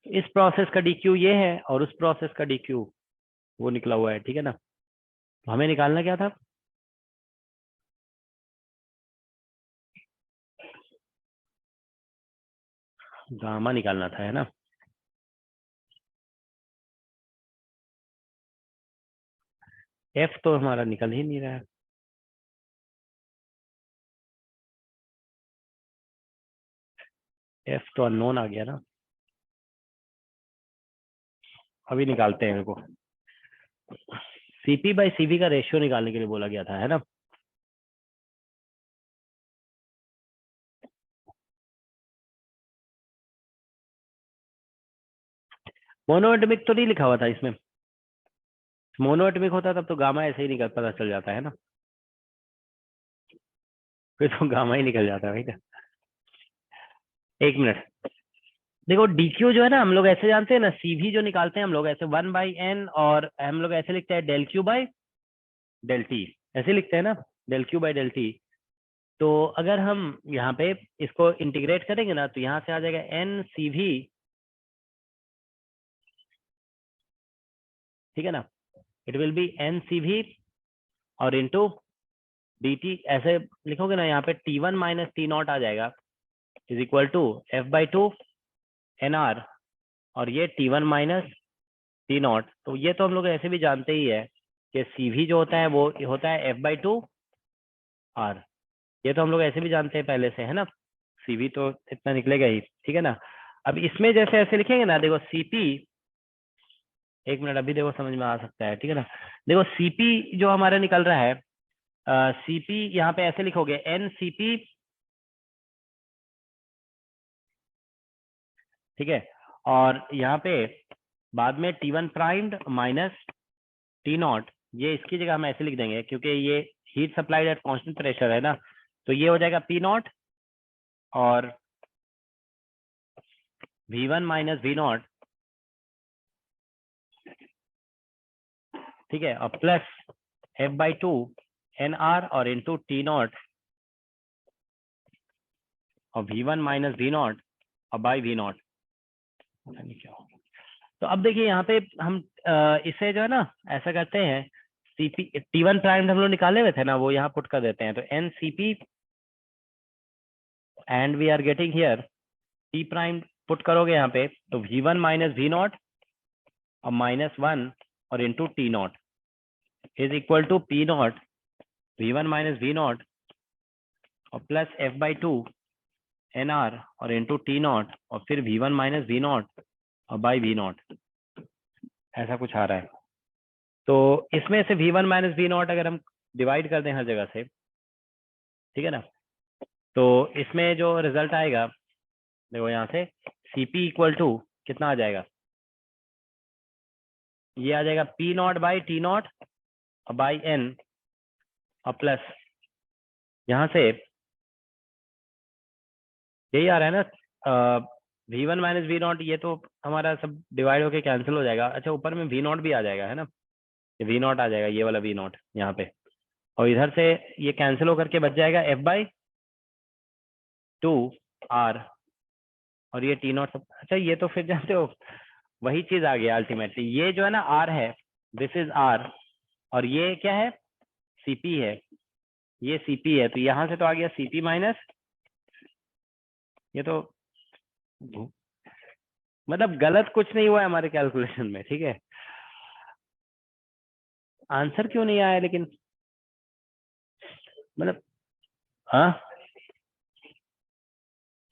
इस प्रोसेस का DQ ये है, और उस प्रोसेस का DQ वो निकला हुआ है, ठीक है ना। तो हमें निकालना क्या था, गामा निकालना था, है ना। एफ तो हमारा निकल ही नहीं रहा है। एफ तो अननोन आ गया ना, अभी निकालते हैं। मेरे को सीपी बाई सीवी का रेशियो निकालने के लिए बोला गया था, है ना। मोनोएटमिक तो नहीं लिखा हुआ था इसमें। मोनोएटमिक होता तब तो गामा ऐसे ही निकल पता चल जाता है ना, फिर तो गामा ही निकल जाता है भाई ना। एक मिनट, देखो डीक्यू जो है ना, हम लोग ऐसे जानते हैं ना, सीवी जो निकालते हैं हम लोग ऐसे 1/n, और हम लोग ऐसे लिखते हैं del Q by del T, ऐसे लिखते हैं ना, del Q by del T. तो अगर हम यहाँ पे इसको इंटीग्रेट करेंगे ना, तो यहाँ से आ जाएगा एन सी वी, ठीक है ना। It will be N C V और इंटू डी टी, ऐसे लिखोगे ना, यहाँ पे T1 माइनस टी नॉट आ जाएगा, is equal to F/2 NR, और ये T1 माइनस टी नॉट। तो ये तो हम लोग ऐसे भी जानते ही है कि CV जो होता है वो होता है F/2 R, ये तो हम लोग ऐसे भी जानते हैं पहले से, है ना। CV तो इतना निकलेगा ही, ठीक है ना। अब इसमें जैसे ऐसे लिखेंगे ना, देखो CP, एक मिनट, अभी देखो समझ में आ सकता है, ठीक है ना। देखो CP जो हमारा निकल रहा है, CP यहाँ पे ऐसे लिखोगे NCP, ठीक है। और यहाँ पे बाद में T1 primed minus T not, ये इसकी जगह हम ऐसे लिख देंगे क्योंकि ये heat supplied at constant pressure है ना, तो ये हो जाएगा पी नॉट और V1 माइनस वी नॉट, ठीक है, और प्लस F/2 NR और इंटू टी नॉट और V1 माइनस वी नॉट और बाई वी नॉट। तो अब देखिए यहाँ पे हम इसे जो है ना ऐसा करते हैं, CP T1 प्राइम हम लोग निकाले हुए थे ना, वो यहाँ पुट कर देते हैं, तो NCP and we are getting here T prime put करोगे यहाँ पे, तो V1 माइनस वी नॉट और -1 और into T not is equal to P not V1 minus V not और प्लस F/2 NR और इंटू टी नॉट और फिर V1 माइनस वी नॉट और बाई वी नॉट, ऐसा कुछ आ रहा है। तो इसमें से V1 माइनस वी नॉट अगर हम डिवाइड कर दें हर जगह से, ठीक है ना, तो इसमें जो रिजल्ट आएगा, देखो यहाँ से CP इक्वल टू कितना आ जाएगा, ये आ जाएगा P not by T not और बाई एन और प्लस यहाँ से यही आ रहा है ना, V1 माइनस वी नॉट, ये तो हमारा सब डिवाइड होके कैंसिल हो जाएगा। अच्छा, ऊपर में वी नॉट भी आ जाएगा, है ना, ये वी नॉट आ जाएगा, ये वाला वी नॉट यहाँ पे, और इधर से ये कैंसिल होकर के बच जाएगा F/2 R और ये टी नॉट सब। अच्छा, ये तो फिर जानते हो वही चीज आ गया अल्टीमेटली, ये जो है ना R है, दिस इज R, और ये क्या है, CP है, ये CP है, तो यहाँ से तो आ गया CP माइनस, ये तो मतलब गलत कुछ नहीं हुआ है हमारे कैलकुलेशन में, ठीक है। आंसर क्यों नहीं आया लेकिन, मतलब, हाँ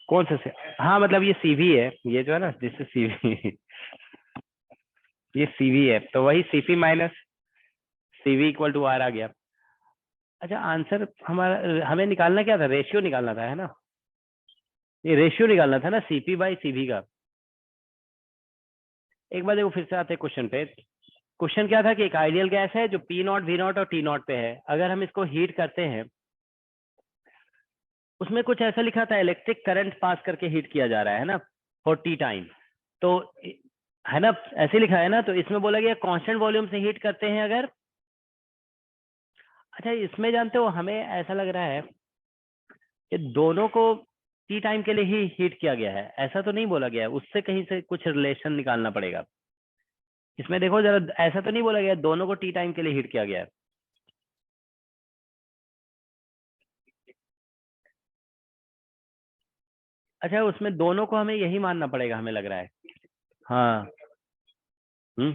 कौन से, हाँ मतलब ये CV है, ये जो है ना दिस इज CV, ये CV है, तो वही CP minus CV equal to R आ गया। अच्छा, आंसर हमारा, हमें निकालना क्या था, रेशियो निकालना था, है ना, ये रेशियो निकालना था ना CP बाई CV का। एक बार देखो फिर से आते हैं क्वेश्चन पे। क्वेश्चन क्या था कि एक आइडियल गैस है जो P नॉट V नॉट और T नॉट पे है, अगर हम इसको हीट करते हैं, उसमें कुछ ऐसा लिखा था इलेक्ट्रिक करंट पास करके हीट किया जा रहा है ना फॉर T टाइम, तो है ना, ऐसे लिखा है ना, तो इसमें बोला गया कांस्टेंट वॉल्यूम से हीट करते हैं अगर। अच्छा, इसमें जानते हो हमें ऐसा लग रहा है कि दोनों को T टाइम के लिए ही हीट किया गया है, ऐसा तो नहीं बोला गया है, उससे कहीं से कुछ रिलेशन निकालना पड़ेगा। इसमें देखो जरा, ऐसा तो नहीं बोला गया दोनों को T टाइम के लिए हीट किया गया है। अच्छा, उसमें दोनों को हमें यही मानना पड़ेगा, हमें लग रहा है। हाँ। हम्म।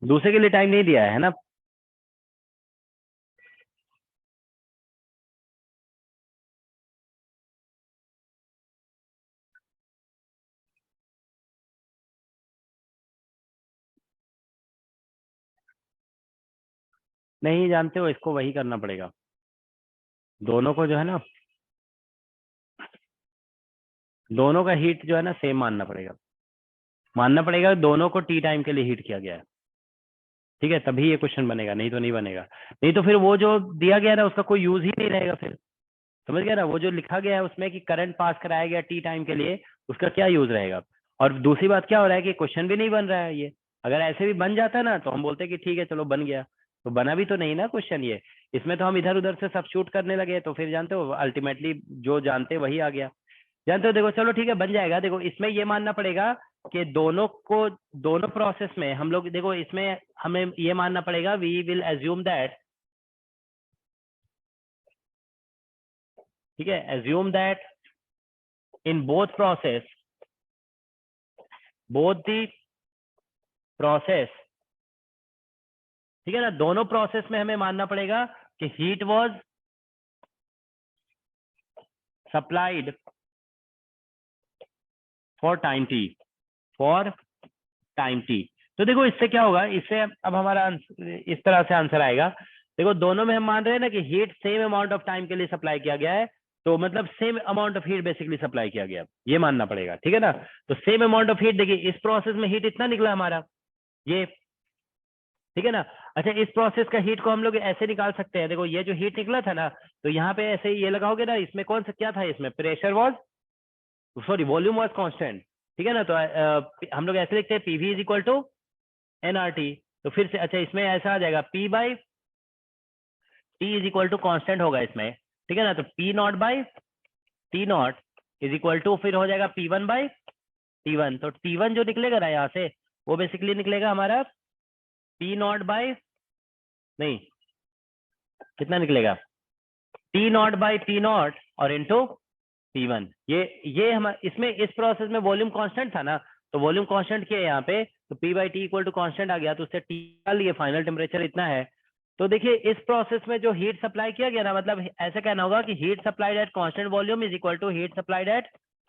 दूसरे के लिए टाइम नहीं दिया है ना? नहीं जानते हो, इसको वही करना पड़ेगा। दोनों को जो है ना, दोनों का हीट जो है ना सेम मानना पड़ेगा। मानना पड़ेगा दोनों को टी टाइम के लिए हीट किया गया है, ठीक है, तभी ये क्वेश्चन बनेगा, नहीं तो नहीं बनेगा। नहीं तो फिर वो जो दिया गया ना उसका कोई यूज ही नहीं रहेगा फिर। समझ गया ना? वो जो लिखा गया है उसमें कि करंट पास कराया गया टी टाइम के लिए, उसका क्या यूज रहेगा? और दूसरी बात क्या हो रहा है कि क्वेश्चन भी नहीं बन रहा है ये। अगर ऐसे भी बन जाता ना तो हम बोलते कि ठीक है चलो बन गया, तो बना भी तो नहीं ना क्वेश्चन ये। इसमें तो हम इधर उधर से सब्स्टिट्यूट करने लगे, तो फिर जानते हो अल्टीमेटली जो जानते वही आ गया। जानते हो, देखो चलो ठीक है बन जाएगा। देखो इसमें ये मानना पड़ेगा कि दोनों को, दोनों प्रोसेस में हम लोग, देखो इसमें हमें ये मानना पड़ेगा, वी विल एज्यूम दैट, ठीक है, assume that in both process, both the process, ठीक है ना, दोनों प्रोसेस में हमें मानना पड़ेगा कि heat was supplied for time T, for time T. तो देखो इससे क्या होगा, इससे अब हमारा इस तरह से आंसर आएगा। देखो दोनों में हम मान रहे हैं ना कि heat same amount of time के लिए सप्लाई किया गया है, तो मतलब same amount of heat basically supply किया गया, ये मानना पड़ेगा, ठीक है ना। तो सेम अमाउंट ऑफ हीट, देखिए इस प्रोसेस में हीट इतना निकला हमारा, ये, ठीक है ना। अच्छा, इस प्रोसेस का हीट को हम लोग ऐसे निकाल सकते हैं, देखो ये जो हीट निकला था ना, तो यहाँ पे ऐसे ये लगाओगे ना, इसमें कौन सा क्या था, इसमें pressure was, sorry volume was constant, ठीक है ना। तो हम लोग ऐसे लिखते हैं PV is equal to NRT. तो फिर से अच्छा इसमें ऐसा आ जाएगा P by T is equal to constant होगा इसमें, ठीक है ना। तो P not by T not is equal to फिर हो जाएगा P one by T one. तो टी वन जो निकलेगा ना यहाँ से, वो बेसिकली निकलेगा हमारा पी नॉट बाई, नहीं कितना निकलेगा, T not by P not और इंटू पी वन। ये हम इसमें इस प्रोसेस में वॉल्यूम कांस्टेंट था ना, तो वॉल्यूम कांस्टेंट किया यहाँ पे, तो P by T equal to constant आ गया, तो उससे टी का लिए फाइनल टेम्परेचर इतना है। तो देखिए इस प्रोसेस में जो हीट सप्लाई किया गया ना, मतलब ऐसा कहना होगा कि heat supplied at constant volume is equal to heat supplied at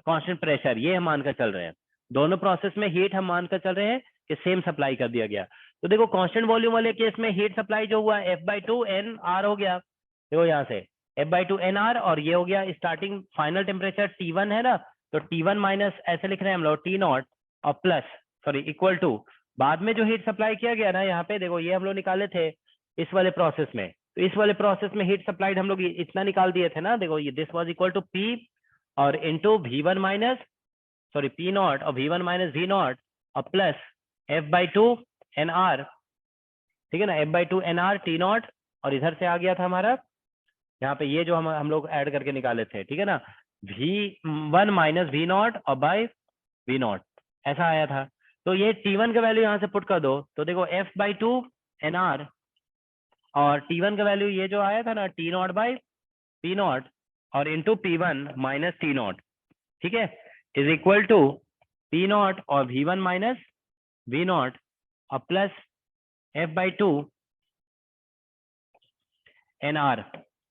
constant pressure, ये हम मानकर चल रहे हैं। दोनों प्रोसेस में हीट हम मानकर चल रहे हैं कि सेम सप्लाई कर दिया गया। तो देखो कांस्टेंट वॉल्यूम वाले केस में हीट सप्लाई जो हुआ F by two N R हो गया, देखो यहाँ से F by two N R, और ये हो गया starting final temperature T one है ना, तो टी वन माइनस ऐसे लिख रहे हैं हम लोग टी नॉट और प्लस सॉरी इक्वल टू बाद में जो हीट सप्लाई किया गया ना, यहाँ पे देखो ये हम लोग निकाले थे इस वाले प्रोसेस में, तो इस वाले प्रोसेस में हीट सप्लाइड हम लोग इतना निकाल दिए थे ना, देखो ये this was equal to P और into V one minus sorry P not और V one minus V not और plus F by two N R, ठीक है ना, F by two N R T not, और इधर से आ गया था हमारा यहाँ पे ये जो हम लोग ऐड करके निकाले थे, ठीक है ना, V one minus V not और बाई वी नॉट, ऐसा आया था। तो ये टी वन का वैल्यू यहाँ से पुट कर दो, तो देखो F by two N R और टी वन का वैल्यू ये जो आया था ना T not by P not और into P one minus T not, ठीक है, is equal to P not और V one minus V not और plus F by two N R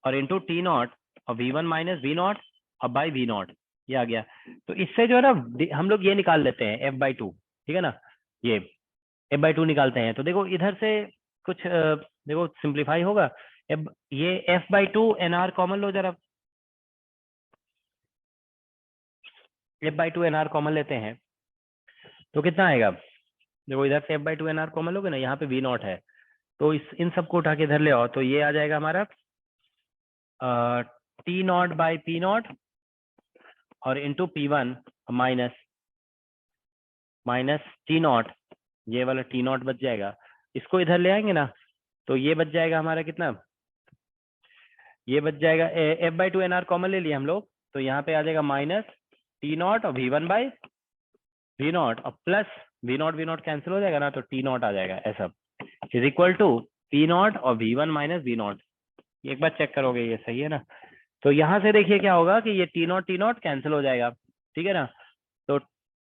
और इंटू टी नॉट और V one minus V not और by V not, ये आ गया। तो इससे जो है ना हम लोग ये निकाल लेते हैं एफ बाई टू, ठीक है ना, ये एफ बाई टू निकालते हैं। तो देखो इधर से कुछ देखो सिंप्लीफाई होगा, ये F by two N R common लो जरा, F by two N R common लेते हैं तो कितना आएगा, देखो इधर से F by two N R common लोगे ना, यहाँ पे वी नॉट है, तो इन सबको उठा के इधर ले आओ, तो ये आ जाएगा हमारा T not by P not और into P one minus minus T not, ये वाला टी नॉट बच जाएगा, इसको इधर ले आएंगे ना, तो ये बच जाएगा हमारा कितना, ये बच जाएगा F by two N R common ले लिया हम लोग, तो यहाँ पे आ जाएगा माइनस टी नॉट और V one by V not और प्लस वी नॉट कैंसिल हो जाएगा ना, तो टी नॉट आ जाएगा ऐसा, is equal to P not और V one minus V not. एक बार चेक करोगे ये सही है ना। तो यहाँ से देखिए क्या होगा कि ये टी नॉट कैंसिल हो जाएगा, ठीक है ना, तो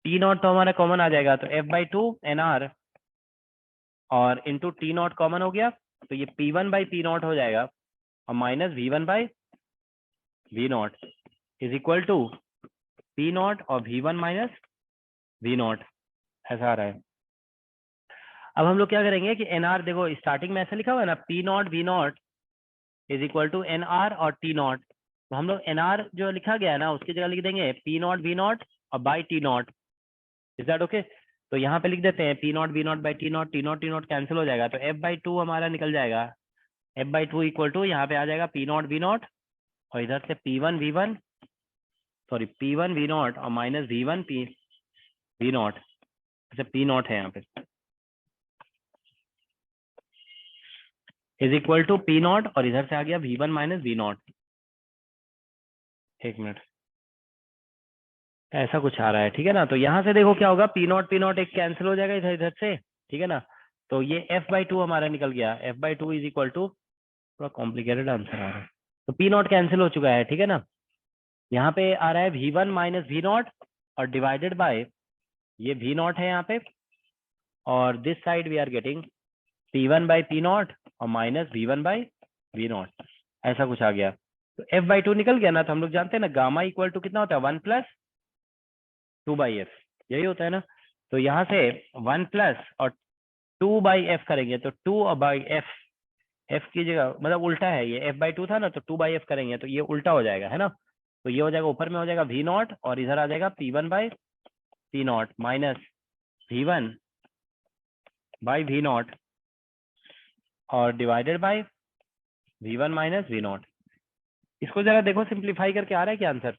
टी नॉट तो हमारा कॉमन आ जाएगा, तो F/2 NR और इंटू टी नॉट कॉमन हो गया, तो ये P1/P0 हो जाएगा और minus V1/V0 is equal to P0 और V1 माइनस V0, ऐसा आ रहा है। अब हम लोग क्या करेंगे कि NR, देखो स्टार्टिंग में ऐसा लिखा हुआ है ना, P0 V0 is equal to NR और T0, तो हम लोग NR जो लिखा गया है ना उसकी जगह लिख देंगे P0 V0 और by T0। Is that okay? तो यहाँ पे लिख देते हैं P0 V0 by T0, T0 T0 cancel हो जाएगा, तो F/2 हमारा निकल जाएगा। F/2 इक्वल टू यहाँ पे आ जाएगा P0 V0 और इधर से P1 V1, sorry P1 V0 और माइनस V1 V0। अच्छा P0 है यहाँ पे, इज इक्वल टू P0 और इधर से आ गया V1 माइनस V0। एक मिनट, ऐसा कुछ आ रहा है, ठीक है ना। तो यहाँ से देखो क्या होगा, P0 P0 एक कैंसिल हो जाएगा इधर इधर से, ठीक है ना। तो ये F/2 हमारा निकल गया, F/2 इज इक्वल टू, थोड़ा कॉम्प्लिकेटेड आंसर आ रहा है, तो P0 कैंसिल हो चुका है, ठीक है ना। यहाँ पे आ रहा है V1 माइनस V0 और डिवाइडेड बाय ये V0 है यहाँ पे, और this side we are getting P1/P0 और माइनस V1/V0, ऐसा कुछ आ गया। तो F/2 निकल गया ना, तो हम लोग जानते हैं ना गामा इक्वल टू कितना होता है, 1 प्लस 2/f, यही होता है ना। तो यहाँ से 1 प्लस और 2/f करेंगे, तो 2/f, f की जगह मतलब उल्टा है, ये F/2 था ना, तो 2/f करेंगे तो ये उल्टा हो जाएगा, है ना। तो ये हो जाएगा, ऊपर में हो जाएगा V0 और इधर आ जाएगा P1/P0 माइनस V1/V0 और divided bye V1 minus V0। इसको जरा देखो सिंप्लीफाई करके आ रहा है क्या आंसर।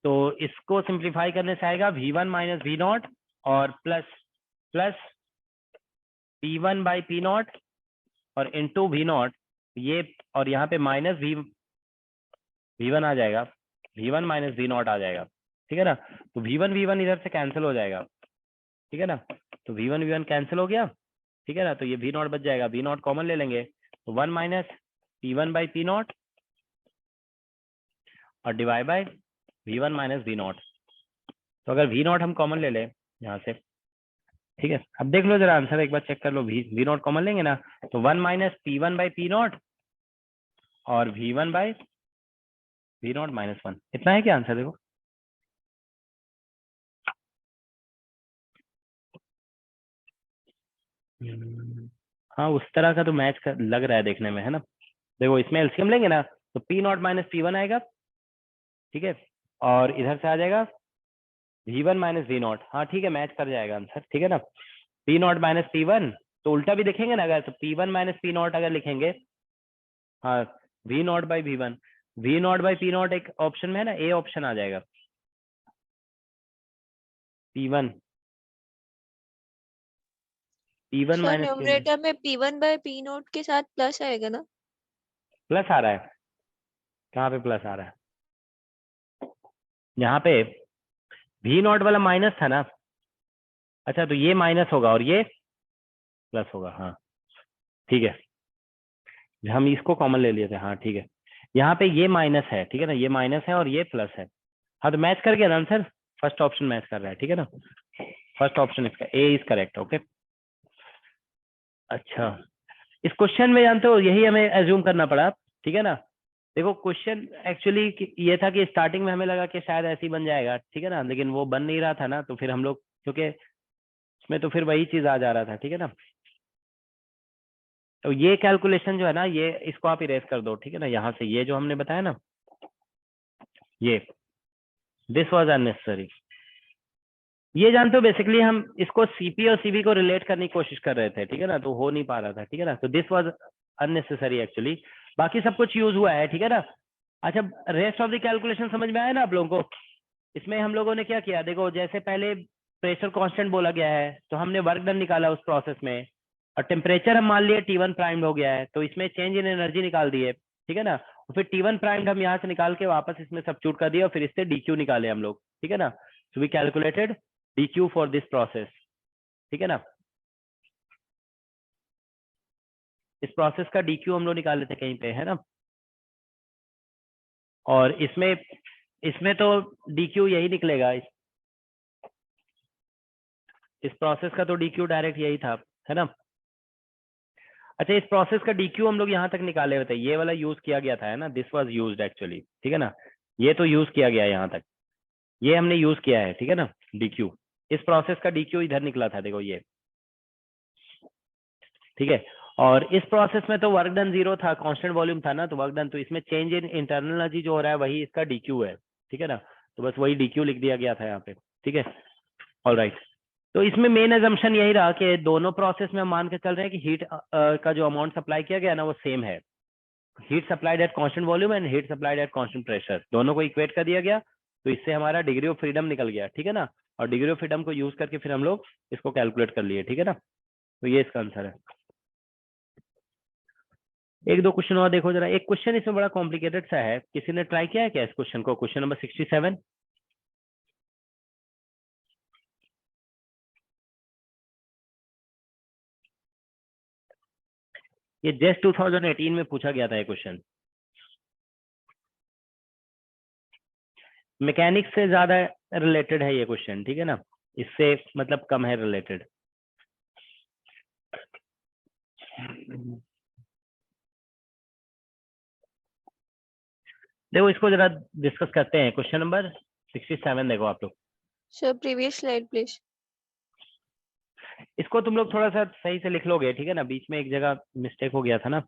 तो इसको सिंप्लीफाई करने से आएगा V1 माइनस V0 और प्लस प्लस P1/P0 और इंटू V0, ये और यहाँ पे माइनस V1 आ जाएगा, V1 माइनस V0 आ जाएगा, ठीक है ना। तो V1 V1 इधर से कैंसिल हो जाएगा, ठीक है ना। तो V1 V1 कैंसिल हो गया, ठीक है ना। तो ये V0 बच जाएगा, V0 कॉमन ले लेंगे, तो 1 माइनस P1/P0 और divide by V1 minus V0। तो अगर V0 हम कॉमन ले लें यहाँ से, ठीक है, अब देख लो जरा आंसर एक बार चेक कर लो, V0 कॉमन लेंगे ना, तो 1 माइनस P1/P0 और V1/V0 माइनस 1, इतना है क्या आंसर। देखो हाँ, उस तरह का तो मैच लग रहा है देखने में, है ना। देखो इसमें एलसीएम लेंगे ना, तो P0 माइनस P1 आएगा, ठीक है, और इधर से आ जाएगा V1 माइनस V0, हाँ ठीक है, मैच कर जाएगा आंसर, ठीक है ना। P0 माइनस P1, तो उल्टा भी देखेंगे ना अगर, तो P1 माइनस P0 अगर लिखेंगे, हाँ V0/V1, V0/P0 एक ऑप्शन में है ना, ए ऑप्शन आ जाएगा, P1 sir minus P1 numerator में P1/P0 के साथ प्लस आएगा ना? प्लस आ रहा है, कहाँ पे प्लस आ रहा है, यहाँ पे V0 वाला माइनस था ना। अच्छा तो ये माइनस होगा और ये प्लस होगा, हाँ ठीक है, हम इसको कॉमन ले लिए थे, हाँ ठीक है। यहाँ पे ये माइनस है, ठीक है ना, ये माइनस है और ये प्लस है, हाँ तो मैच कर गया ना आंसर, फर्स्ट ऑप्शन मैच कर रहा है, ठीक है ना, फर्स्ट ऑप्शन इसका ए इज करेक्ट, ओके। अच्छा, इस क्वेश्चन में जानते हो यही हमें एज्यूम करना पड़ा, ठीक है ना। देखो क्वेश्चन एक्चुअली ये था कि स्टार्टिंग में हमें लगा कि शायद ऐसे ही बन जाएगा, ठीक है ना, लेकिन वो बन नहीं रहा था ना, तो फिर हम लोग, क्योंकि इसमें तो फिर वही चीज आ जा रहा था, ठीक है ना। तो ये कैलकुलेशन जो है ना, ये इसको आप इरेज कर दो, ठीक है ना, यहाँ से ये जो हमने बताया ना, ये दिस वाज अननेसेसरी। ये जानते हो बेसिकली हम इसको सीपी और सीबी को रिलेट करने की कोशिश कर रहे थे, ठीक है ना, तो हो नहीं पा रहा था, ठीक है ना। तो दिस वाज अननेसेसरी एक्चुअली, बाकी सब कुछ यूज हुआ है, ठीक है ना। अच्छा, रेस्ट ऑफ द कैलकुलेशन समझ में आया ना आप लोगों को। इसमें हम लोगों ने क्या किया, देखो जैसे पहले प्रेशर कांस्टेंट बोला गया है, तो हमने वर्क डन निकाला उस प्रोसेस में, और टेम्परेचर हम मान लिए T1 प्राइम्ड हो गया है, तो इसमें चेंज इन एनर्जी निकाल दिए, ठीक है ना। और फिर T1 प्राइम्ड हम यहाँ से निकाल के वापस इसमें सब्स्टिट्यूट कर दिया, और फिर इससे DQ निकाले हम लोग, ठीक है ना। So we calculated DQ for this process, ठीक है ना। इस प्रोसेस का DQ हम लोग निकाल लेते कहीं पे, है ना। और इसमें इसमें तो DQ यही निकलेगा, इस प्रोसेस का तो DQ डायरेक्ट यही था, है ना। अच्छा, इस प्रोसेस का DQ हम लोग यहाँ तक निकाले हुए थे, ये वाला यूज किया गया था, है ना, दिस वाज यूज्ड एक्चुअली, ठीक है ना, ये तो यूज किया गया है यहाँ तक, ये हमने यूज किया है, ठीक है ना, DQ। इस प्रोसेस का DQ इधर निकला था, देखो ये, ठीक है। और इस प्रोसेस में तो वर्क डन 0 था, कांस्टेंट वॉल्यूम था ना, तो वर्क डन, तो इसमें चेंज इन इंटरनल एनर्जी जो हो रहा है वही इसका DQ है, ठीक है ना, तो बस वही DQ लिख दिया गया था यहाँ पे, ठीक है। ऑल राइट, तो इसमें मेन एजम्पशन यही रहा कि दोनों प्रोसेस में हम मान के चल रहे हैं कि हीट का जो अमाउंट सप्लाई किया गया ना वो सेम है, heat supplied at constant volume and heat supplied at constant pressure, दोनों को इक्वेट कर दिया गया, तो इससे हमारा डिग्री ऑफ फ्रीडम निकल गया, ठीक है ना। और डिग्री ऑफ फ्रीडम को यूज करके फिर हम लोग इसको कैलकुलेट कर लिए, ठीक है ना, तो ये इसका आंसर है। एक दो क्वेश्चन और देखो जरा, एक क्वेश्चन इसमें बड़ा कॉम्प्लिकेटेड सा है, किसी ने ट्राई किया है क्या इस क्वेश्चन को, क्वेश्चन नंबर 67। ये जस्ट 2018 में पूछा गया था ये क्वेश्चन, मैकेनिक्स से ज्यादा रिलेटेड है ये क्वेश्चन, ठीक है ना, इससे मतलब कम है रिलेटेड। देखो इसको जरा डिस्कस करते हैं, क्वेश्चन नंबर 67 देखो आप लोग, सर प्रीवियस स्लाइड प्लीज। इसको तुम लोग थोड़ा सा सही से लिख लोगे, ठीक है ना, बीच में एक जगह मिस्टेक हो गया था ना।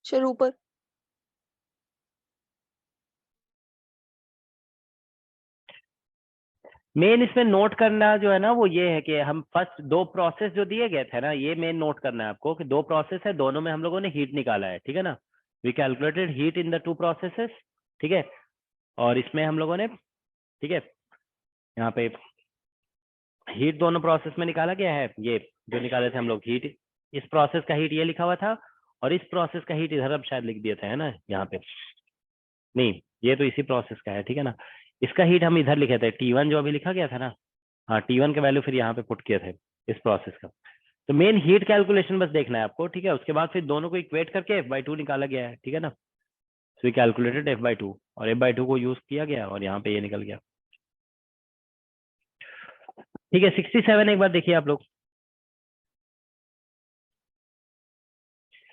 सर ऊपर। मेन इसमें नोट करना जो है ना वो ये है कि हम फर्स्ट दो प्रोसेस जो दिए गए थे ना, ये मेन नोट करना है आपको कि दो प्रोसेस है, दोनों में हम लोगों ने हीट निकाला है, ठीक है ना, we calculated heat in the two processes, ठीक है। और इसमें हम लोगों ने, ठीक है, यहाँ पे हीट दोनों प्रोसेस में निकाला गया है, ये जो निकाले थे हम लोग हीट, इस प्रोसेस का हीट ये लिखा हुआ था, और इस प्रोसेस का हीट इधर अब शायद लिख दिया था, है ना, यहाँ पे, नहीं ये तो इसी प्रोसेस का है, ठीक है ना, इसका हीट हम इधर लिखे थे, T1 जो अभी लिखा गया था ना, हाँ T1 के वैल्यू फिर यहाँ पे पुट किए थे इस प्रोसेस का। तो मेन हीट कैलकुलेशन बस देखना है आपको, ठीक है, उसके बाद फिर दोनों को इक्वेट करके F/2 निकाला गया है, ठीक है ना, सो वी कैलकुलेटेड F/2 और F/2 को यूज किया गया और यहाँ पे ये निकल गया, ठीक है। 67 एक बार देखिए आप लोग,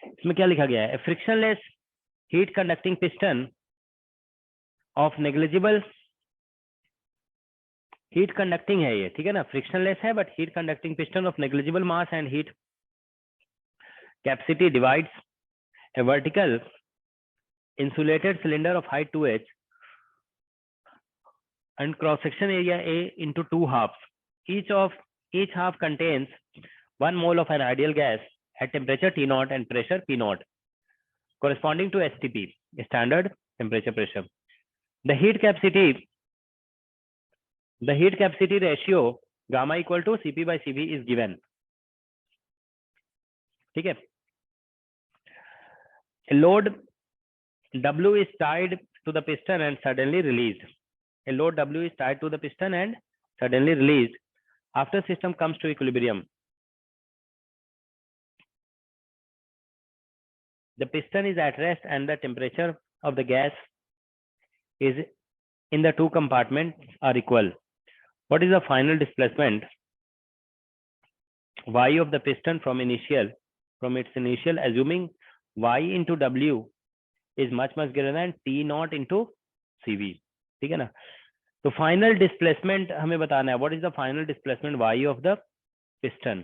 इसमें क्या लिखा गया है, frictionless heat conducting piston of negligible, heat conducting है ये, ठीक है ना, फ्रिक्शनलेस है but heat conducting piston of negligible mass and heat capacity divides a vertical insulated cylinder of height 2h and cross section area A into two halves. Each half contains 1 mole of an ideal gas at temperature T0 and pressure P0 corresponding to STP, standard temperature pressure. The heat capacity ratio gamma equal to Cp by Cv is given. ठीक है, a load W is tied to the piston and suddenly released. A load W is tied to the piston and suddenly released after system comes to equilibrium. The piston is at rest and the temperature of the gas is in the two compartments are equal. What is the final displacement y of the piston from its initial, assuming y into W is much greater than T0 into Cv, ठीक है ना। तो final displacement हमें बताना है, what is the final displacement y of the piston,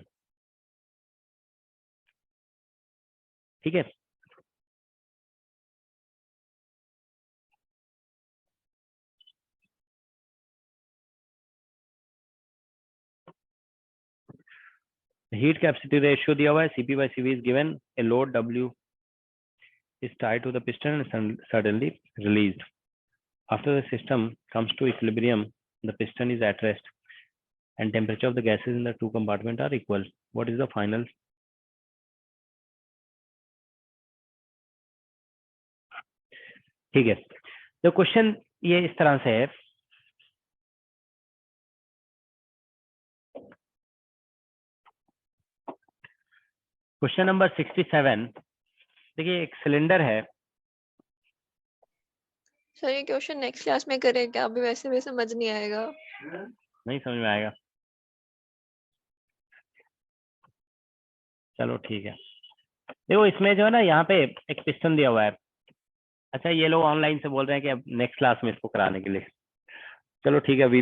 ठीक है। Heat capacity ratio दिया हुआ है, Cp by Cv is given, a load W is tied to the piston and suddenly released. After the system comes to equilibrium, the piston is at rest and temperature of the gases in the two compartments are equal. What is the final? ठीक है, तो question ये इस तरह से है, question number 67। देखिए एक सिलेंडर है, सर ये क्वेश्चन नेक्स्ट क्लास में करें क्या? अभी वैसे भी समझ नहीं आएगा। नहीं समझ में आएगा, चलो ठीक है। देखो इसमें जो है ना, यहाँ पे एक पिस्टन दिया हुआ है। अच्छा ये लोग ऑनलाइन से बोल रहे हैं कि अब नेक्स्ट क्लास में इसको कराने के लिए, चलो ठीक है। अभी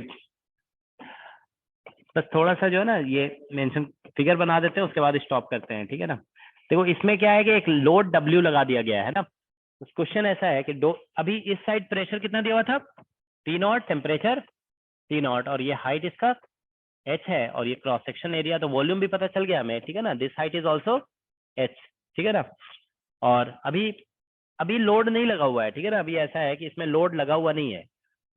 बस थोड़ा सा जो है ना ये मेंशन फिगर बना देते हैं, उसके बाद स्टॉप करते हैं, ठीक है ना। देखो इसमें क्या है कि एक लोड W लगा दिया गया है ना। उस क्वेश्चन ऐसा है कि दो, अभी इस साइड प्रेशर कितना दिया हुआ था, T0, टेम्परेचर T0, और ये हाइट इसका h है, और ये क्रॉस सेक्शन एरिया, तो वॉल्यूम भी पता चल गया हमें, ठीक है ना। This height is also h, ठीक है ना। और अभी अभी लोड नहीं लगा हुआ है, ठीक है ना। अभी ऐसा है कि इसमें लोड लगा हुआ नहीं है।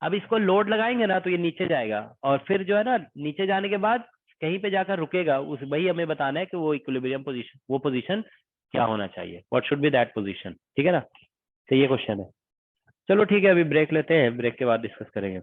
अब इसको लोड लगाएंगे ना तो ये नीचे जाएगा, और फिर जो है ना नीचे जाने के बाद कहीं पे जाकर रुकेगा। उस वही हमें बताना है कि वो इक्विलिब्रियम पोजीशन, वो पोजीशन क्या होना चाहिए, what should be that position, ठीक है ना। तो ये क्वेश्चन है। चलो ठीक है, अभी ब्रेक लेते हैं, ब्रेक के बाद डिस्कस करेंगे।